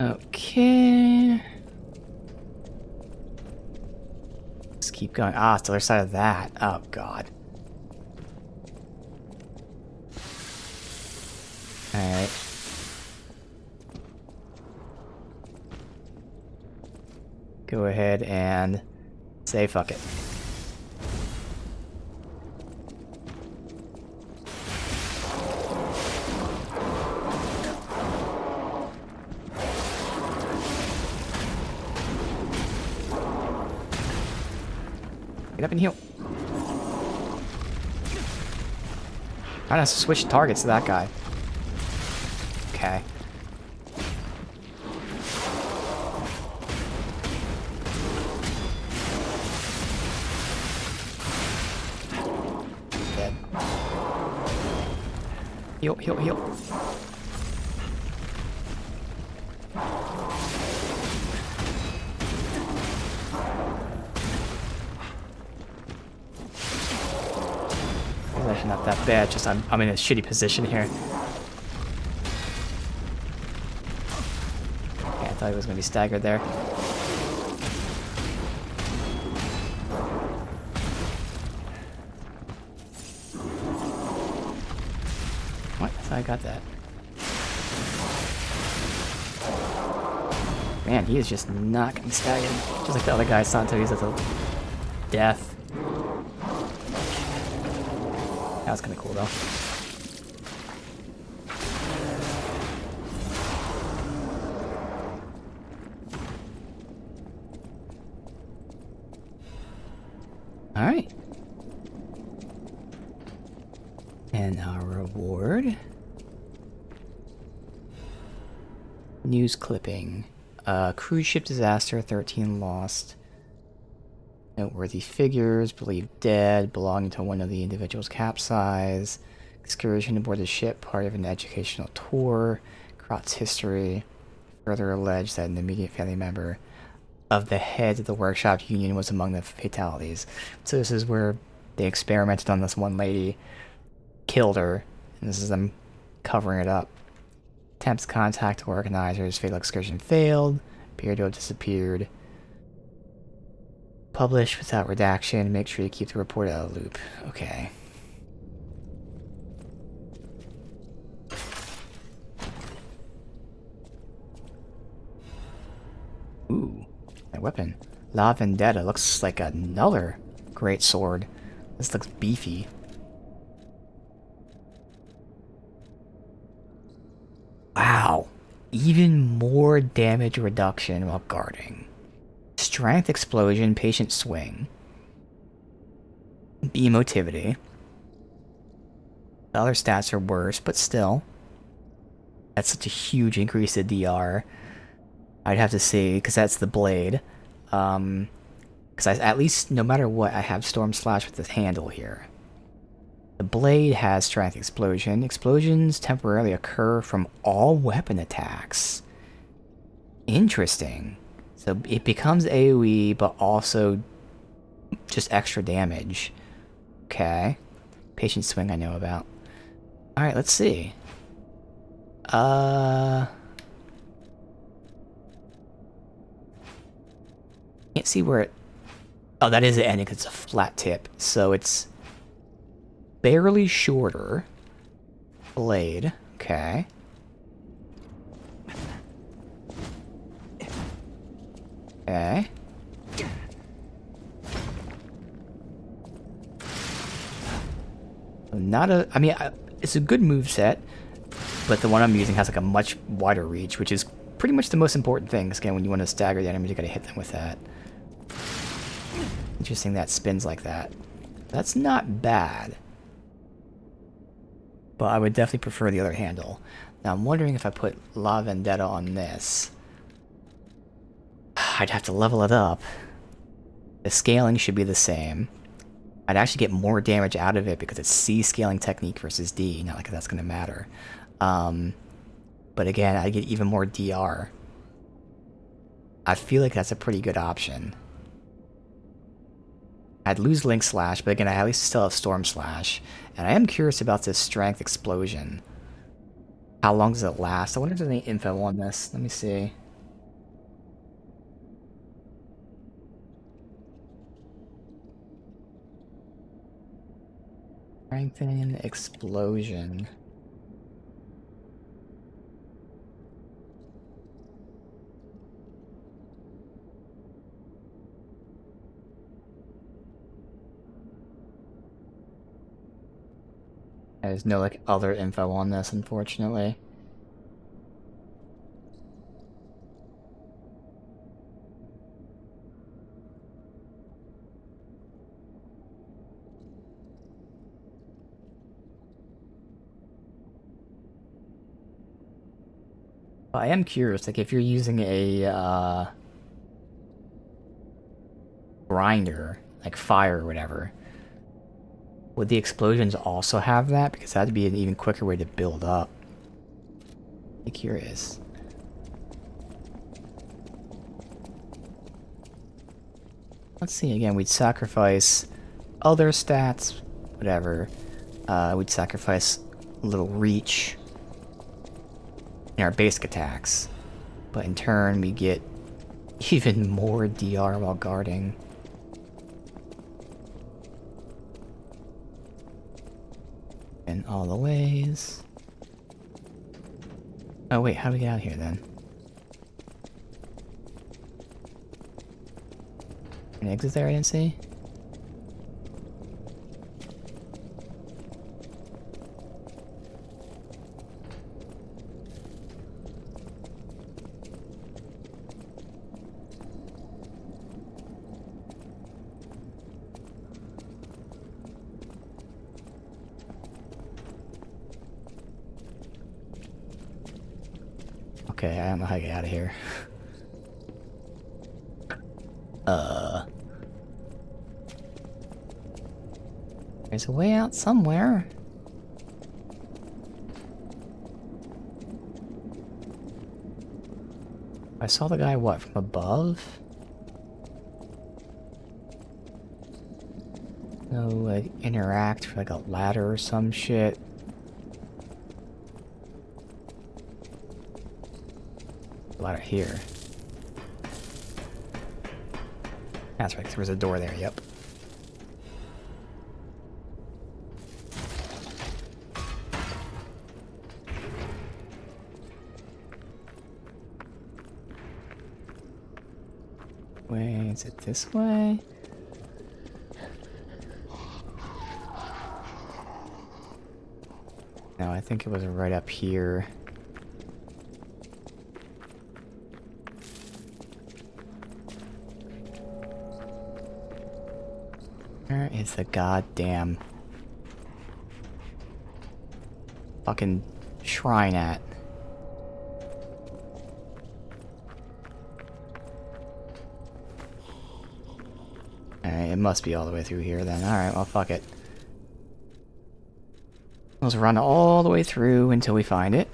S1: Okay. Let's keep going. Ah, it's the other side of that. Oh, God. Alright. Go ahead and say fuck it. Get up and heal. I'm gonna switch targets to that guy. Okay. Dead. Heal, heal, heal. It's actually not that bad, just I'm in a shitty position here. Okay, I thought he was gonna be staggered there. What? I thought I got that. Man, he is just not getting staggered. Just like the other guy saw until he's at the death. That was kind of cool though. Alright. And our reward. News clipping. Cruise ship disaster, 13 lost. Noteworthy figures, believed dead, belonging to one of the individuals capsized. Excursion aboard the ship, part of an educational tour. Krot's history. Further alleged that an immediate family member of the head of the workshop union was among the fatalities. So this is where they experimented on this one lady, killed her, and this is them covering it up. Attempts to contact organizers, fatal excursion failed, appeared to have disappeared. Publish without redaction, make sure you keep the report out of the loop. Okay. Ooh, that weapon. La Vendetta looks like another great sword. This looks beefy. Wow. Even more damage reduction while guarding. Strength Explosion, Patient Swing. Emotivity. The other stats are worse, but still. That's such a huge increase to DR. I'd have to say, because that's the blade. Because at least, no matter what, I have Storm Slash with the handle here. The blade has Strength Explosion. Explosions temporarily occur from all weapon attacks. Interesting. So it becomes AoE, but also just extra damage. Okay. Patient Swing I know about. Alright, let's see. Can't see where it... Oh, that is the ending, 'cause it's a flat tip. So it's barely shorter. Blade. Okay. Okay. Not a... I mean, it's a good move set, but the one I'm using has like a much wider reach, which is pretty much the most important thing. Again, when you want to stagger the enemy, you gotta hit them with that. Interesting that spins like that. That's not bad. But I would definitely prefer the other handle. Now I'm wondering if I put La Vendetta on this. I'd have to level it up. The scaling should be the same. I'd actually get more damage out of it because it's C scaling technique versus D. Not like that's going to matter. But again, I get even more DR. I feel like that's a pretty good option. I'd lose Link Slash, but again, I at least still have Storm Slash. And I am curious about this Strength Explosion. How long does it last? I wonder if there's any info on this. Let me see. Strengthen Explosion. There's no like other info on this, unfortunately. But I am curious, like if you're using a grinder, like fire or whatever, would the explosions also have that? Because that'd be an even quicker way to build up. Be curious. Let's see, again, we'd sacrifice other stats, whatever. We'd sacrifice a little reach in our basic attacks. But in turn, we get even more DR while guarding. In all the ways. Oh wait, how do we get out of here then? An exit there I didn't see? Okay, I don't know how to get out of here. There's a way out somewhere. I saw the guy, what, from above? No, like, interact for like a ladder or some shit. Ladder here. That's right, there was a door there, yep. Wait, is it this way? No, I think it was right up here. Where is the goddamn fucking shrine at? Alright, it must be all the way through here then. Alright, well fuck it. Let's run all the way through until we find it.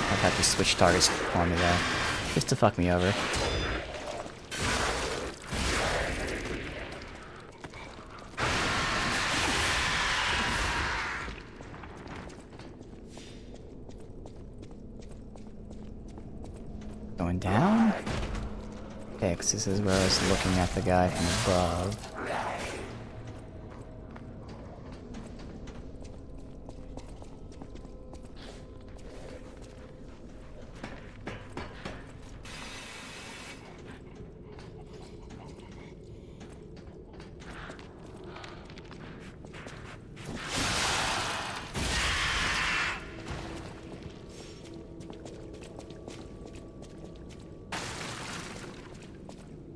S1: I've had to switch targets for me there, just to fuck me over. Going down? Okay, 'cause this is where I was looking at the guy from above.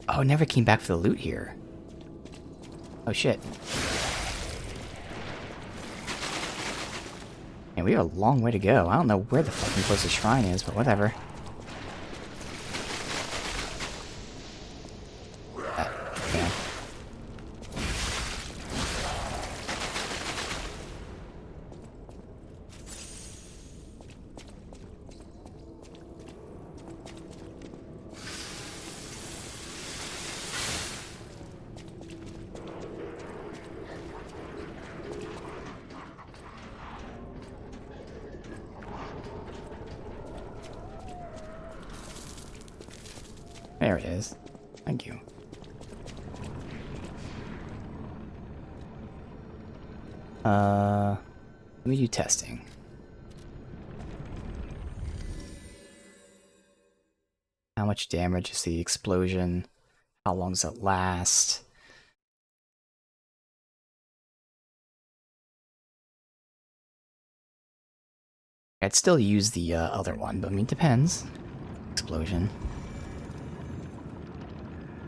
S1: Oh, it never came back for the loot here. Oh shit. And we have a long way to go. I don't know where the fucking closest shrine is, but whatever. Okay. There it is. Thank you. Let me do testing. How much damage is the explosion? How long does it last? I'd still use the other one, but I mean, it depends. Explosion.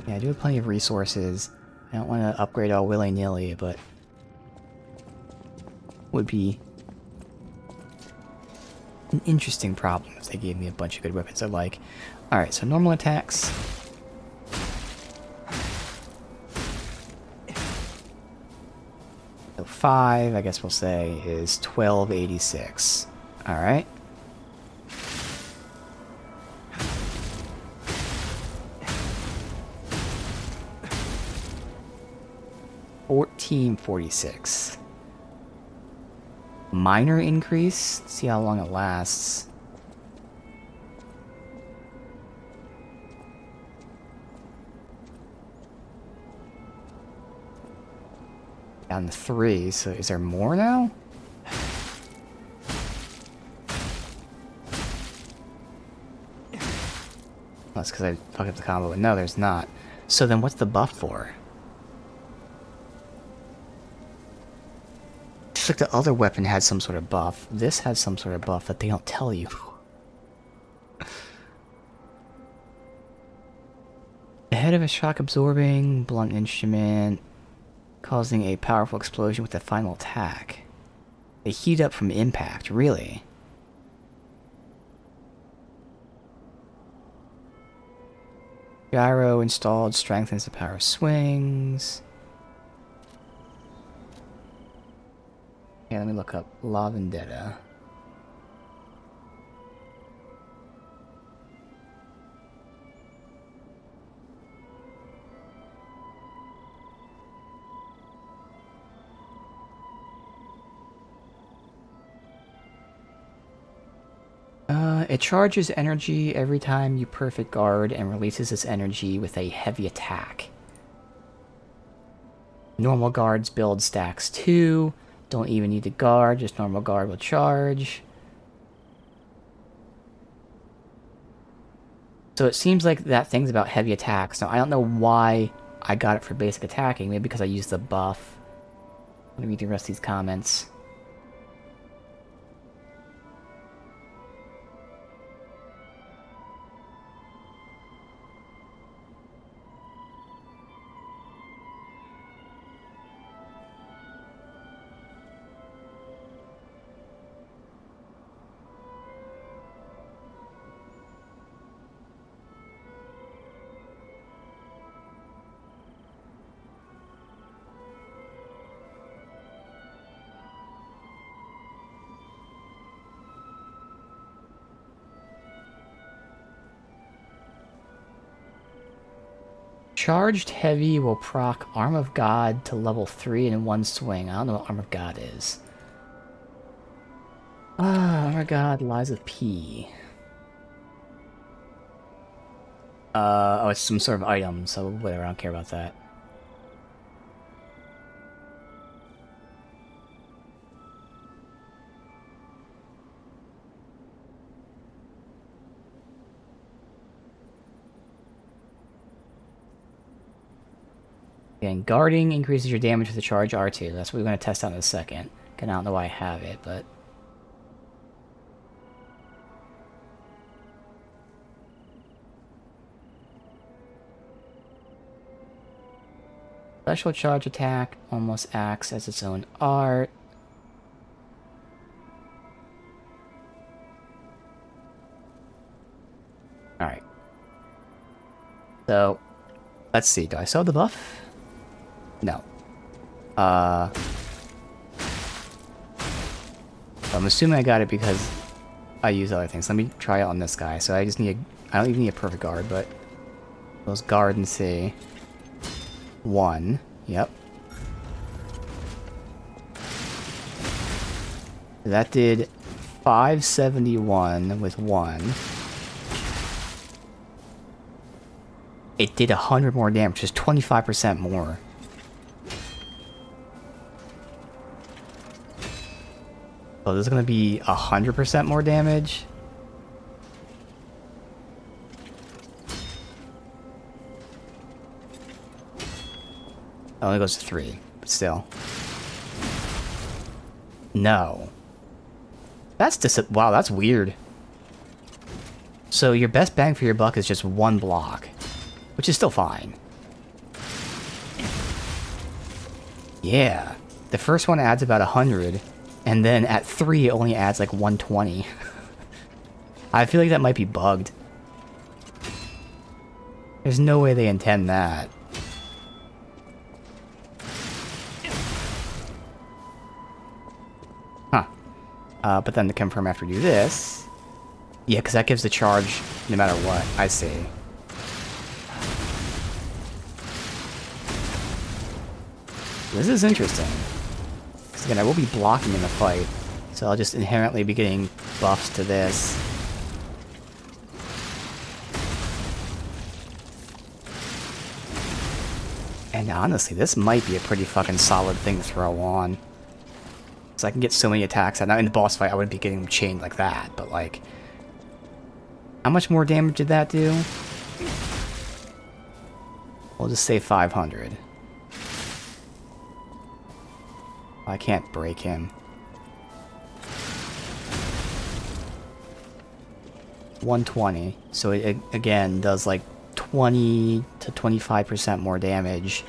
S1: Yeah, I do have plenty of resources. I don't want to upgrade all willy-nilly, but would be an interesting problem if they gave me a bunch of good weapons I like. Alright, so normal attacks. So 5, I guess we'll say, is 1286. Alright. $14.46. Minor increase. Let's see how long it lasts. Down to 3. So is there more now? That's because I fucked up the combo. No, there's not. So then what's the buff for? Just like the other weapon had some sort of buff. This has some sort of buff that they don't tell you. Ahead of a shock absorbing blunt instrument, causing a powerful explosion with the final attack. They heat up from impact, really? Gyro installed strengthens the power of swings. Yeah, let me look up La Vendetta. It charges energy every time you perfect guard and releases its energy with a heavy attack. Normal guards build stacks too. Don't even need to guard, just normal guard will charge. So it seems like that thing's about heavy attacks. Now, I don't know why I got it for basic attacking. Maybe because I used the buff. Let me read the rest of these comments. Charged Heavy will proc Arm of God to level 3 in one swing. I don't know what Arm of God is. Arm of God, Lies of P. Oh, it's some sort of item, so whatever, I don't care about that. Again, guarding increases your damage with the charge R2. That's what we're going to test out in a second. Again, I don't know why I have it, but... Special charge attack almost acts as its own art. Alright. So, let's see. Do I sell the buff? No. I'm assuming I got it because I use other things. Let me try it on this guy. So I just need I don't even need a perfect guard, but... Let's guard and see. 1. Yep. That did 571 with 1. It did 100 more damage, which is 25% more. So this is going to be 100% more damage. It only goes to 3, but still. No. Wow, that's weird. So your best bang for your buck is just 1 block, which is still fine. Yeah. The first one adds about 100, and then at 3 it only adds like 120. I feel like that might be bugged. There's no way they intend that. But then to confirm after we do this... Yeah, because that gives the charge no matter what. I see. This is interesting. Because again, I will be blocking in the fight. So I'll just inherently be getting buffs to this. And honestly, this might be a pretty fucking solid thing to throw on. So I can get so many attacks. Now in the boss fight, I wouldn't be getting them chained like that, but like... How much more damage did that do? We'll just say 500. I can't break him. 120. So it again does like 20 to 25% more damage.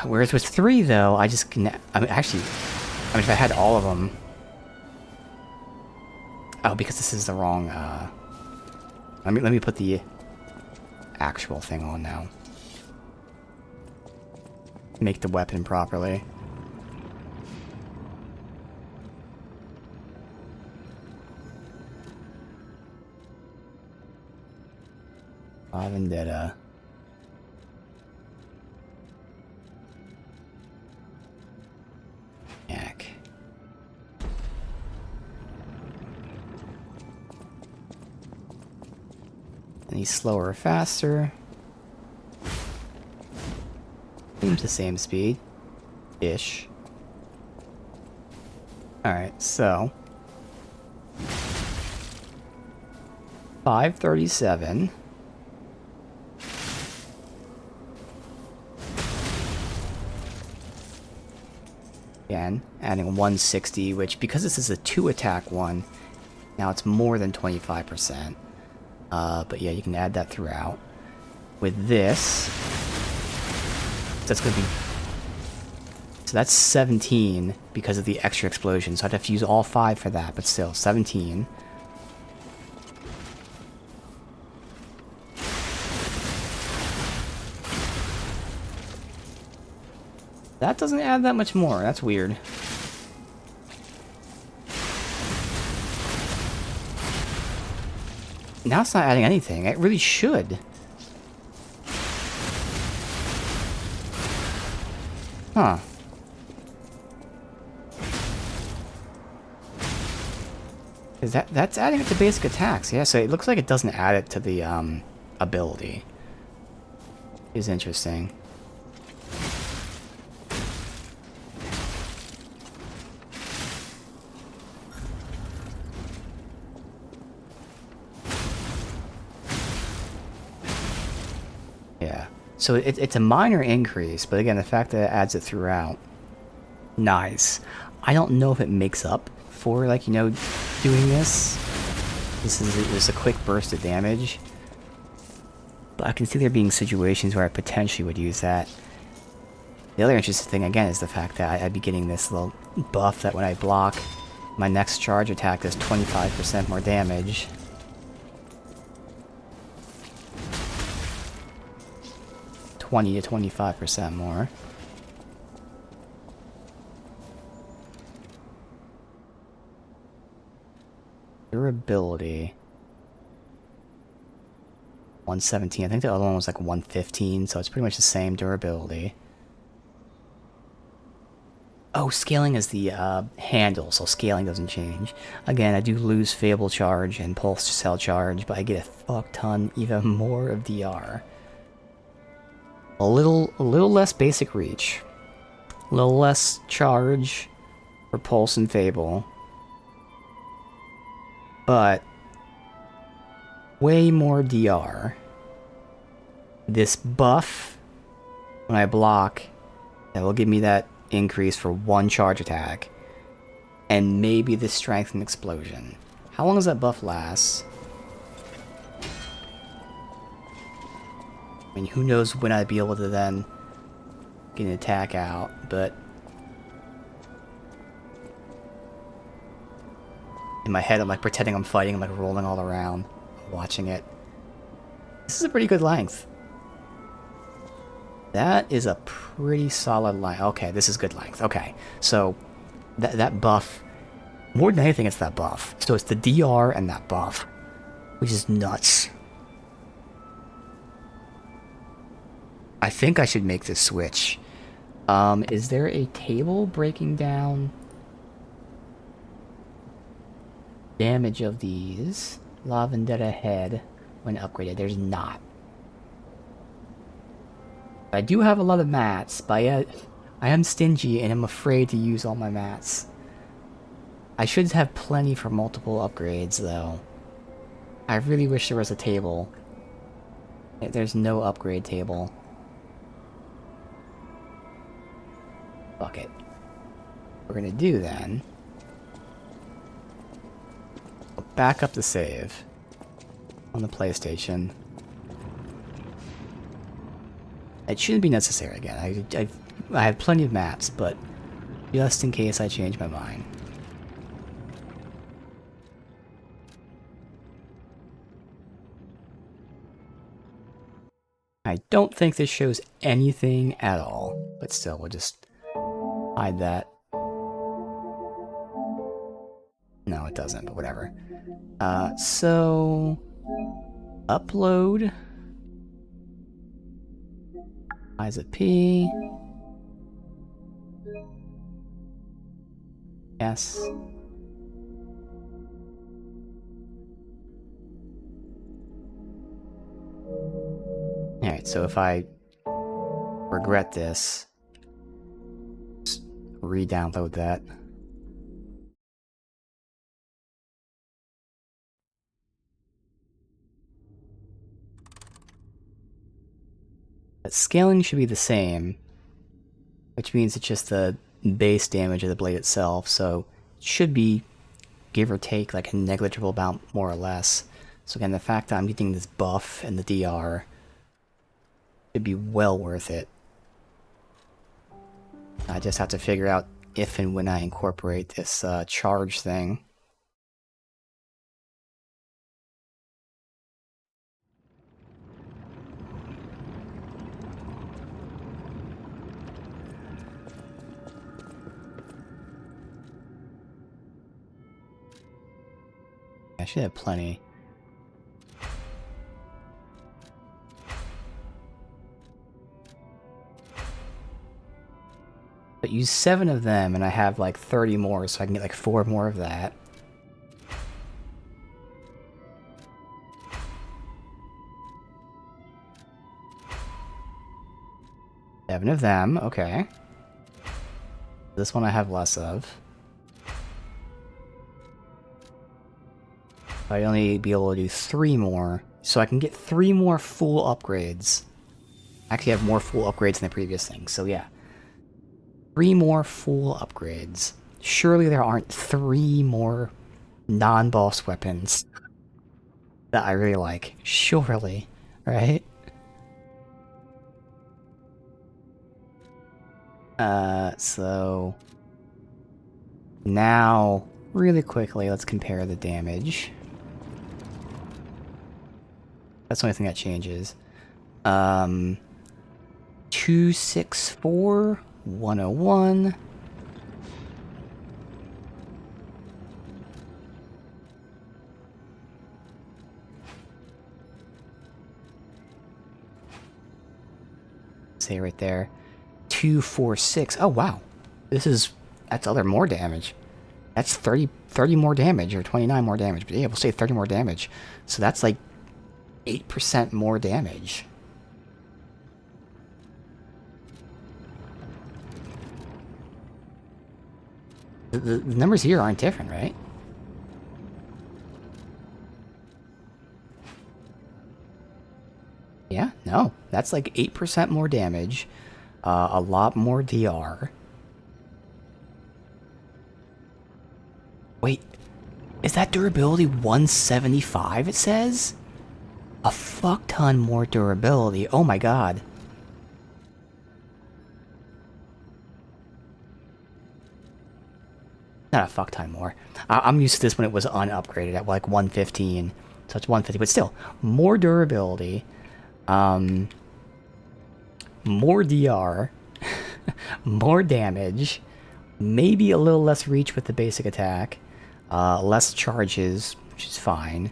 S1: Whereas with 3 though, I just can... I mean if I had all of them... Oh, because this is the wrong, Let me put the actual thing on now. Make the weapon properly. Vendetta. Yak. And he's slower or faster. Seems the same speed. Ish. Alright, so... 537. Again, adding 160, which because this is a 2-attack one, now it's more than 25%. But yeah, you can add that throughout. With this, that's going to be... So that's 17 because of the extra explosion. So I'd have to use all 5 for that, but still, 17. That doesn't add that much more. That's weird. Now it's not adding anything. It really should. Huh. Is that's adding it to basic attacks? Yeah, so it looks like it doesn't add it to the ability. Is interesting. Yeah. So it's a minor increase, but again, the fact that it adds it throughout, nice. I don't know if it makes up for, like, you know, doing this. This is just a quick burst of damage. But I can see there being situations where I potentially would use that. The other interesting thing, again, is the fact that I'd be getting this little buff that when I block, my next charge attack does 25% more damage. To 25% more. Durability. 117. I think the other one was like 115, so it's pretty much the same durability. Oh, scaling is the handle, so scaling doesn't change. Again, I do lose Fable Charge and Pulse Cell Charge, but I get a fuck ton, even more of DR. A little less basic reach. A little less charge for Pulse and Fable. But way more DR. This buff, when I block, that will give me that increase for 1 charge attack. And maybe the strength and explosion. How long does that buff last? I mean, who knows when I'd be able to then get an attack out, but in my head I'm like pretending I'm fighting, I'm like rolling all around, watching it. This is a pretty good length. That is a pretty solid length. Okay, this is good length. Okay, so that buff, more than anything, it's that buff. So it's the DR and that buff, which is nuts. I think I should make this switch. Is there a table breaking down damage of these? La Vendetta head when upgraded. There's not. I do have a lot of mats, but I am stingy and I'm afraid to use all my mats. I should have plenty for multiple upgrades, though. I really wish there was a table. There's no upgrade table. Fuck it. What we're gonna do then... We'll back up the save on the PlayStation. It shouldn't be necessary again. I have plenty of mats, but just in case I change my mind. I don't think this shows anything at all, but still, we'll just hide that. No, it doesn't, but whatever. So... Upload... Liza P. Yes. Alright, so if I regret this, just re-download that. But scaling should be the same, which means it's just the base damage of the blade itself, so it should be, give or take, like a negligible amount more or less. So again, the fact that I'm getting this buff and the DR should be well worth it. I just have to figure out if and when I incorporate this charge thing. I should have plenty. But use 7 of them, and I have like 30 more, so I can get like 4 more of that. Seven of them, okay. This one I have less of. I'd only be able to do 3 more, so I can get 3 more full upgrades. I actually have more full upgrades than the previous thing, so yeah. 3 more full upgrades. Surely there aren't 3 more non-boss weapons that I really like. Surely, right? So... Now, really quickly, let's compare the damage. That's the only thing that changes. 264, 101. Say right there. 246. Oh, wow. That's other more damage. That's 30 more damage, or 29 more damage. But yeah, we'll say 30 more damage. So that's like 8% more damage. The numbers here aren't different, right? Yeah, no. That's like 8% more damage. A lot more DR. Wait, is that durability 175, it says? A fuck ton more durability. Oh my god. Not a fuck ton more. I'm used to this when it was unupgraded at like 115. So it's 150, but still, more durability. More DR. More damage. Maybe a little less reach with the basic attack. Less charges, which is fine.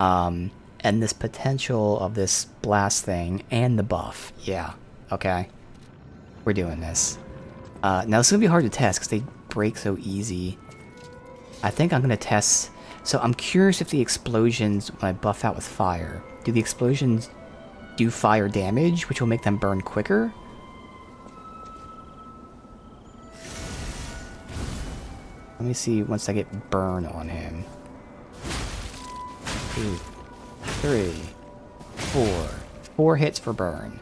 S1: And this potential of this blast thing and the buff. Yeah, okay. We're doing this. Now this is going to be hard to test because they break so easy. I think I'm going to test... So I'm curious if the explosions, when I buff out with fire, do the explosions do fire damage, which will make them burn quicker? Let me see once I get burn on him. 2, 3, 4. 4 hits for burn.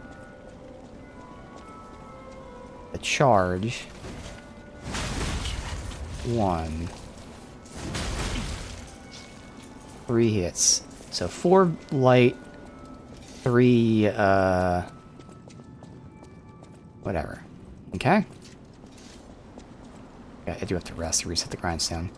S1: The charge. 1. 3 hits. So 4 light, 3, whatever. Okay? Yeah, I do have to rest to reset the grindstone.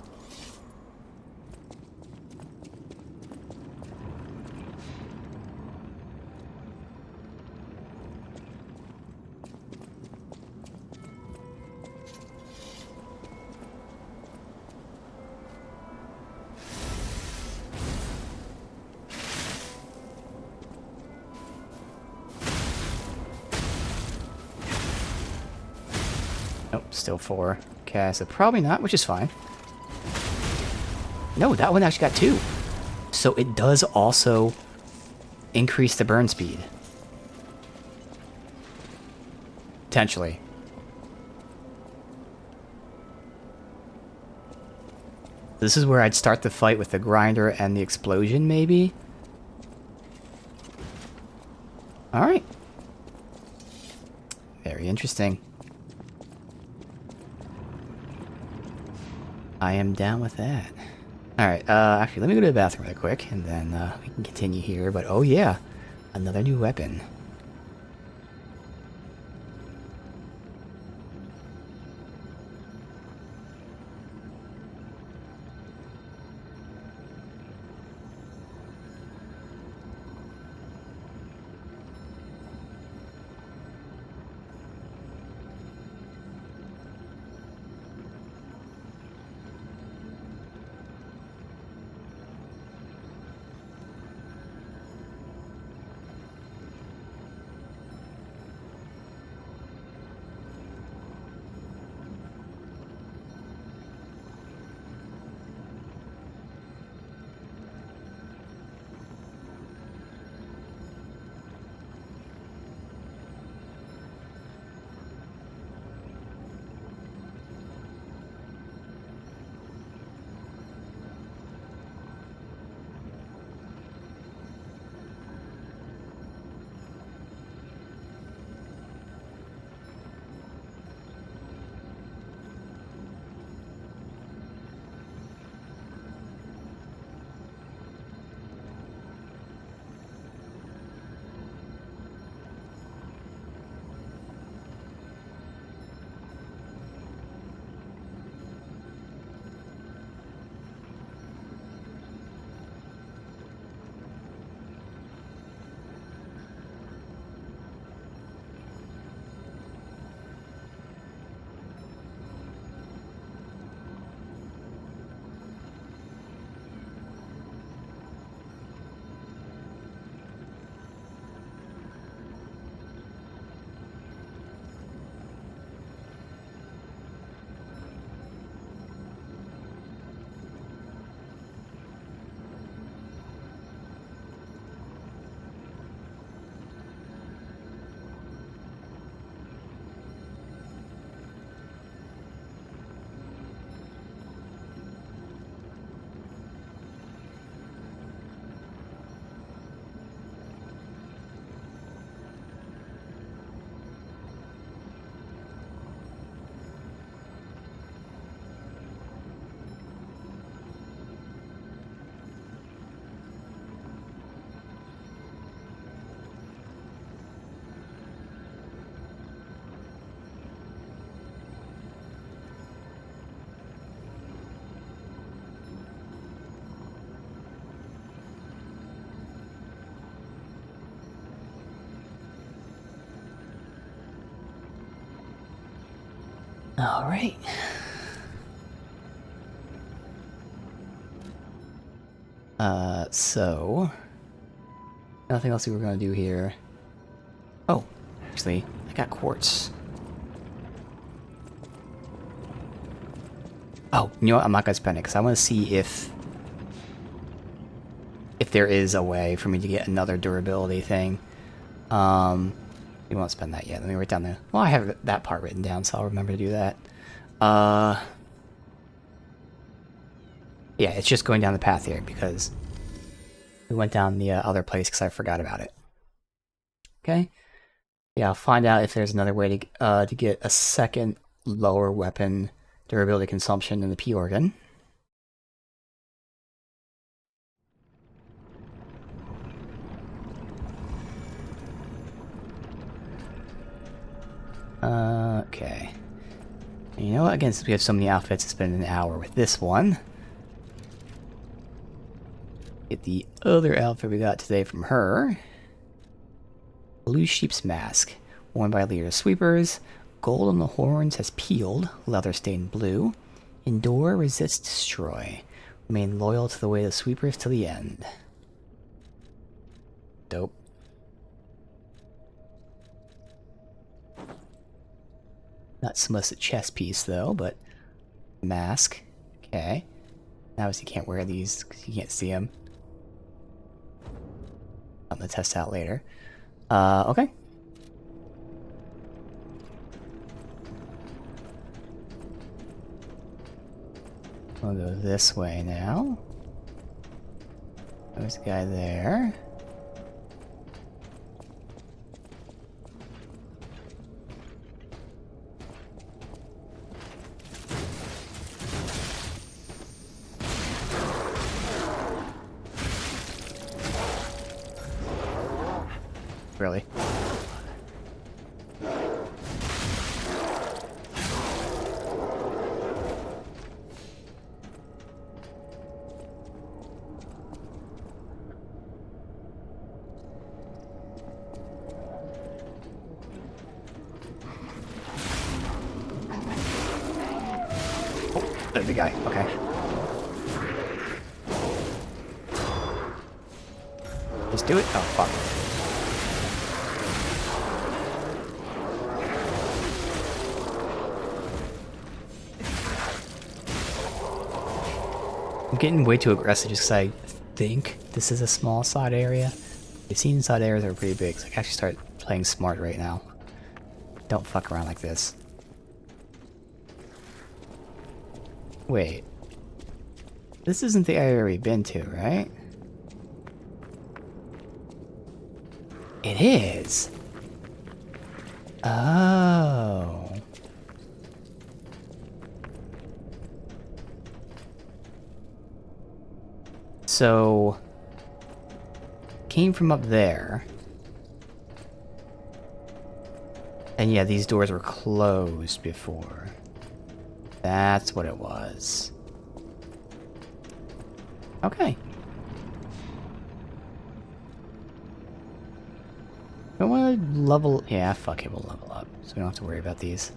S1: Nope, still 4. Okay, so probably not, which is fine. No, that one actually got 2. So it does also increase the burn speed. Potentially. This is where I'd start the fight with the grinder and the explosion, maybe? Alright. Very interesting. I am down with that. Alright, actually, let me go to the bathroom really quick, and then we can continue here. But, oh yeah, another new weapon. Alright. So... Nothing else we were gonna do here. Oh, actually, I got quartz. Oh, you know what? I'm not gonna spend it, because I want to see if there is a way for me to get another durability thing. We won't spend that yet. Let me write down the... Well, I have that part written down, so I'll remember to do that. Yeah, it's just going down the path here, because we went down the other place because I forgot about it. Okay? Yeah, I'll find out if there's another way to get a second lower weapon durability consumption in the P organ. Okay. You know what? Again, since we have so many outfits, it's been an hour with this one. Get the other outfit we got today from her. Blue sheep's mask, worn by leader sweepers. Gold on the horns has peeled, leather stained blue. Endure, resist, destroy. Remain loyal to the way of sweepers to the end. Dope. Not so much a chest piece though, but mask. Okay. Obviously can't wear these because you can't see them. I'm gonna test out later. Okay. We'll go this way now. There's a guy there. The guy. Okay. Just do it. Oh, fuck. I'm getting way too aggressive just because I think this is a small side area. I've seen side areas that are pretty big, so I can actually start playing smart right now. Don't fuck around like this. Wait. This isn't the area we've been to, right? It is! Oh. So... came from up there. And yeah, these doors were closed before. That's what it was. Okay. I want to level... yeah, fuck it, we'll level up. So we don't have to worry about these.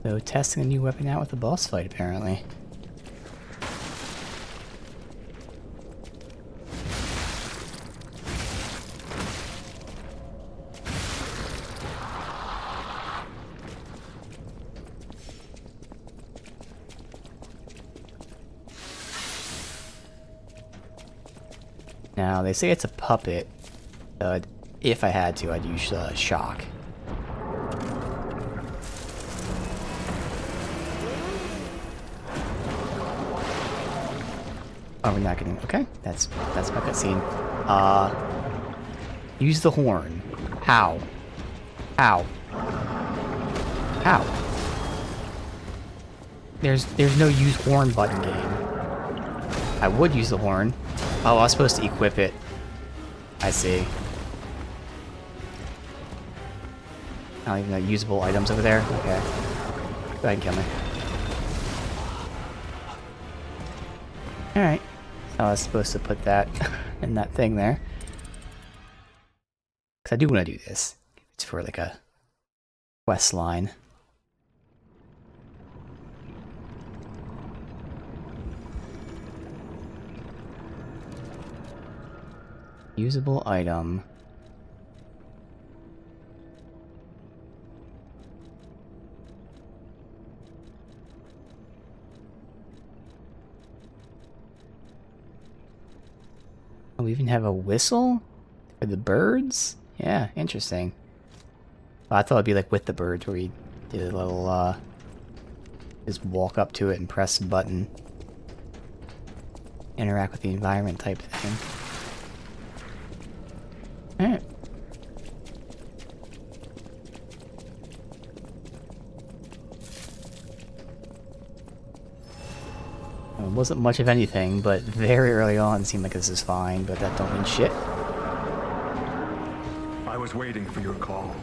S1: So, testing a new weapon out with a boss fight, apparently. Now, they say it's a puppet. If I had to, I'd use shock. Oh, we're not getting... okay, that's my cutscene. Use the horn. How? How? How? There's no use horn button game. I would use the horn. Oh, I was supposed to equip it. I see. I don't even know usable items over there. Okay. Go ahead and kill me. Alright. I was supposed to put that in that thing there. Because I do want to do this. It's for like a quest line. Usable item. Oh, we even have a whistle for the birds? Yeah, interesting. Well, I thought it'd be like with the birds where you did a little, just walk up to it and press a button. Interact with the environment type thing. Alright. It wasn't much of anything, but very early on it seemed like this is fine, but that don't mean shit.
S5: I was waiting for your call.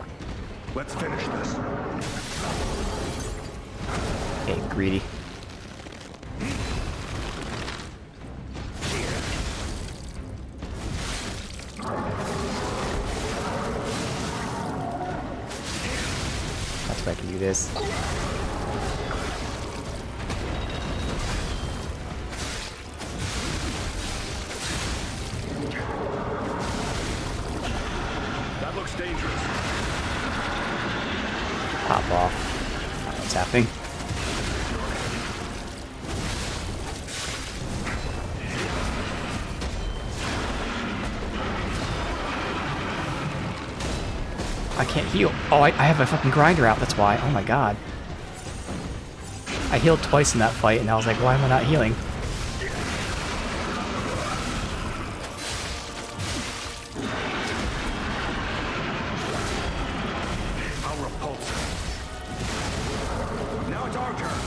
S5: Let's finish this.
S1: Okay, greedy. That's why I can do this.
S5: That looks dangerous.
S1: Pop off. I don't know what's happening. I can't heal. Oh, I have a fucking grinder out, that's why. Oh my god. I healed twice in that fight, and I was like, why am I not healing?
S5: I'll repulse her. Now it's our turn.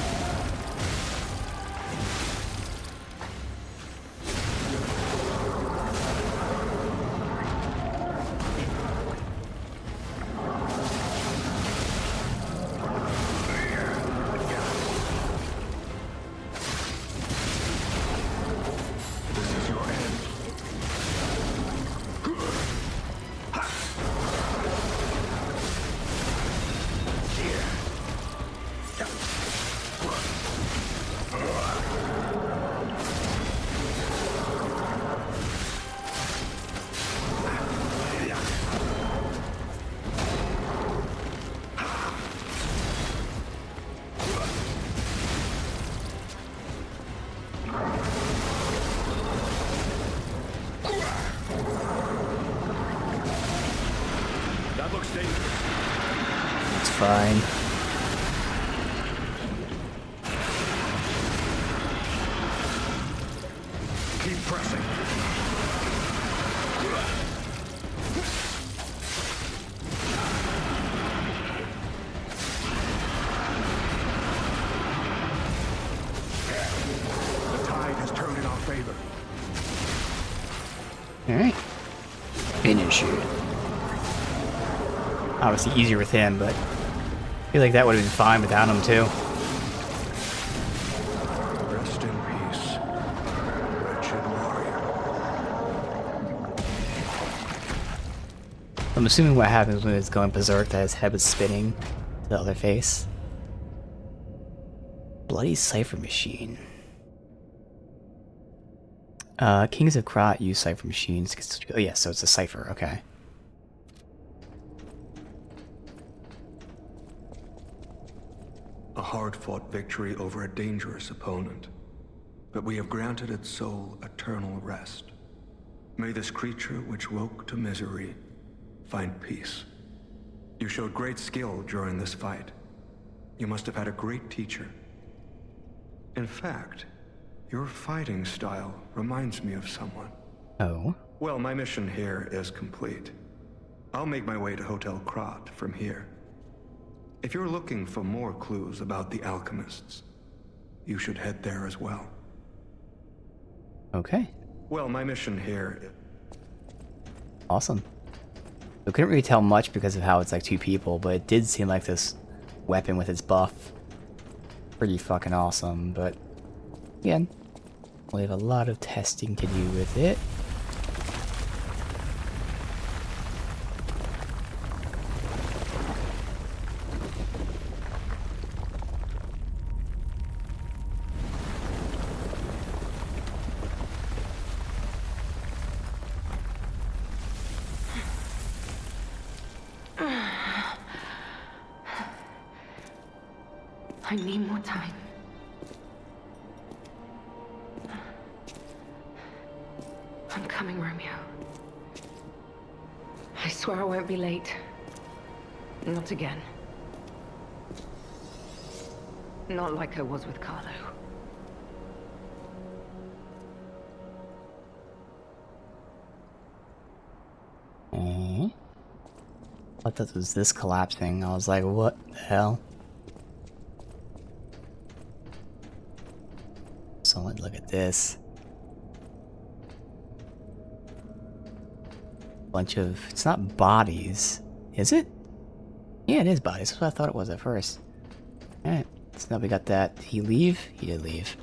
S1: It's fine.
S5: Keep pressing. The tide has turned in our favor.
S1: Alright. Finish it. Obviously easier with him, but I feel like that would have been fine without him too.
S5: Rest in peace, wretched warrior.
S1: I'm assuming what happens when it's going berserk, that his head was spinning to the other face. Bloody cipher machine. Kings of Krat use cipher machines. Oh yeah, so it's a cipher, okay.
S5: A hard-fought victory over a dangerous opponent. But we have granted its soul eternal rest. May this creature which woke to misery find peace. You showed great skill during this fight. You must have had a great teacher. In fact, your fighting style reminds me of someone.
S1: Oh.
S5: Well, my mission here is complete. I'll make my way to Hotel Krat from here. If you're looking for more clues about the alchemists, you should head there as well.
S1: Okay.
S5: Well, my mission here...
S1: Awesome. I couldn't really tell much because of how it's like two people, but it did seem like this weapon with its buff. Pretty fucking awesome, but again, we have a lot of testing to do with it.
S4: I need more time. I'm coming, Romeo. I swear I won't be late. Not again. Not like I was with Carlo.
S1: I thought it was this collapsing. I was like, what the hell? So let's look at this. Bunch of... It's not bodies. Is it? Yeah, it is bodies. That's what I thought it was at first. Alright. So now we got that. Did he leave? He did leave.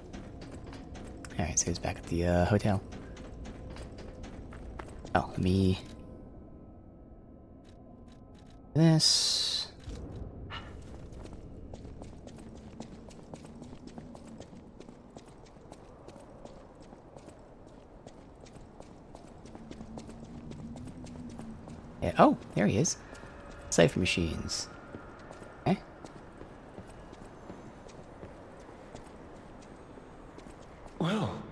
S1: Alright, so he's back at the hotel. Oh, let me... This... Yeah, oh, there he is. Cipher machines. Okay.
S3: Well,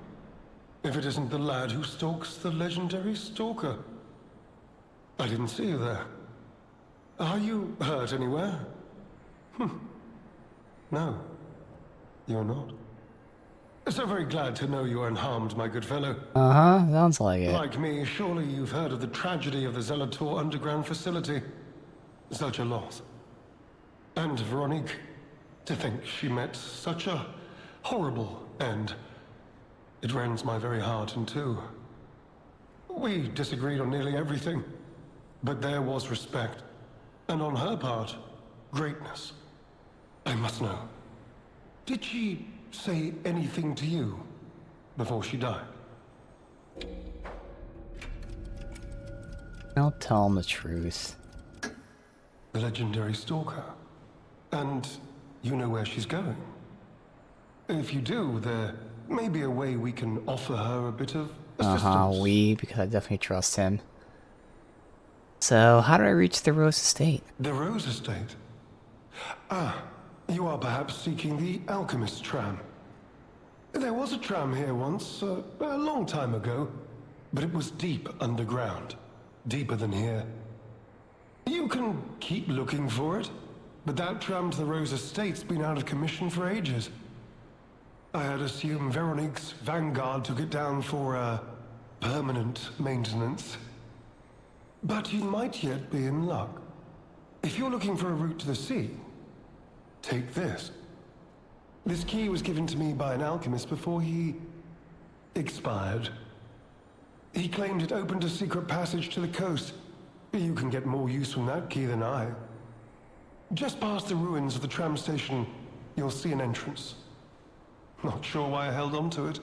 S3: if it isn't the lad who stalks the legendary stalker. I didn't see you there. Are you hurt anywhere? No, you're not. So very glad to know you are unharmed, my good fellow.
S1: Uh-huh, sounds like it.
S3: Like me, surely you've heard of the tragedy of the Zelator underground facility. Such a loss. And Veronique, to think she met such a horrible end. It rends my very heart in two. We disagreed on nearly everything, but there was respect. And on her part, greatness. I must know. Did she say anything to you before she died?
S1: I'll tell him the truth.
S3: The legendary stalker. And you know where she's going? If you do, there may be a way we can offer her a bit of assistance.
S1: Because I definitely trust him. So, how do I reach the Rose Estate?
S3: The Rose Estate? Ah, you are perhaps seeking the Alchemist tram. There was a tram here once, a long time ago, but it was deep underground. Deeper than here. You can keep looking for it,
S7: but that tram to the Rose Estate's been out of commission for ages. I had assumed Veronique's Vanguard took it down for, permanent maintenance. But you might yet be in luck. If you're looking for a route to the sea, take this. This key was given to me by an alchemist before he expired. He claimed it opened a secret passage to the coast. You can get more use from that key than I. Just past the ruins of the tram station, you'll see an entrance. Not sure why I held on to it.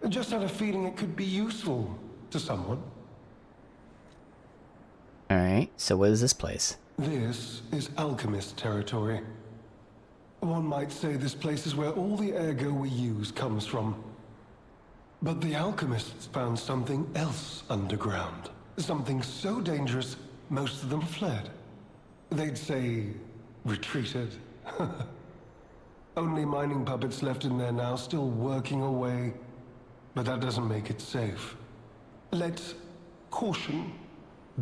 S7: I just had a feeling it could be useful to someone.
S1: Alright, so what is this place?
S7: This is alchemist territory. One might say this place is where all the ergo we use comes from. But the alchemists found something else underground. Something so dangerous, most of them fled. They'd say, retreated. Only mining puppets left in there now, still working away. But that doesn't make it safe. Let caution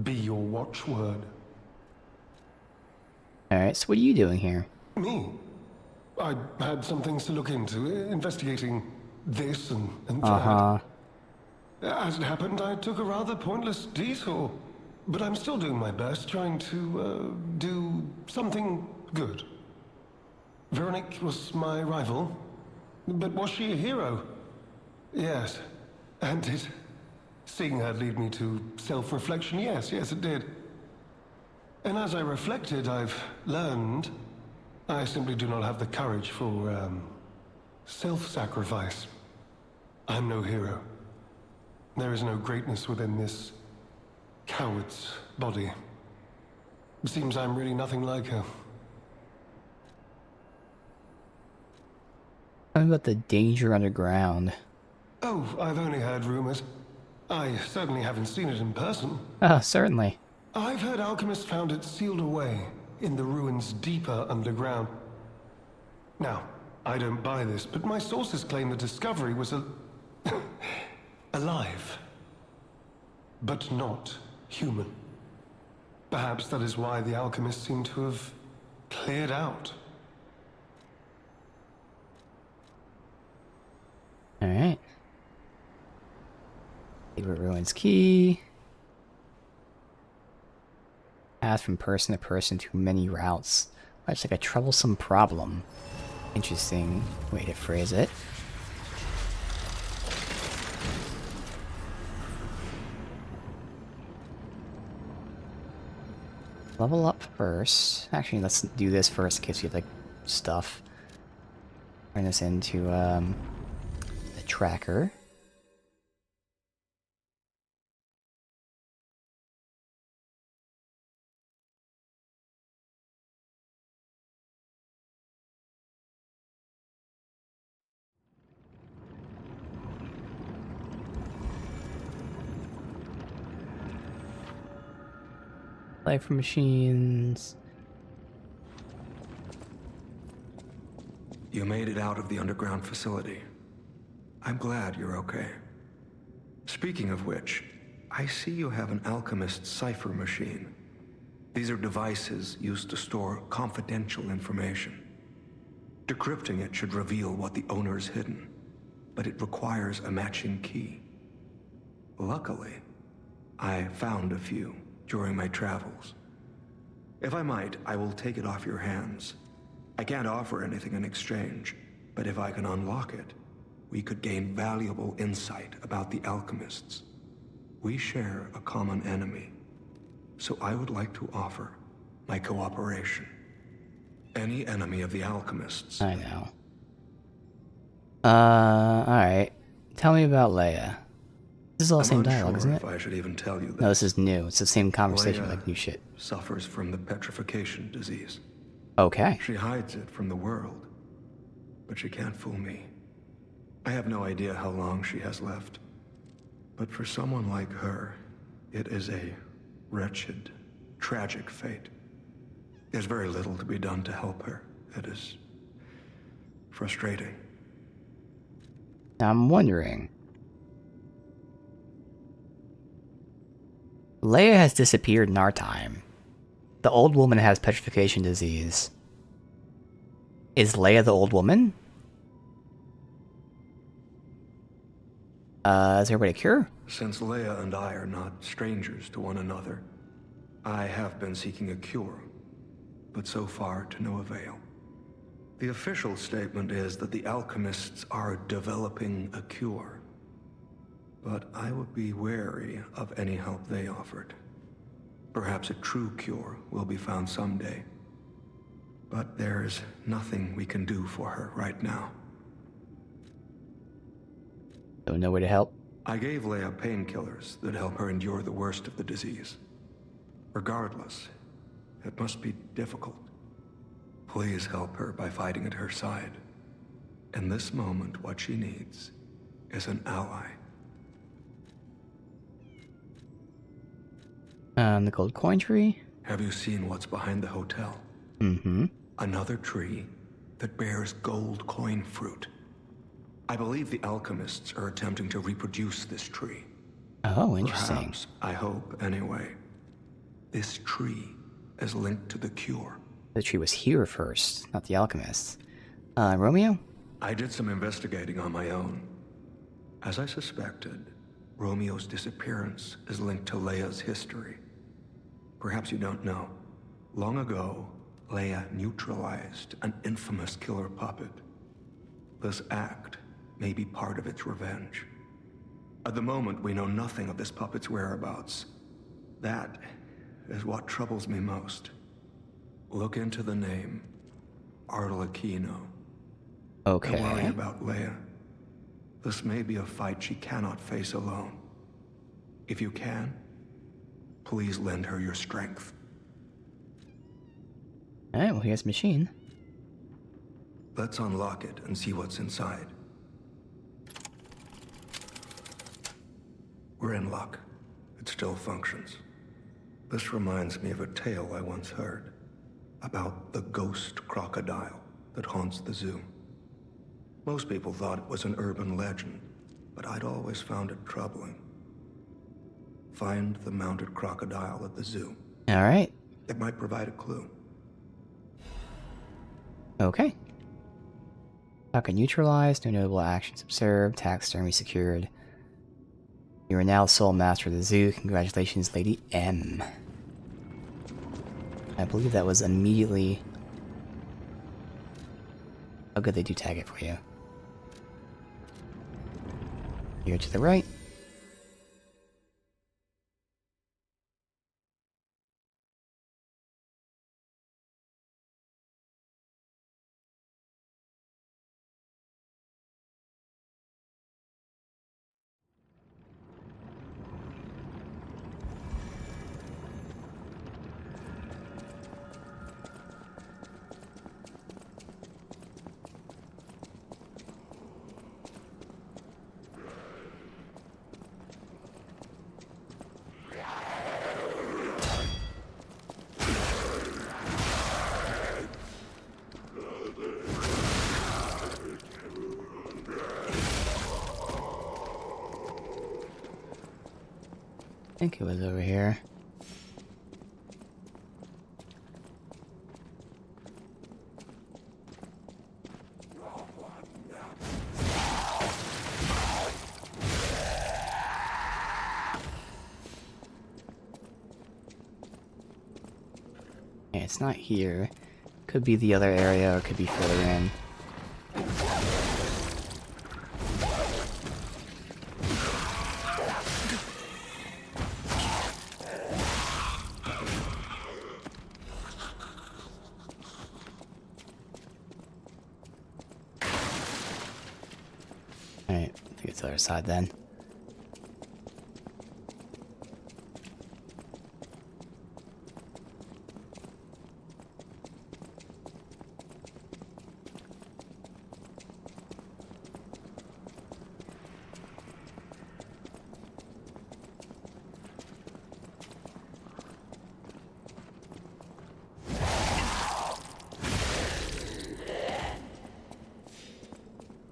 S7: be your watchword.
S1: Alright, so what are you doing here?
S7: Me? I had some things to look into, investigating this and that.
S1: Uh-huh.
S7: As it happened, I took a rather pointless detour. But I'm still doing my best, trying to, do something good. Veronique was my rival. But was she a hero? Yes. And did seeing her lead me to self-reflection? Yes, it did. And as I reflected, I've learned I simply do not have the courage for, self-sacrifice. I'm no hero. There is no greatness within this coward's body. It seems I'm really nothing like her.
S1: Tell me about the danger underground.
S7: Oh, I've only heard rumors. I certainly haven't seen it in person.
S1: Oh, certainly.
S7: I've heard alchemists found it sealed away in the ruins deeper underground. Now, I don't buy this, but my sources claim the discovery was alive. But not human. Perhaps that is why the alchemists seem to have cleared out.
S1: Alright. Secret Ruins Key. Path from person to person through many routes. Much like a troublesome problem. Interesting way to phrase it. Level up first. Actually, let's do this first in case we have, like, stuff. Turn this into, the tracker. Life machines.
S5: You made it out of the underground facility. I'm glad you're okay. Speaking of which, I see you have an alchemist cipher machine. These are devices used to store confidential information. Decrypting it should reveal what the owner's hidden, but it requires a matching key. Luckily, I found a few during my travels. If I might, I will take it off your hands. I can't offer anything in exchange, but if I can unlock it, we could gain valuable insight about the alchemists. We share a common enemy, so I would like to offer my cooperation. Any enemy of the alchemists.
S1: I know. Alright. Tell me about Leia. This is all the same dialogue, isn't it?
S5: If I should even tell you this.
S1: No, this is new. It's the same conversation,
S5: Leia
S1: like new shit.
S5: suffers from the petrification disease.
S1: Okay.
S5: She hides it from the world, but she can't fool me. I have no idea how long she has left. But for someone like her, it is a wretched, tragic fate. There's very little to be done to help her. It is frustrating.
S1: Now I'm wondering. Leia has disappeared in our time. The old woman has petrification disease. Is Leia the old woman? Is everybody a cure?
S5: Since Leia and I are not strangers to one another, I have been seeking a cure, but so far to no avail. The official statement is that the alchemists are developing a cure, but I would be wary of any help they offered. Perhaps a true cure will be found someday, but there's nothing we can do for her right now.
S1: Don't know where to help.
S5: I gave Leia painkillers that help her endure the worst of the disease. Regardless, it must be difficult. Please help her by fighting at her side. In this moment, what she needs is an ally.
S1: The gold coin tree?
S5: Have you seen what's behind the hotel?
S1: Mm-hmm.
S5: Another tree that bears gold coin fruit. I believe the alchemists are attempting to reproduce this tree.
S1: Oh, interesting.
S5: Perhaps, I hope anyway, this tree is linked to the cure.
S1: The tree was here first, not the alchemists. Romeo?
S5: I did some investigating on my own. As I suspected, Romeo's disappearance is linked to Leia's history. Perhaps you don't know. Long ago, Leia neutralized an infamous killer puppet. This act may be part of its revenge. At the moment, we know nothing of this puppet's whereabouts. That is what troubles me most. Look into the name, Arlecchino.
S1: Okay.
S5: Don't worry about Leia. This may be a fight she cannot face alone. If you can, please lend her your strength.
S1: Alright, well here's the machine.
S5: Let's unlock it and see what's inside. We're in luck. It still functions. This reminds me of a tale I once heard about the ghost crocodile that haunts the zoo. Most people thought it was an urban legend, but I'd always found it troubling. Find the mounted crocodile at the zoo.
S1: Alright.
S5: It might provide a clue.
S1: Okay. Falcon neutralized, no notable actions observed, taxidermy secured. You are now sole master of the zoo. Congratulations, Lady M. I believe that was immediately... Oh good, they do tag it for you. Here to the right. I think it was over here. Yeah, it's not here. Could be the other area or could be further in. Alright, I think it's the other side then.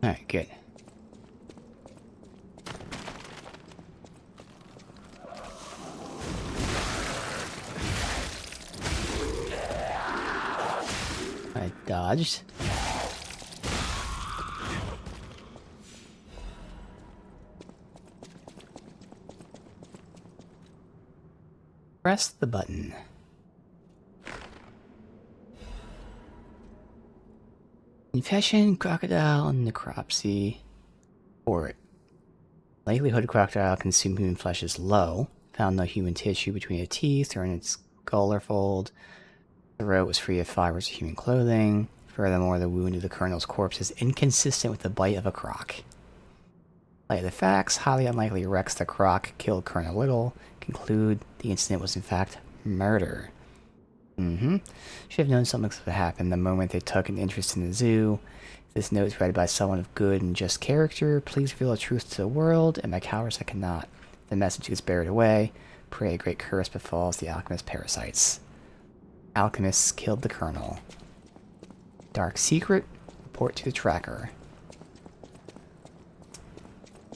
S1: Alright, good. I dodged. press the button. Infection, crocodile, necropsy. Or likelihood of crocodile consume human flesh is low. Found no human tissue between the teeth or in its skull or fold. The throat was free of fibers of human clothing. Furthermore, the wound of the colonel's corpse is inconsistent with the bite of a croc. Like the facts, highly unlikely Rex the Croc killed Colonel Little. Conclude the incident was in fact murder. Should have known something would happen the moment they took an interest in the zoo. If this note is read by someone of good and just character, please reveal the truth to the world, and by cowardice I cannot. If the message gets buried away, pray a great curse befalls the alchemist parasites. Alchemists killed the colonel. Dark secret, report to the tracker.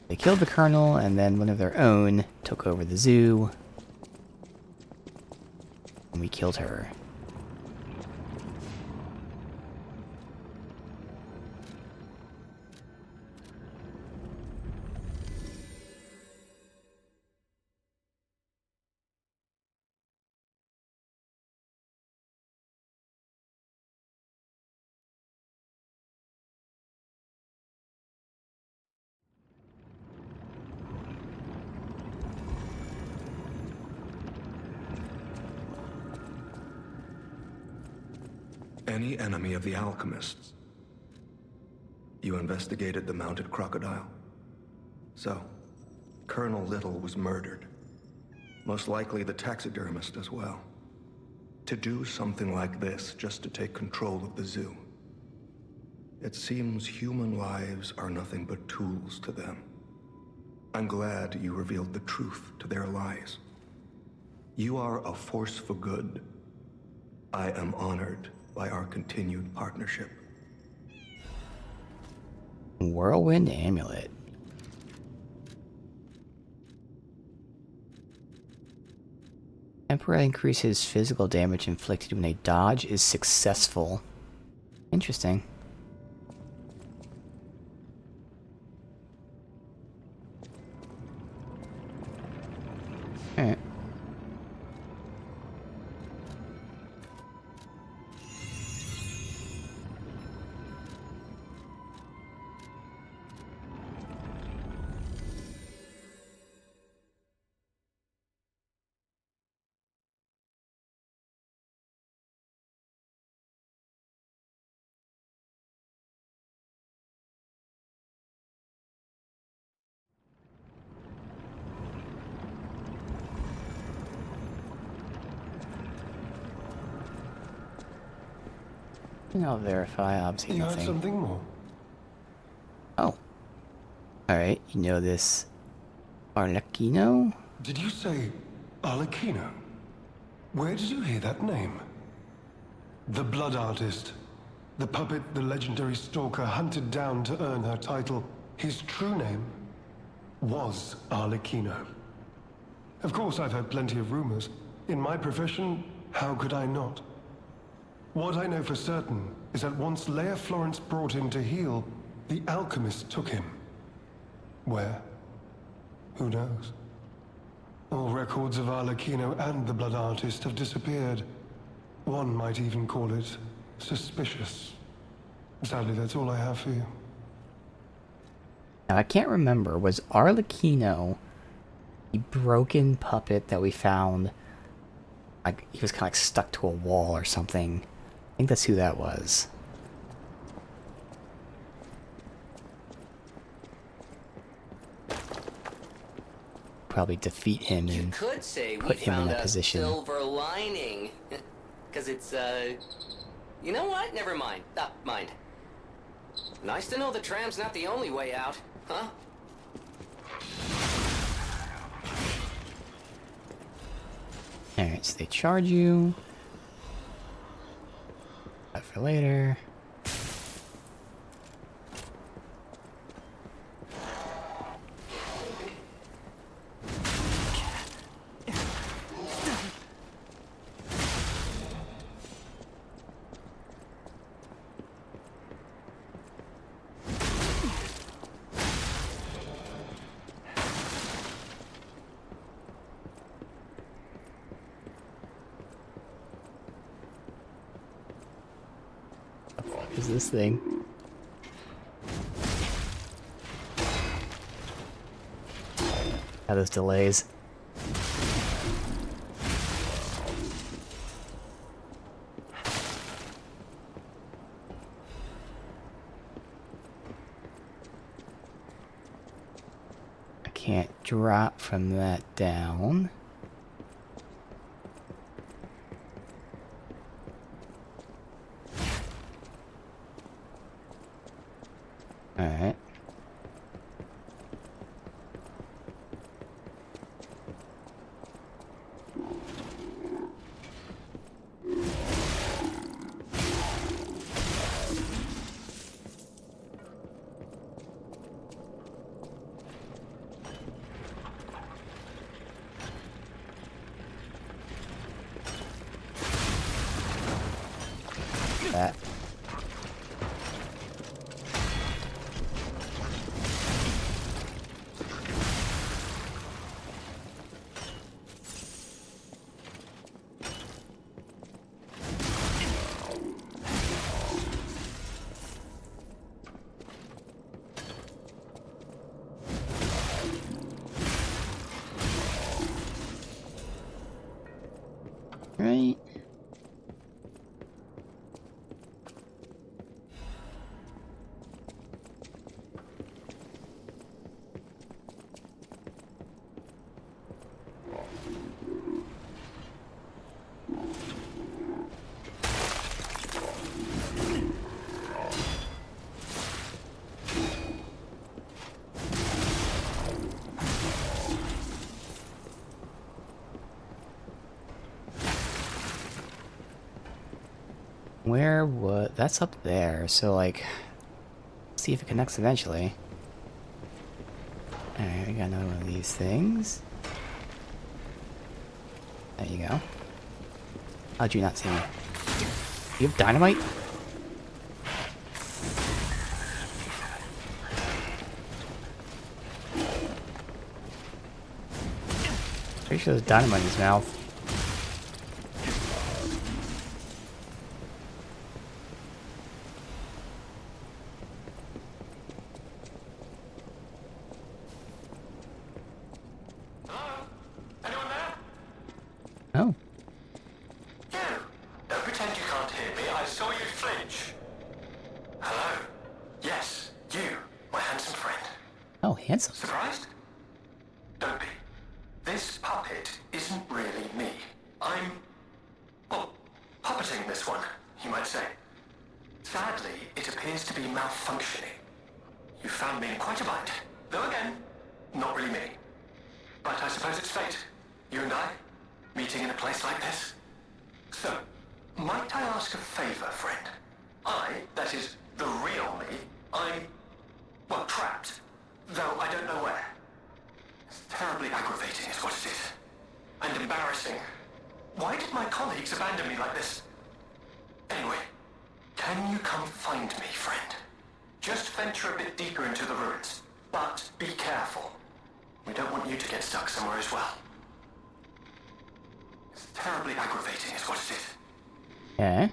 S1: They killed the colonel, and then one of their own took over the zoo. And we killed her.
S5: Any enemy of the alchemists? You investigated the mounted crocodile. So, Colonel Little was murdered. Most likely the taxidermist as well. To do something like this just to take control of the zoo. It seems human lives are nothing but tools to them. I'm glad you revealed the truth to their lies. You are a force for good. I am honored by our continued partnership.
S1: Whirlwind Amulet. Temporarily increases physical damage inflicted when a dodge is successful. Interesting. Alright. And I'll verify, obviously
S7: You had
S1: nothing.
S7: something more?
S1: Oh. Alright, you know this Arlecchino?
S7: Did you say Arlecchino? Where did you hear that name? The blood artist. The puppet the legendary stalker hunted down to earn her title. His true name was Arlecchino. Of course, I've heard plenty of rumors. In my profession, how could I not? What I know for certain is that once Leia Florence brought him to heal, the alchemist took him. Where? Who knows? All records of Arlecchino and the blood artist have disappeared. One might even call it suspicious. Sadly, that's all I have for you.
S1: Now, I can't remember. Was Arlecchino the broken puppet that we found? Like, he was kind of like stuck to a wall or something. I think that's who that was. Probably defeat him
S2: You
S1: and
S2: could say
S1: put
S2: we
S1: him in
S2: found
S1: that
S2: a
S1: position.
S2: silver lining. Because it's, you know what? Never mind. Mind. Nice to know the tram's not the only way out, huh?
S1: Alright, so they charge you. That for later. is this thing? How those delays. I can't drop from that down. Alright. That. Right. Where was... That's up there, so like... See if it connects eventually. Alright, we got another one of these things. There you go. How'd you not see me? You have dynamite? Pretty sure there's dynamite in his mouth. Oh.
S3: You! Don't pretend you can't hear me. I saw you flinch. Hello? Yes, you, my handsome friend.
S1: Oh, handsome.
S3: Surprised? Don't be. This puppet isn't really me. I'm... well, puppeting this one, you might say. Sadly, it appears to be malfunctioning. You found me in quite a bind. Though again, not really me. But I suppose it's fate. You and I, meeting in a place like this. So, might I ask a favor, friend? That is, the real me, I'm, well, trapped. Though I don't know where. It's terribly aggravating is what it is. And embarrassing. Why did my colleagues abandon me like this? Anyway, can you come find me, friend? Just venture a bit deeper into the ruins. But be careful. We don't want you to get stuck somewhere as well. It's terribly aggravating is what it is.
S1: Yeah.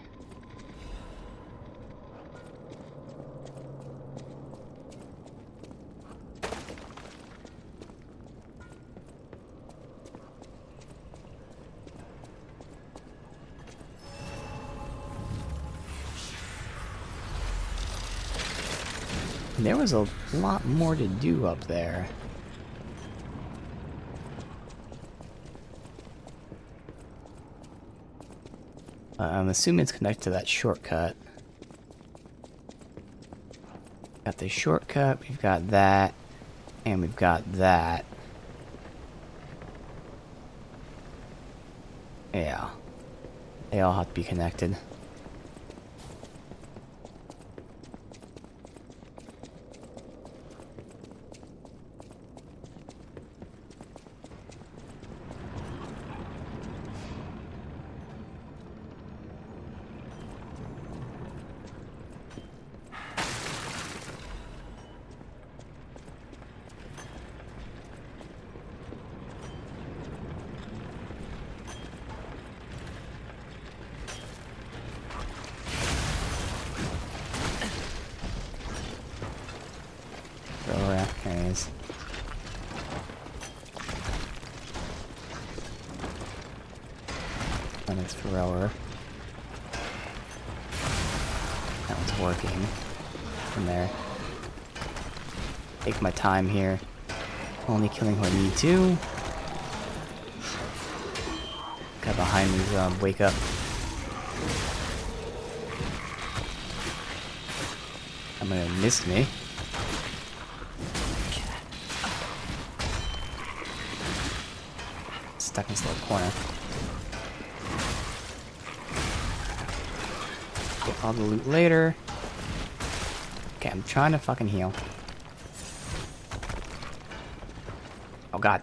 S1: There was a lot more to do up there. I'm assuming it's connected to that shortcut. Got the shortcut, we've got that, and we've got that. Yeah. They all have to be connected. Go around. There he is. Another thrower. That one's working. From there. Take my time here. Only killing who I need to. Guy behind me's wake up. I'm gonna miss me. Stuck in this little corner. Get all the loot later. Okay, I'm trying to fucking heal. Oh god.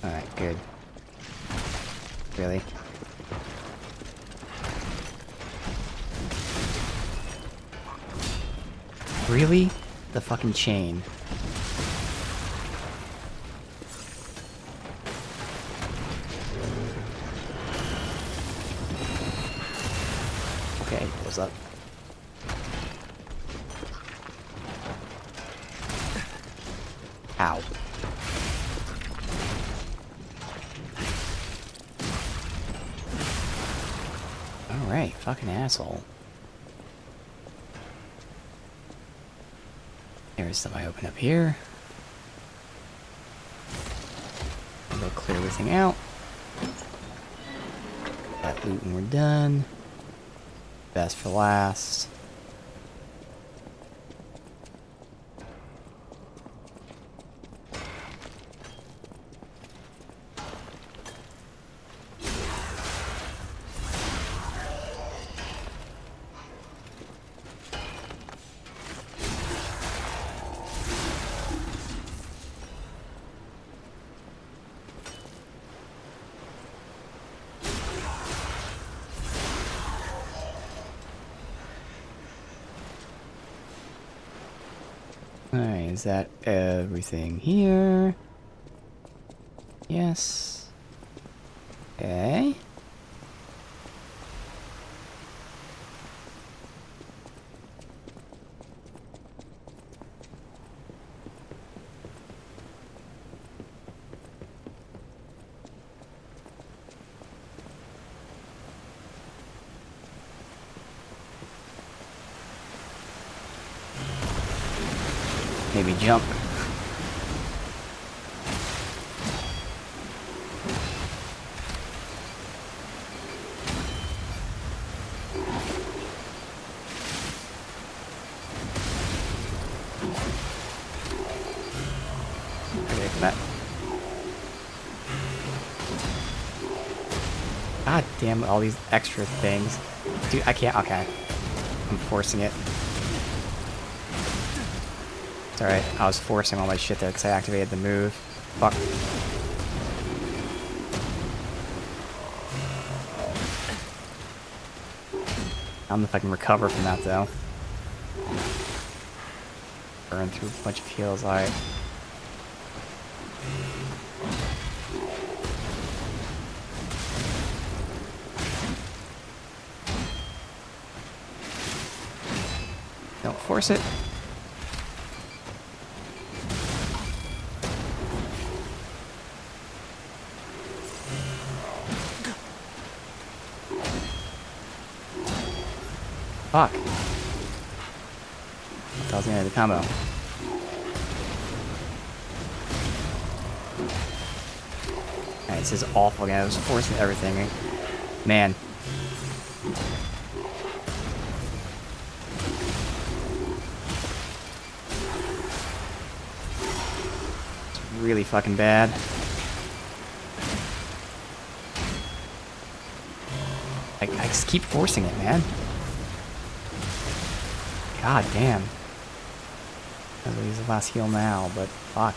S1: Alright, good. Really? Really? The fucking chain. Okay, pulls up. Ow. Alright, fucking asshole. There's some I open up here. We'll clear everything out. That loot and we're done. Best for last. Alright, is that everything here? Yes. Okay. Maybe jump. Okay, for that. God damn it, all these extra things. Dude, I can't. Okay. I'm forcing it. It's alright, I was forcing all my shit there because I activated the move. Fuck. I don't know if I can recover from that though. Burn through a bunch of heals, alright. Don't force it. Fuck. That was the end of the combo. Alright, this is awful again. I was forcing everything. Man. It's really fucking bad. I just keep forcing it, man. God damn. I'm gonna use the last heal now, but fuck.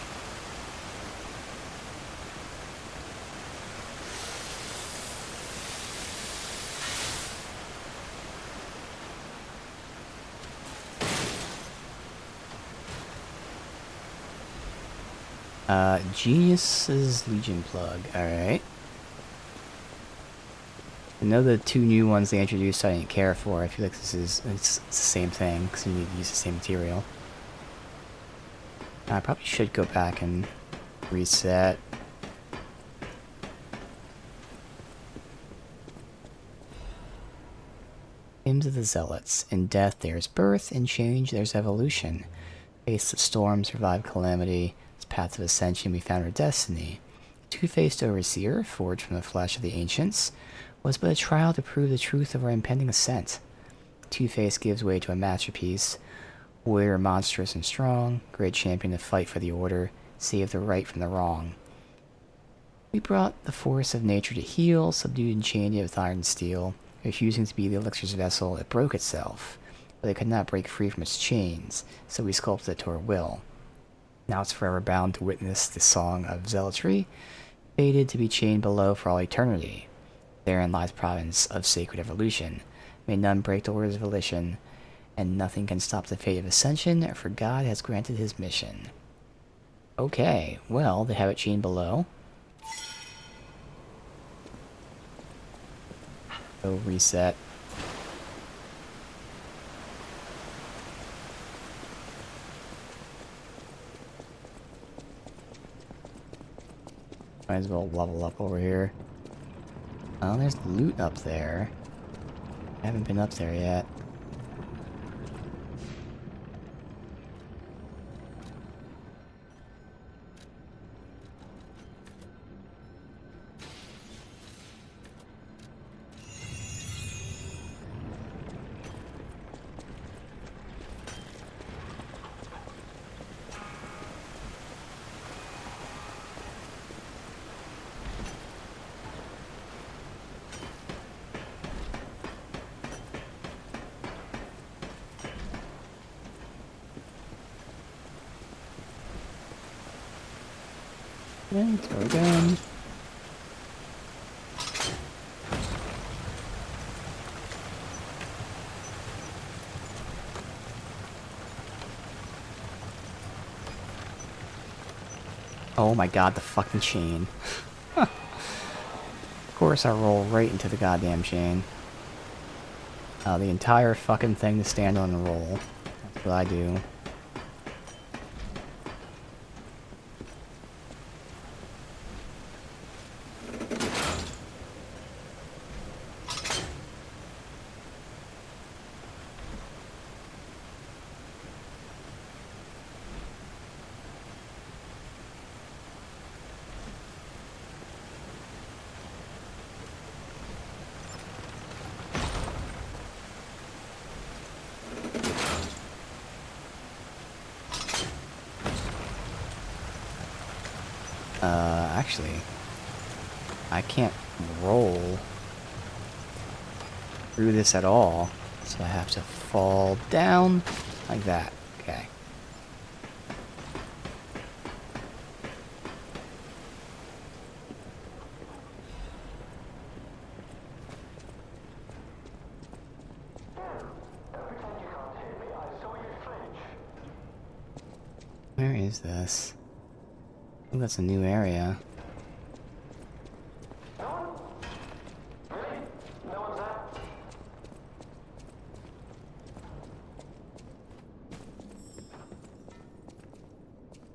S1: Genius's Legion plug. Alright. I know the two new ones they introduced I didn't care for. I feel like it's the same thing, because you need to use the same material. I probably should go back and reset. Hymns of the Zealots. In death there's birth, in change there's evolution. Face the storm, survive calamity. This path of ascension we found our destiny. Two-faced overseer, forged from the flesh of the ancients, was but a trial to prove the truth of our impending ascent. Two-Face gives way to a masterpiece. Warrior monstrous and strong, great champion to fight for the order, save the right from the wrong. We brought the force of nature to heal, subdued and chained it with iron and steel. Refusing to be the elixir's vessel, it broke itself, but it could not break free from its chains, so we sculpted it to our will. Now it's forever bound to witness the song of zealotry, fated to be chained below for all eternity. Therein lies province of sacred evolution. May none break the orders of volition, and nothing can stop the fate of ascension, for God has granted his mission. Okay, well, they have it chained below. Go reset. Might as well level up over here. Oh, there's loot up there. I haven't been up there yet. Okay, let's go again. Oh my god, the fucking chain. Of course I roll right into the goddamn chain. The entire fucking thing to stand on and roll. That's what I do. Actually, I can't roll through this at all, so I have to fall down like that. Okay. Where is this? I think that's a new area.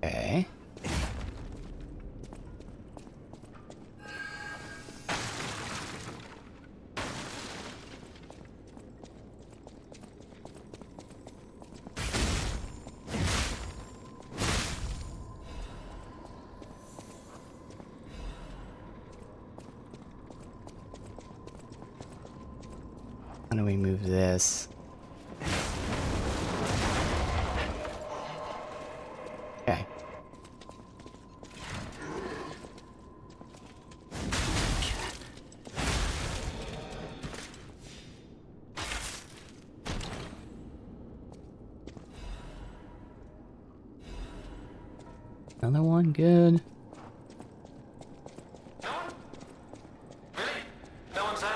S1: Okay. How do we move this? Okay. Another one, good.
S3: No one? Really? No one's there?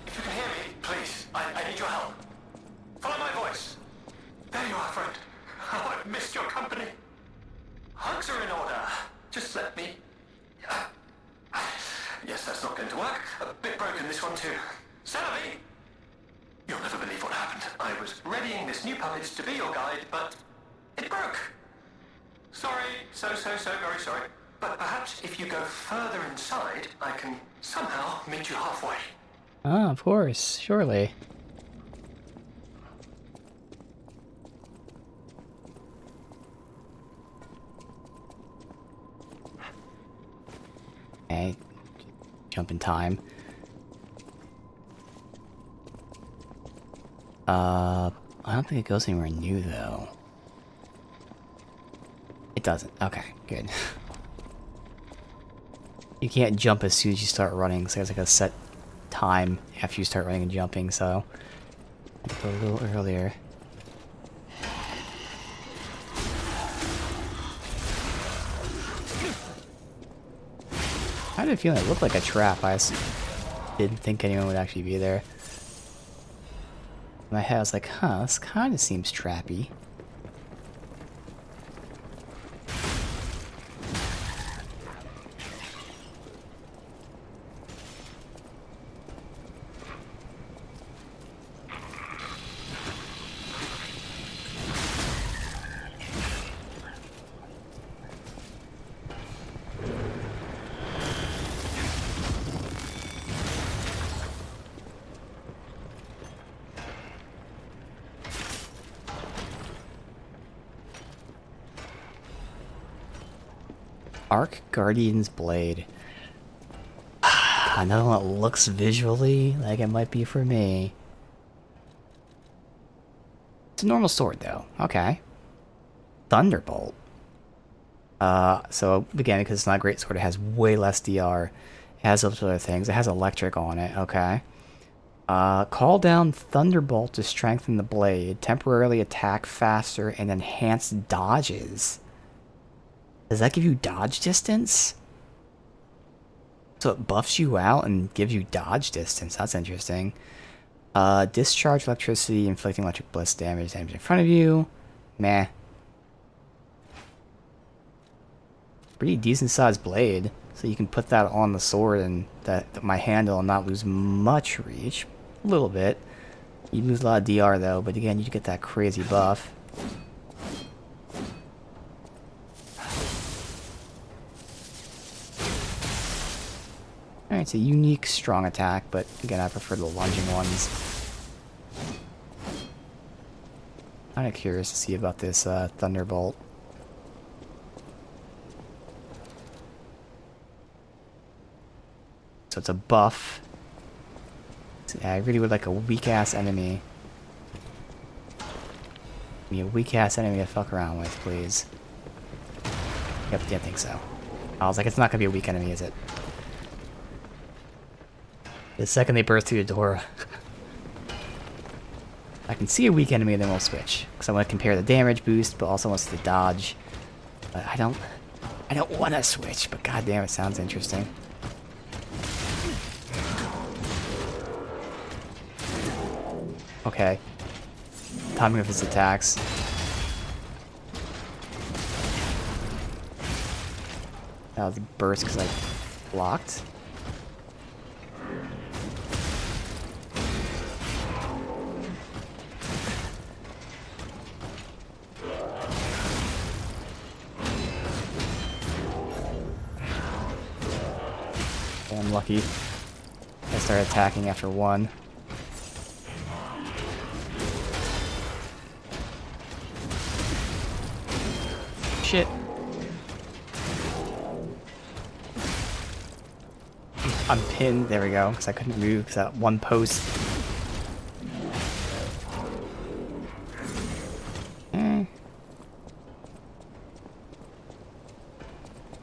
S3: If you can hear me, please, I need your help. Follow my voice. There you are, friend. Oh, I've missed your company. Hugs are in order. Just let me... Yes, that's not going to work. A bit broken, this one too. Celebi! You'll never believe what happened. I was readying this new puppet to be your guide, but it broke. Sorry, so very sorry. But perhaps if you go further inside, I can somehow meet you halfway.
S1: Ah, of course, surely. Okay, jump in time. I don't think it goes anywhere new though. It doesn't. Okay, good. You can't jump as soon as you start running, so there's like a set time after you start running and jumping, so go a little earlier. I had a feeling it looked like a trap. I just didn't think anyone would actually be there. In my head, I was like, huh, this kind of seems trappy. Arc Guardian's Blade. Another one that looks visually like it might be for me. It's a normal sword though. Okay. Thunderbolt. So again, because it's not a great sword, it has way less DR. It has those other things. It has electric on it. Okay. Call down Thunderbolt to strengthen the blade. Temporarily attack faster and enhance dodges. Does that give you dodge distance? So it buffs you out and gives you dodge distance. That's interesting. Discharge electricity, inflicting electric blast damage in front of you. Meh. Pretty decent sized blade. So you can put that on the sword and my handle and not lose much reach. A little bit. You lose a lot of DR though, but again, you get that crazy buff. Alright, it's a unique strong attack, but again, I prefer the lunging ones. Kinda curious to see about this Thunderbolt. So it's a buff. So yeah, I really would like a weak-ass enemy. Give me a weak-ass enemy to fuck around with, please. Yep, didn't think so. I was like, it's not gonna be a weak enemy, is it? The second they burst through the door, I can see a weak enemy and then we'll switch. Because I want to compare the damage boost, but also wants to dodge. But I don't want to switch, but goddamn, it sounds interesting. Okay. Timing of his attacks. That was a burst because I blocked. I'm lucky. I started attacking after one. Shit. I'm pinned. There we go. Because I couldn't move because that one post.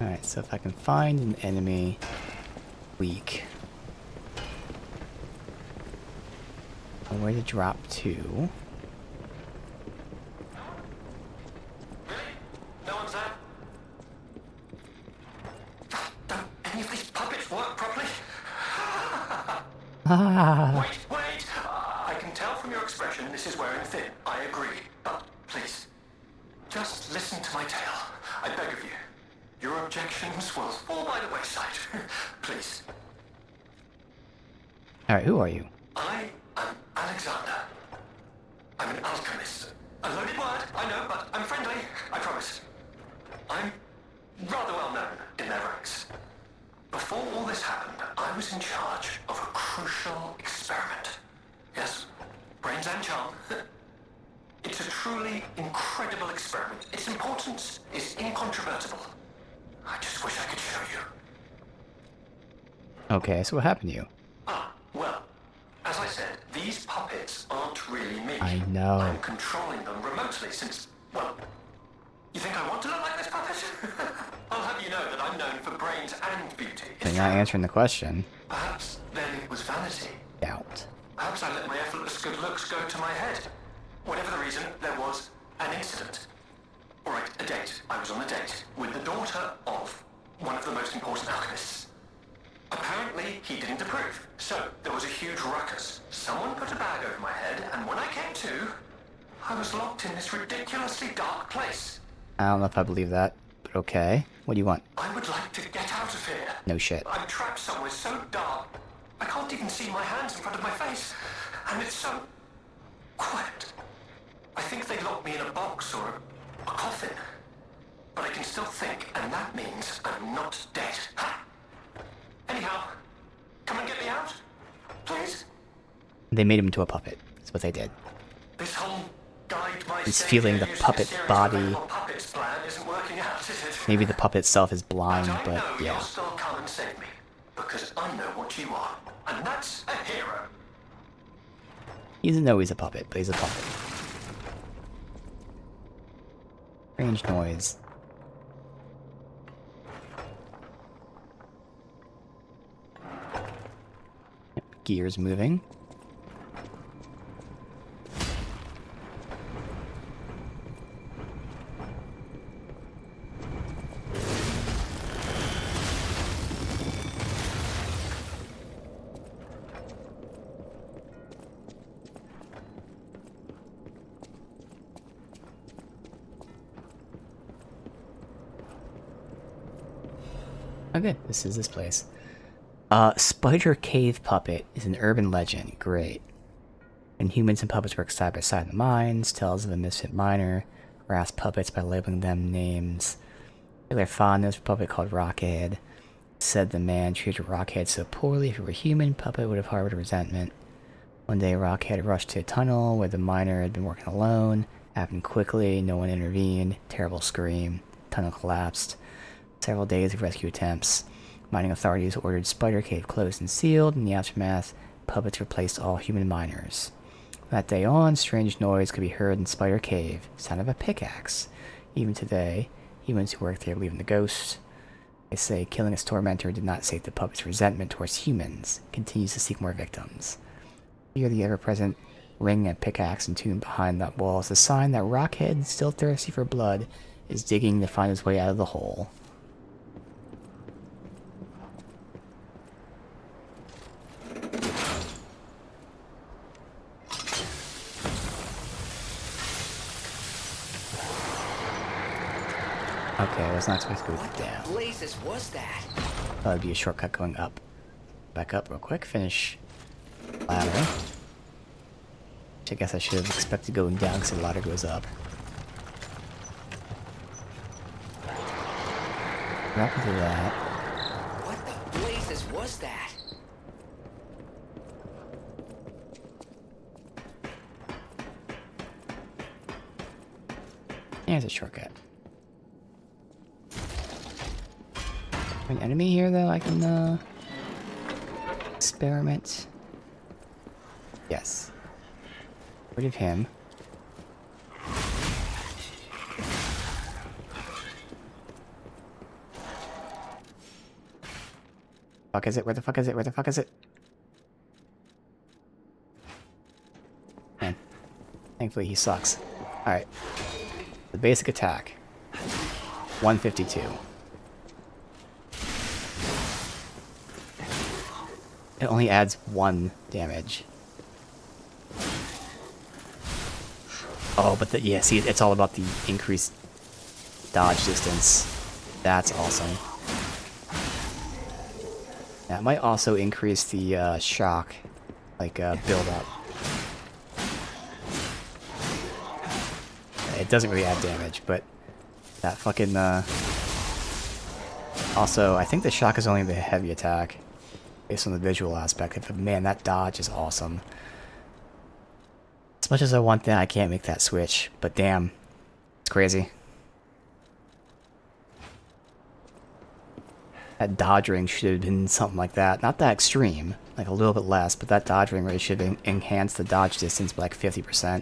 S1: Alright, so if I can find an enemy weak. And where to drop to.
S3: Really? No one's there? Don't any of these puppets work properly? Wait! I can tell from your expression this is wearing thin. I agree. But please, just listen to my tale. I beg of you. Your objections will fall by the wayside. Please.
S1: Alright, who are you?
S3: I am Alexander. I'm an alchemist. A loaded word, I know, but I'm friendly, I promise. I'm rather well known in their ranks. Before all this happened, I was in charge of a crucial experiment. Yes, brains and charm. It's a truly incredible experiment. Its importance is incontrovertible. I just wish I could show you.
S1: Okay, so what happened to you?
S3: Ah, well, as I said, these puppets aren't really me.
S1: I know.
S3: I'm controlling them remotely since, well, you think I want to look like this puppet? I'll have you know that I'm known for brains and beauty.
S1: You're not answering the question.
S3: Perhaps then it was vanity.
S1: Doubt.
S3: Perhaps I let my effortless good looks go to my head. Whatever the reason, there was an incident. All right, a date. I was on a date with the daughter of one of the most important alchemists. Apparently, he didn't approve. So, there was a huge ruckus. Someone put a bag over my head, and when I came to, I was locked in this ridiculously dark place.
S1: I don't know if I believe that, but okay. What do you want?
S3: I would like to get out of here.
S1: No shit.
S3: I'm trapped somewhere so dark, I can't even see my hands in front of my face. And it's so quiet. I think they locked me in a box or a coffin. But I can still think, and that means I'm not dead. Ha! Anyhow, come and get me out, please.
S1: They made him into a puppet. That's what they did.
S3: This whole guide by
S1: He's feeling the puppet body.
S3: Puppets plan isn't working out, is it?
S1: Maybe the puppet itself is blind,
S3: I
S1: but
S3: know
S1: yeah.
S3: you'll still come and save me, because I know what you are, and that's a hero.
S1: He doesn't know he's a puppet, but he's a puppet. Strange noise. Gears moving. Okay, this is this place. Spider Cave Puppet is an urban legend. Great. When humans and puppets work side by side in the mines, tales of a misfit miner harass puppets by labeling them names. Their fondness for a puppet called Rockhead. Said the man treated Rockhead so poorly, if he were human, puppet would have harbored resentment. One day, Rockhead rushed to a tunnel where the miner had been working alone. Happened quickly, no one intervened. Terrible scream. Tunnel collapsed. Several days of rescue attempts. Mining authorities ordered Spider Cave closed and sealed. In the aftermath, puppets replaced all human miners. From that day on, strange noise could be heard in Spider Cave, sound of a pickaxe. Even today, humans who work there believe in the ghost. They say killing its tormentor did not sate the puppet's resentment towards humans. It continues to seek more victims. Here, the ever-present ring and pickaxe entombed behind that wall is a sign that Rockhead, still thirsty for blood, is digging to find his way out of the hole. Okay, I was not supposed to go
S2: What
S1: down.
S2: the blazes was that?
S1: That would be a shortcut going up. Back up real quick, finish ladder. Which I guess I should have expected going down because the ladder goes up. What happened to that?
S2: What the blazes was that?
S1: There's a shortcut. An enemy here though I can experiment. Yes. Rid of him. Fuck is it? Where the fuck is it? Where the fuck is it? Man. Thankfully he sucks. Alright. The basic attack. 152. It only adds 1 damage. Oh, but yeah, see, it's all about the increased dodge distance. That's awesome. That might also increase the shock like build up. It doesn't really add damage, but that fucking also, I think the shock is only the heavy attack based on the visual aspect. But man, that dodge is awesome. As much as I want that, I can't make that switch. But damn, it's crazy. That dodge ring should have been something like that. Not that extreme, like a little bit less, but that dodge ring rate should have enhanced the dodge distance by like 50%.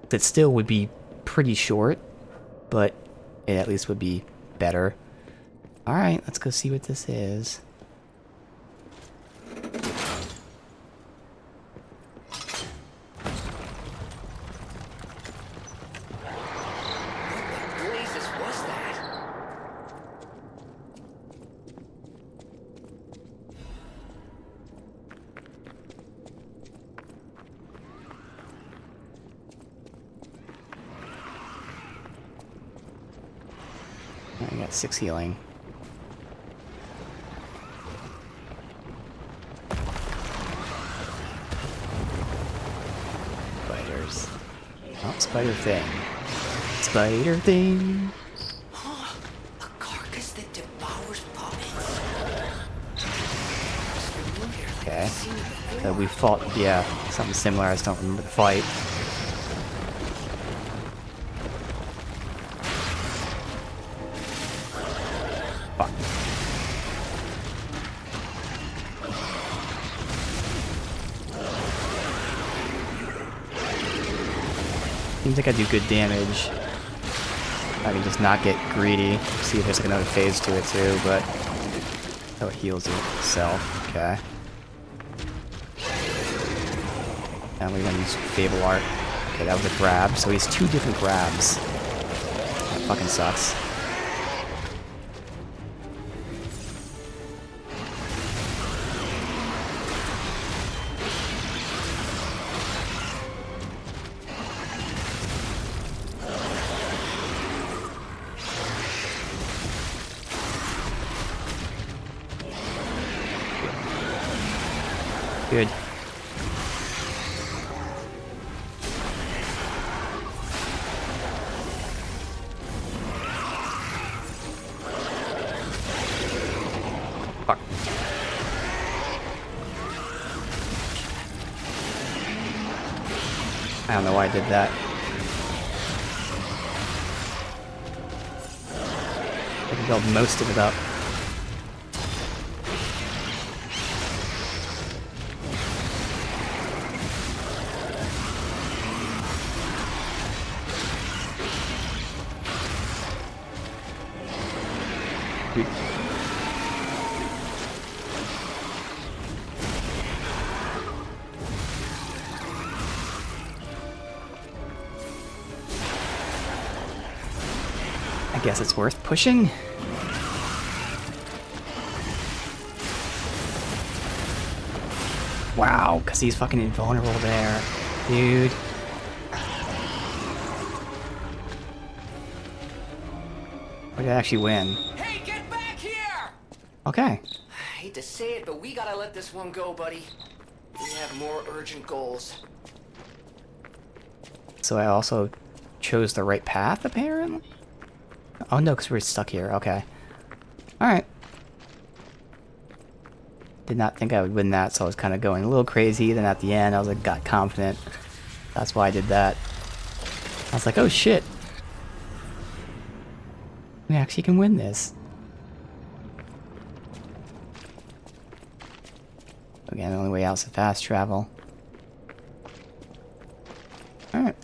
S1: That still would be pretty short, but it at least would be better. Alright, let's go see what this is. I got 6 healing. Spiders. Oh, spider thing. Spider thing!
S2: A carcass that devours puppets.
S1: Okay. So we fought, yeah, something similar. I just don't remember the fight. Fuck. Seems like I do good damage. I can just not get greedy. See if there's like another phase to it too, but... Oh, it heals itself. Okay. And we're gonna use Fable Art. Okay, that was a grab. So he has 2 different grabs. That fucking sucks. Good. Fuck. I don't know why I did that. I can build most of it up. I guess it's worth pushing. Wow, because he's fucking invulnerable there. Dude. We did actually win.
S2: Hey, get back here!
S1: Okay.
S2: I hate to say it, but we gotta let this one go, buddy. We have more urgent goals.
S1: So I also chose the right path, apparently? Oh no, because we're stuck here. Okay. Alright. Did not think I would win that, so I was kind of going a little crazy. Then at the end, I was like, got confident. That's why I did that. I was like, oh shit. We actually can win this. Again, the only way out is to fast travel. Alright.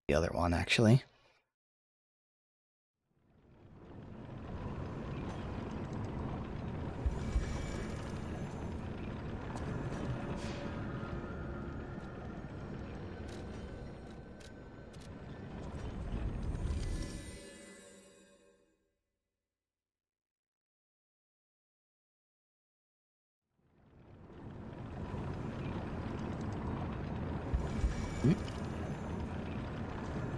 S1: The other one, actually.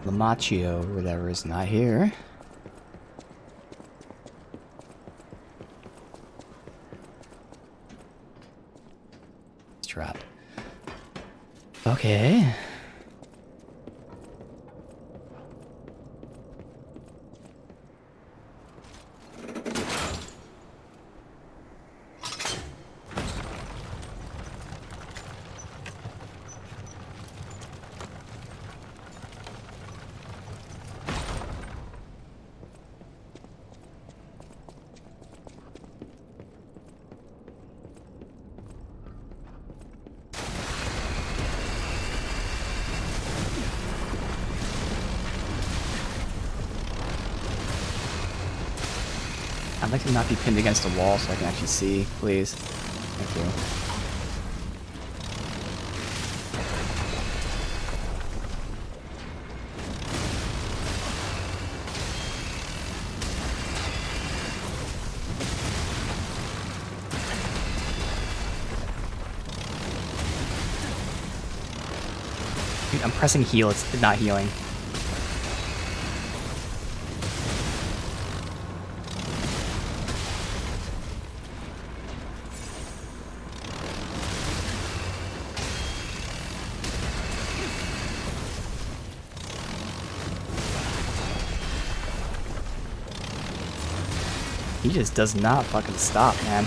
S1: Lamaccio or whatever is not here. Trap. Okay. I'd like to not be pinned against the wall so I can actually see, please. Thank you. Dude, I'm pressing heal, it's not healing. He just does not fucking stop, man.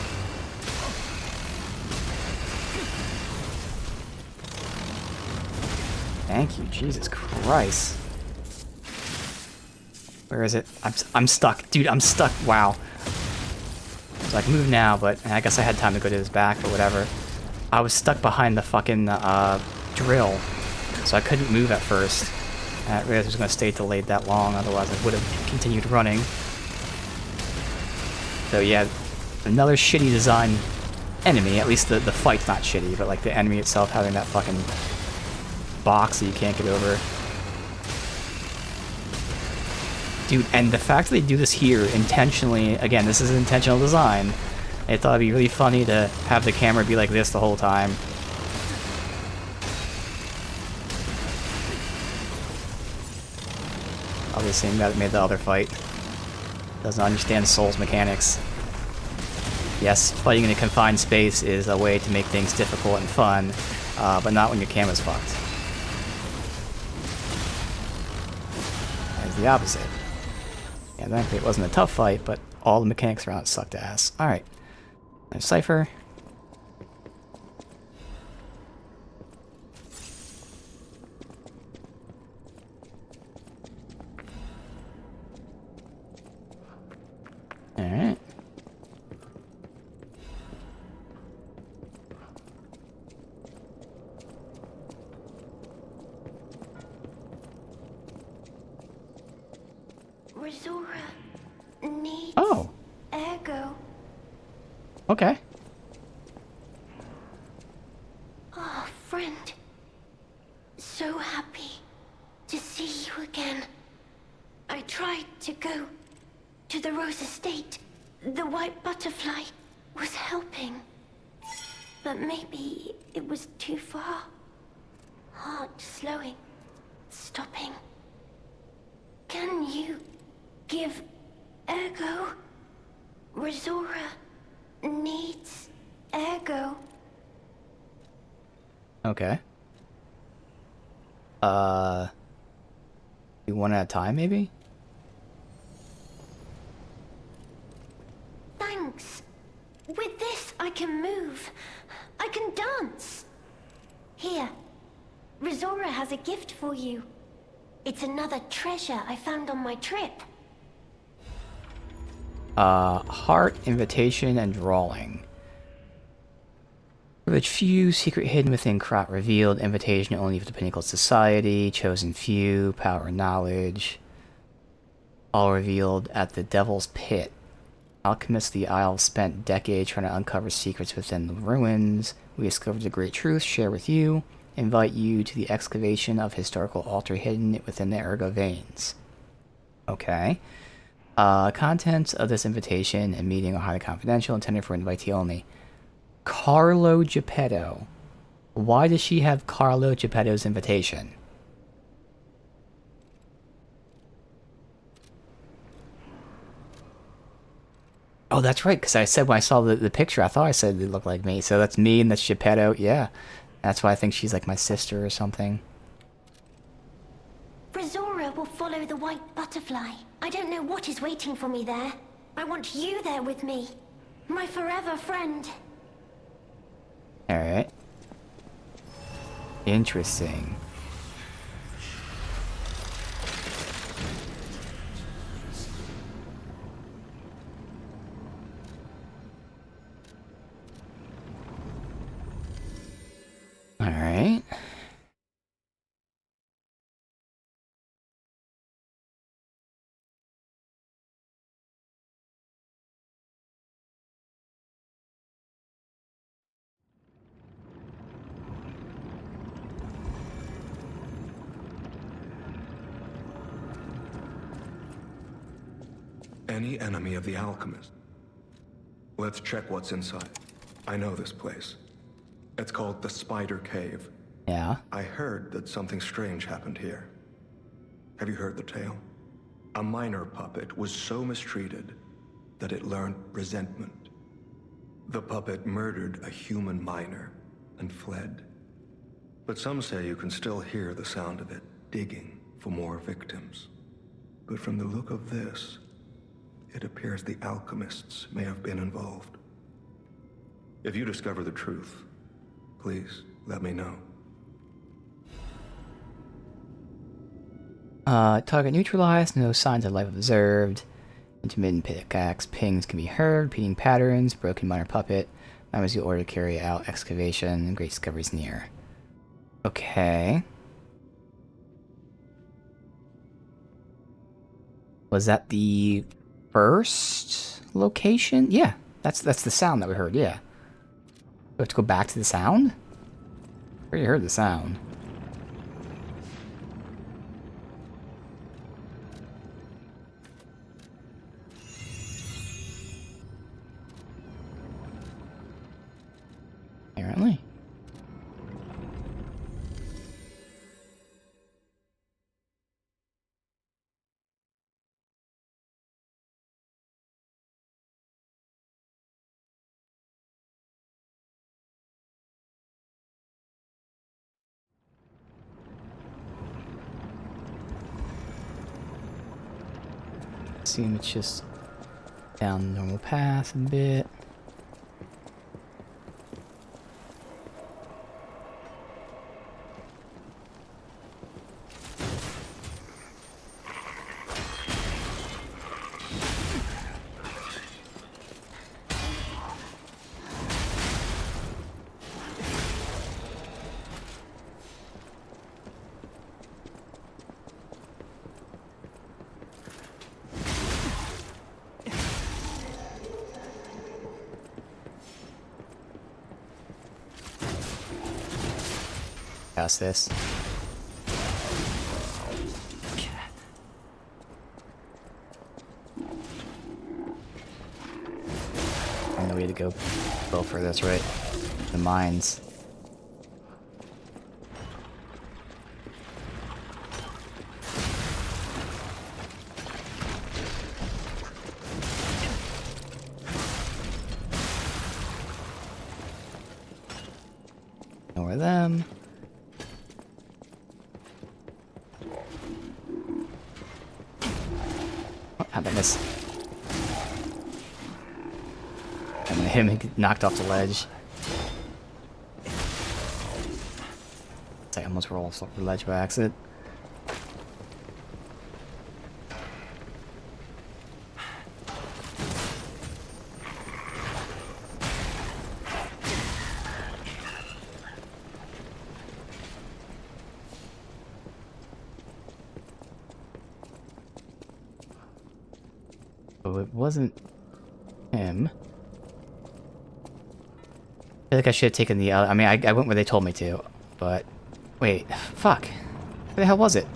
S1: Thank you, Jesus Christ. Where is it? I'm stuck. Dude, I'm stuck. Wow. So I can move now, but I guess I had time to go to his back or whatever. I was stuck behind the fucking drill, so I couldn't move at first. And I realized I was going to stay delayed that long, otherwise I would have continued running. So yeah, another shitty design enemy. At least the fight's not shitty, but like the enemy itself having that fucking box that you can't get over. Dude, and the fact that they do this here intentionally, again, this is an intentional design. I thought it'd be really funny to have the camera be like this the whole time. Probably the same guy that made the other fight. Doesn't understand Soul's mechanics. Yes, fighting in a confined space is a way to make things difficult and fun, but not when your camera's fucked. It's the opposite. Yeah, thankfully it wasn't a tough fight, but all the mechanics around it sucked ass. Alright. There's Cypher. Alright.
S8: Resora needs Ergo.
S1: Okay.
S8: Oh, friend. So happy to see you again. I tried to go to the Rose Estate. The white butterfly was helping. But maybe it was too far. Heart slowing, stopping. Can you give Ergo? Resora needs Ergo.
S1: Okay. One at a time, maybe?
S8: Thanks. With this, I can move. I can dance. Here, Resora has a gift for you. It's another treasure I found on my trip.
S1: Heart, invitation, and drawing. Privileged few, secret hidden within Krat revealed, invitation only for the pinnacle society, chosen few, power and knowledge. All revealed at the Devil's Pit. Alchemists of the Isle spent decades trying to uncover secrets within the ruins. We discovered the great truth, share with you. Invite you to the excavation of historical altar hidden within the Ergo veins. Okay. Contents of this invitation and meeting are highly confidential, intended for invitee only. Carlo Geppetto. Why does she have Carlo Geppetto's invitation? Oh, that's right, because I said when I saw the picture, I thought I said it looked like me. So that's me and that's Geppetto. Yeah. That's why I think she's like my sister or something.
S8: Rizora will follow the white butterfly. I don't know what is waiting for me there. I want you there with me. My forever friend.
S1: Alright. Interesting. Alright.
S5: Any enemy of the alchemist. Let's check what's inside. I know this place. It's called the Spider Cave.
S1: Yeah.
S5: I heard that something strange happened here. Have you heard the tale? A minor puppet was so mistreated that it learned resentment. The puppet murdered a human miner and fled. But some say you can still hear the sound of it digging for more victims. But from the look of this, it appears the alchemists may have been involved. If you discover the truth, please let me know.
S1: Target neutralized, no signs of life observed. Intermittent pickaxe pings can be heard, repeating patterns, broken minor puppet. That was the order to carry out excavation, great discoveries near. Okay. Was that the first location? Yeah, that's the sound that we heard, yeah. We have to go back to the sound? I already heard the sound. Apparently. Assume it's just down the normal path a bit. Past this. On the way to go for that's right. The mines. Ignore them. Oh, how'd I miss? I'm gonna hit him and get knocked off the ledge. I almost rolled off the ledge by accident. So it wasn't him. I feel like I should have taken the other. I mean, I went where they told me to, but wait, fuck. Where the hell was it?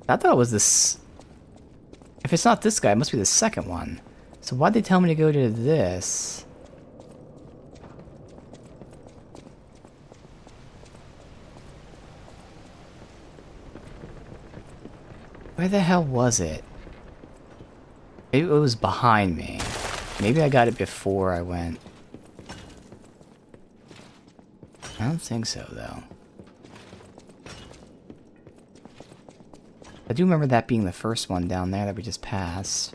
S1: I thought it was this. If it's not this guy, it must be the second one. So why'd they tell me to go to this? Where the hell was it? It was behind me. Maybe I got it before I went. I don't think so, though. I do remember that being the first one down there that we just passed.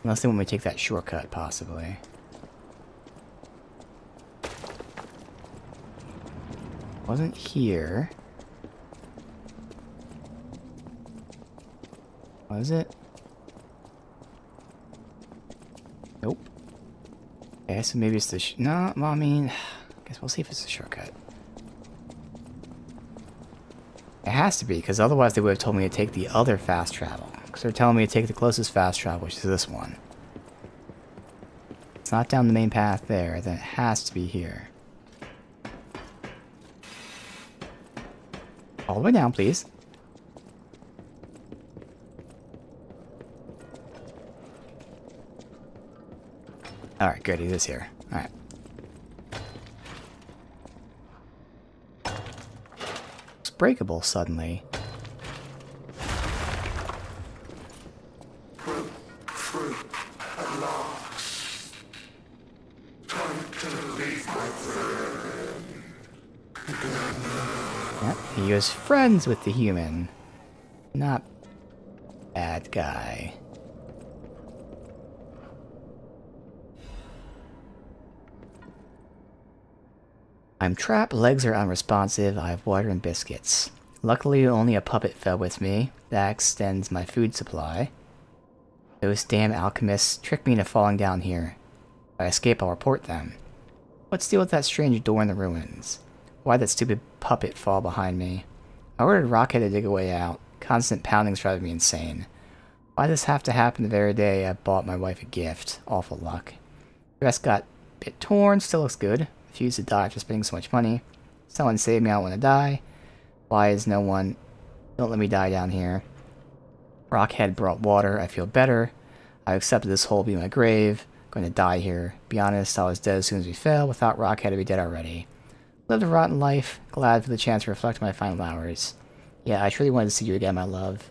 S1: Unless they want me to take that shortcut, possibly. Wasn't here. Was it? Nope. Okay, so maybe it's the no, well, I mean, I guess we'll see if it's a shortcut. It has to be, because otherwise they would have told me to take the other fast travel. Because they're telling me to take the closest fast travel, which is this one. It's not down the main path there, then it has to be here. All the way down, please. Alright, good, it is here. Alright. It's breakable suddenly. Yep, he was friends with the human. Not bad guy. I'm trapped, legs are unresponsive, I have water and biscuits. Luckily only a puppet fell with me, that extends my food supply. Those damn alchemists tricked me into falling down here. If I escape I'll report them. What's the deal with that strange door in the ruins? Why'd that stupid puppet fall behind me? I ordered Rockhead to dig a way out. Constant pounding's driving me insane. Why'd this have to happen the very day I bought my wife a gift? Awful luck. Dress got a bit torn, still looks good. Refuse to die after spending so much money. Someone save me, I don't want to die. Why is no one... Don't let me die down here. Rockhead brought water, I feel better. I accepted this hole to be my grave. Going to die here. Be honest, I was dead as soon as we fell. Without Rockhead, I'd be dead already. Lived a rotten life. Glad for the chance to reflect on my final hours. Yeah, I truly wanted to see you again, my love.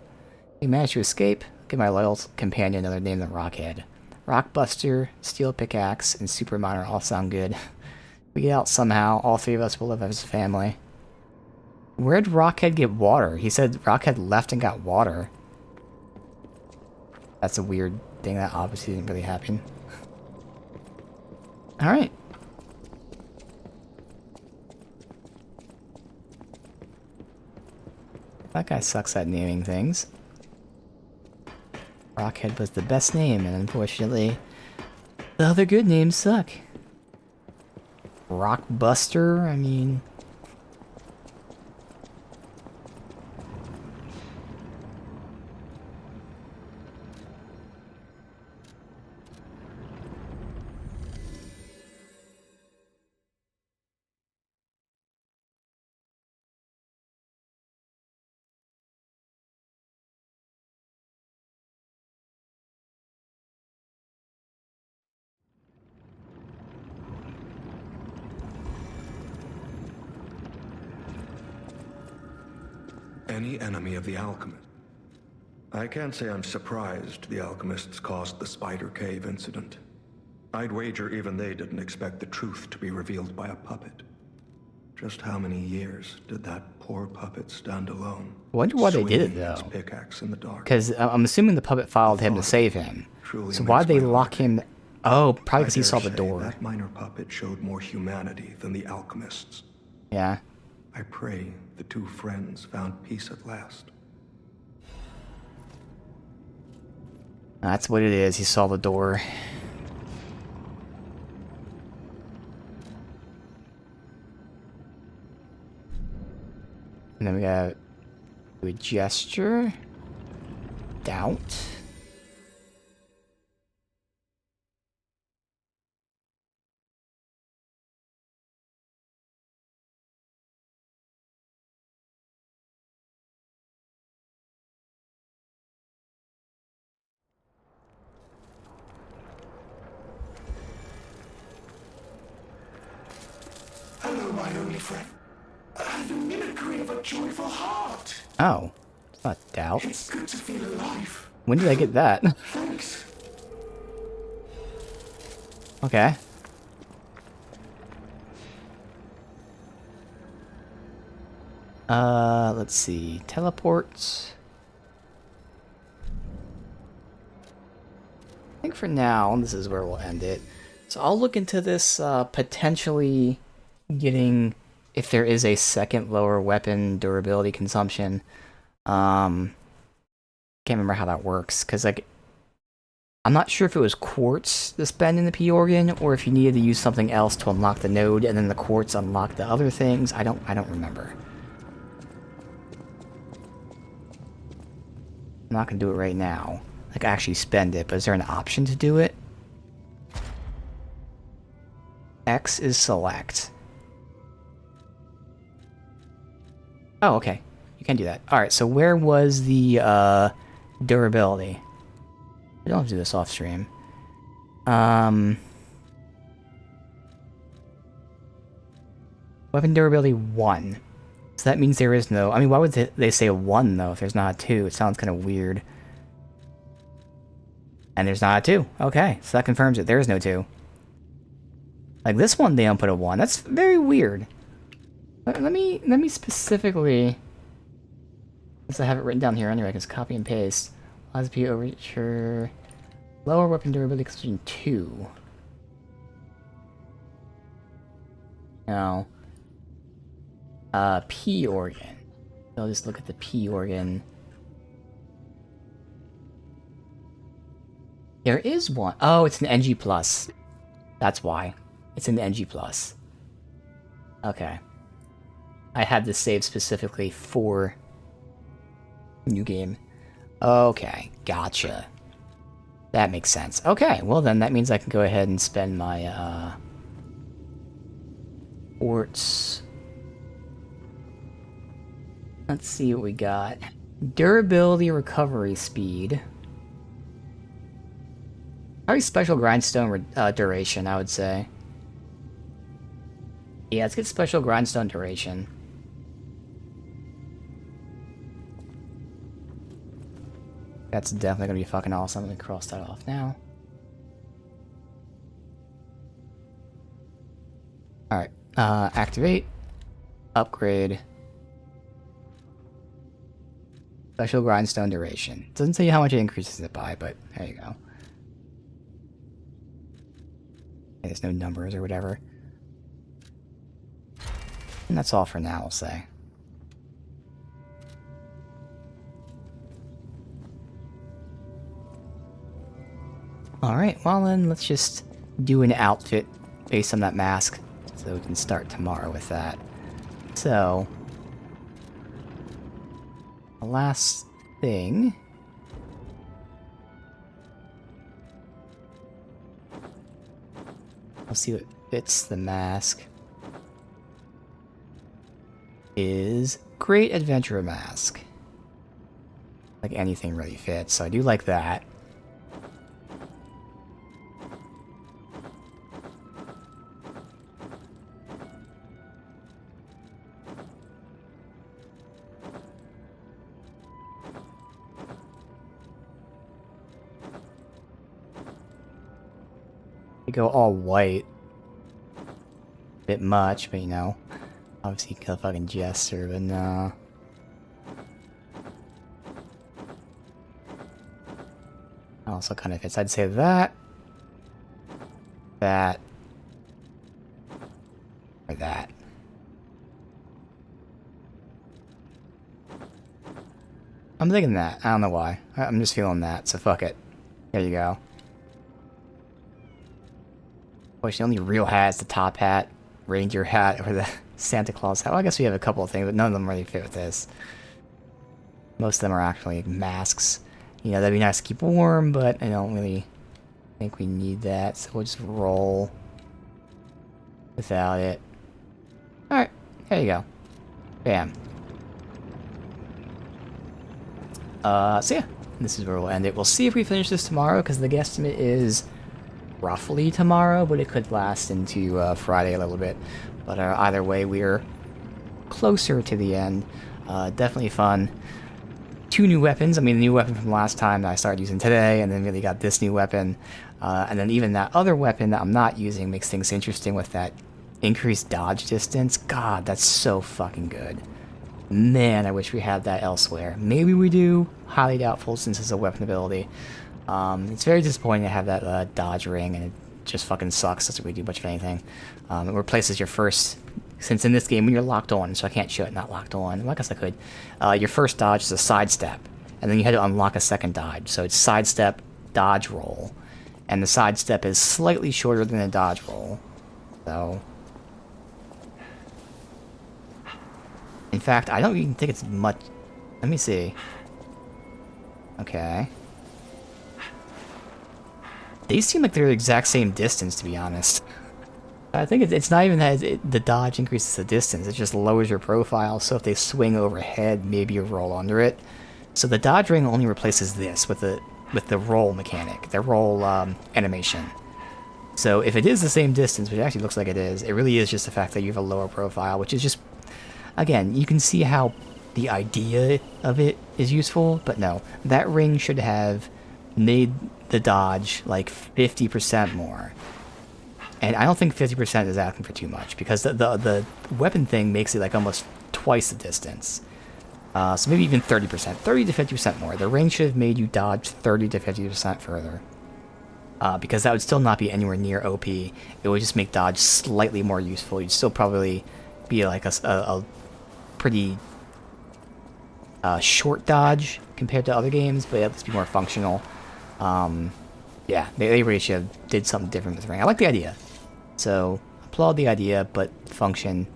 S1: You managed to escape. Give my loyal companion another name than Rockhead. Rockbuster, Steel Pickaxe, and Super Miner all sound good. We get out somehow. All three of us will live as a family. Where'd Rockhead get water? He said Rockhead left and got water. That's a weird thing that obviously didn't really happen. Alright. That guy sucks at naming things. Rockhead was the best name, and unfortunately, the other good names suck. Rockbuster, I mean...
S5: Any enemy of the alchemist. I can't say I'm surprised the alchemists caused the Spider Cave incident. I'd wager even they didn't expect the truth to be revealed by a puppet. Just how many years did that poor puppet stand alone?
S1: I wonder why they did it,
S5: swinging his
S1: though.
S5: pickaxe in the dark.
S1: Because I'm assuming the puppet followed him to save him. So why'd they lock him... Oh, probably because he saw the door.
S5: That minor puppet showed more humanity than the alchemists.
S1: Yeah.
S5: I pray the two friends found peace at last.
S1: That's what it is. He saw the door. And then we got a gesture. Doubt.
S3: friend. The mimicry of a joyful heart.
S1: Oh. It's not doubt.
S3: It's good to feel alive.
S1: When did I get that?
S3: Thanks.
S1: Okay. Let's see. Teleports. I think for now, this is where we'll end it. So I'll look into this, potentially getting, if there is a second lower weapon durability consumption. Can't remember how that works, because, like, I'm not sure if it was quartz to spend in the P organ, or if you needed to use something else to unlock the node, and then the quartz unlocked the other things. I don't remember. I'm not gonna do it right now. Like, actually spend it, but is there an option to do it? X is select. Oh, okay. You can do that. Alright, so where was the, durability? We don't have to do this off stream. Weapon durability 1. So that means there is no... I mean, why would they say a 1, though, if there's not a 2? It sounds kind of weird. And there's not a 2. Okay, so that confirms it. There is no 2. Like, this one, they don't put a 1. That's very weird. Let me specifically... Since I have it written down here anyway, I can just copy and paste. SP Overture... Lower weapon durability consumption 2. No. P organ. So I'll just look at the P organ. There is one. Oh, it's an NG+. That's why. It's an NG+. Okay. I had this saved specifically for new game. Okay, gotcha. That makes sense. Okay, well then that means I can go ahead and spend my, quartz. Let's see what we got. Durability recovery speed. Probably special grindstone duration, I would say. Yeah, let's get special grindstone duration. That's definitely gonna be fucking awesome. Let me cross that off now. Alright, activate. Upgrade. Special grindstone duration. Doesn't tell you how much it increases it by, but there you go. There's no numbers or whatever. And that's all for now, I'll say. Alright, well then, let's just do an outfit based on that mask, so we can start tomorrow with that. So, the last thing... I'll see what fits the mask. Is Great Adventurer Mask. Like anything really fits, so I do like that. We go all white. Bit much, but you know. Obviously, kill a fucking jester, but no. Also kind of fits. I'd say that. That. Or that. I'm thinking that. I don't know why. I'm just feeling that, so fuck it. There you go. Boy, the only real hat is the top hat, ranger hat, or the Santa Claus hat. Well, I guess we have a couple of things, but none of them really fit with this. Most of them are actually masks. You know, that'd be nice to keep warm, but I don't really think we need that, so we'll just roll without it. Alright, there you go. Bam. So yeah, this is where we'll end it. We'll see if we finish this tomorrow, because the guesstimate is roughly tomorrow, but it could last into Friday a little bit. But either way, we're closer to the end. Definitely fun. 2 new weapons. I mean, the new weapon from last time that I started using today, and then really got this new weapon. And then even that other weapon that I'm not using makes things interesting with that increased dodge distance. God, that's so fucking good. Man, I wish we had that elsewhere. Maybe we do. Highly doubtful since it's a weapon ability. It's very disappointing to have that dodge ring, and it just fucking sucks. Doesn't really do much of anything. It replaces your first... Since in this game, when you're locked on, so I can't show it not locked on. Well, I guess I could. Your first dodge is a sidestep, and then you had to unlock a second dodge. So it's sidestep, dodge roll. And the sidestep is slightly shorter than the dodge roll. So... In fact, I don't even think it's much... Let me see. Okay. They seem like they're the exact same distance, to be honest. I think it's not even that the dodge increases the distance, it just lowers your profile, so if they swing overhead, maybe you roll under it. So the dodge ring only replaces this with the roll mechanic, the roll animation. So if it is the same distance, which actually looks like it is, it really is just the fact that you have a lower profile, which is just... Again, you can see how the idea of it is useful, but no. That ring should have made the dodge like 50% more. And I don't think 50% is asking for too much, because the weapon thing makes it like almost twice the distance. So maybe even 30%. 30 to 50% more. The ring should have made you dodge 30 to 50% further. Because that would still not be anywhere near OP. It would just make dodge slightly more useful. You'd still probably be like a pretty short dodge compared to other games, but at least be more functional. Yeah, they really should have did something different with the ring. I like the idea. So, applaud the idea, but function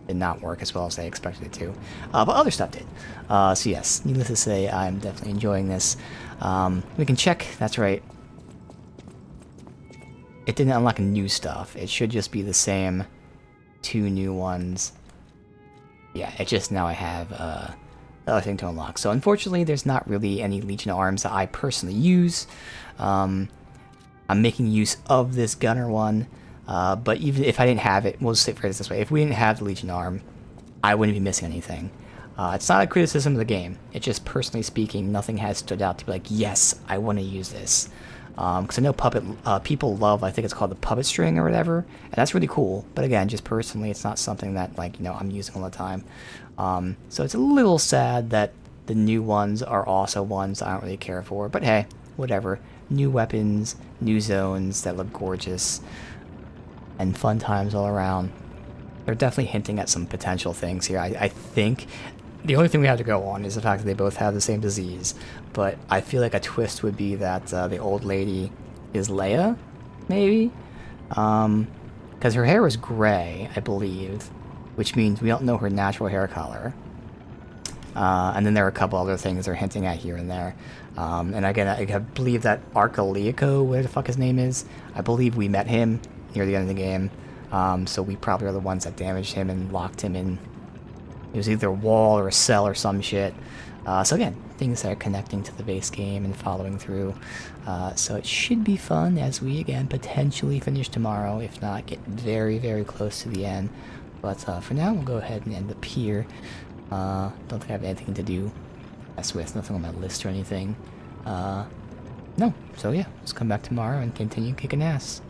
S1: did not work as well as they expected it to. But other stuff did. So yes, needless to say, I'm definitely enjoying this. We can check, that's right. It didn't unlock new stuff. It should just be the same 2 new ones. Yeah, it just now I have the other thing to unlock. So unfortunately, there's not really any Legion arms that I personally use. I'm making use of this gunner one. But even if I didn't have it, we'll just phrase it this way. If we didn't have the Legion arm, I wouldn't be missing anything. It's not a criticism of the game. It's just, personally speaking, nothing has stood out to be like, yes, I want to use this. Because I know people love, I think it's called the puppet string or whatever, and that's really cool. But again, just personally, it's not something that, like, I'm using all the time. So it's a little sad that the new ones are also ones I don't really care for. But hey, whatever. New weapons, new zones that look gorgeous, and fun times all around. They're definitely hinting at some potential things here. I think the only thing we have to go on is the fact that they both have the same disease. But I feel like a twist would be that the old lady is Leia, maybe? Because her hair was gray, I believe, which means we don't know her natural hair color. And then there are a couple other things they're hinting at here and there. And again, I believe that Arcalico, whatever the fuck his name is, I believe we met him near the end of the game. So we probably are the ones that damaged him and locked him in. It was either a wall or a cell or some shit. So again, things that are connecting to the base game and following through. So it should be fun as we, again, potentially finish tomorrow. If not, get very, very close to the end. But for now, we'll go ahead and end up here. Don't think I have anything to do. That's with nothing on my list or anything. No. So yeah, let's come back tomorrow and continue kicking ass.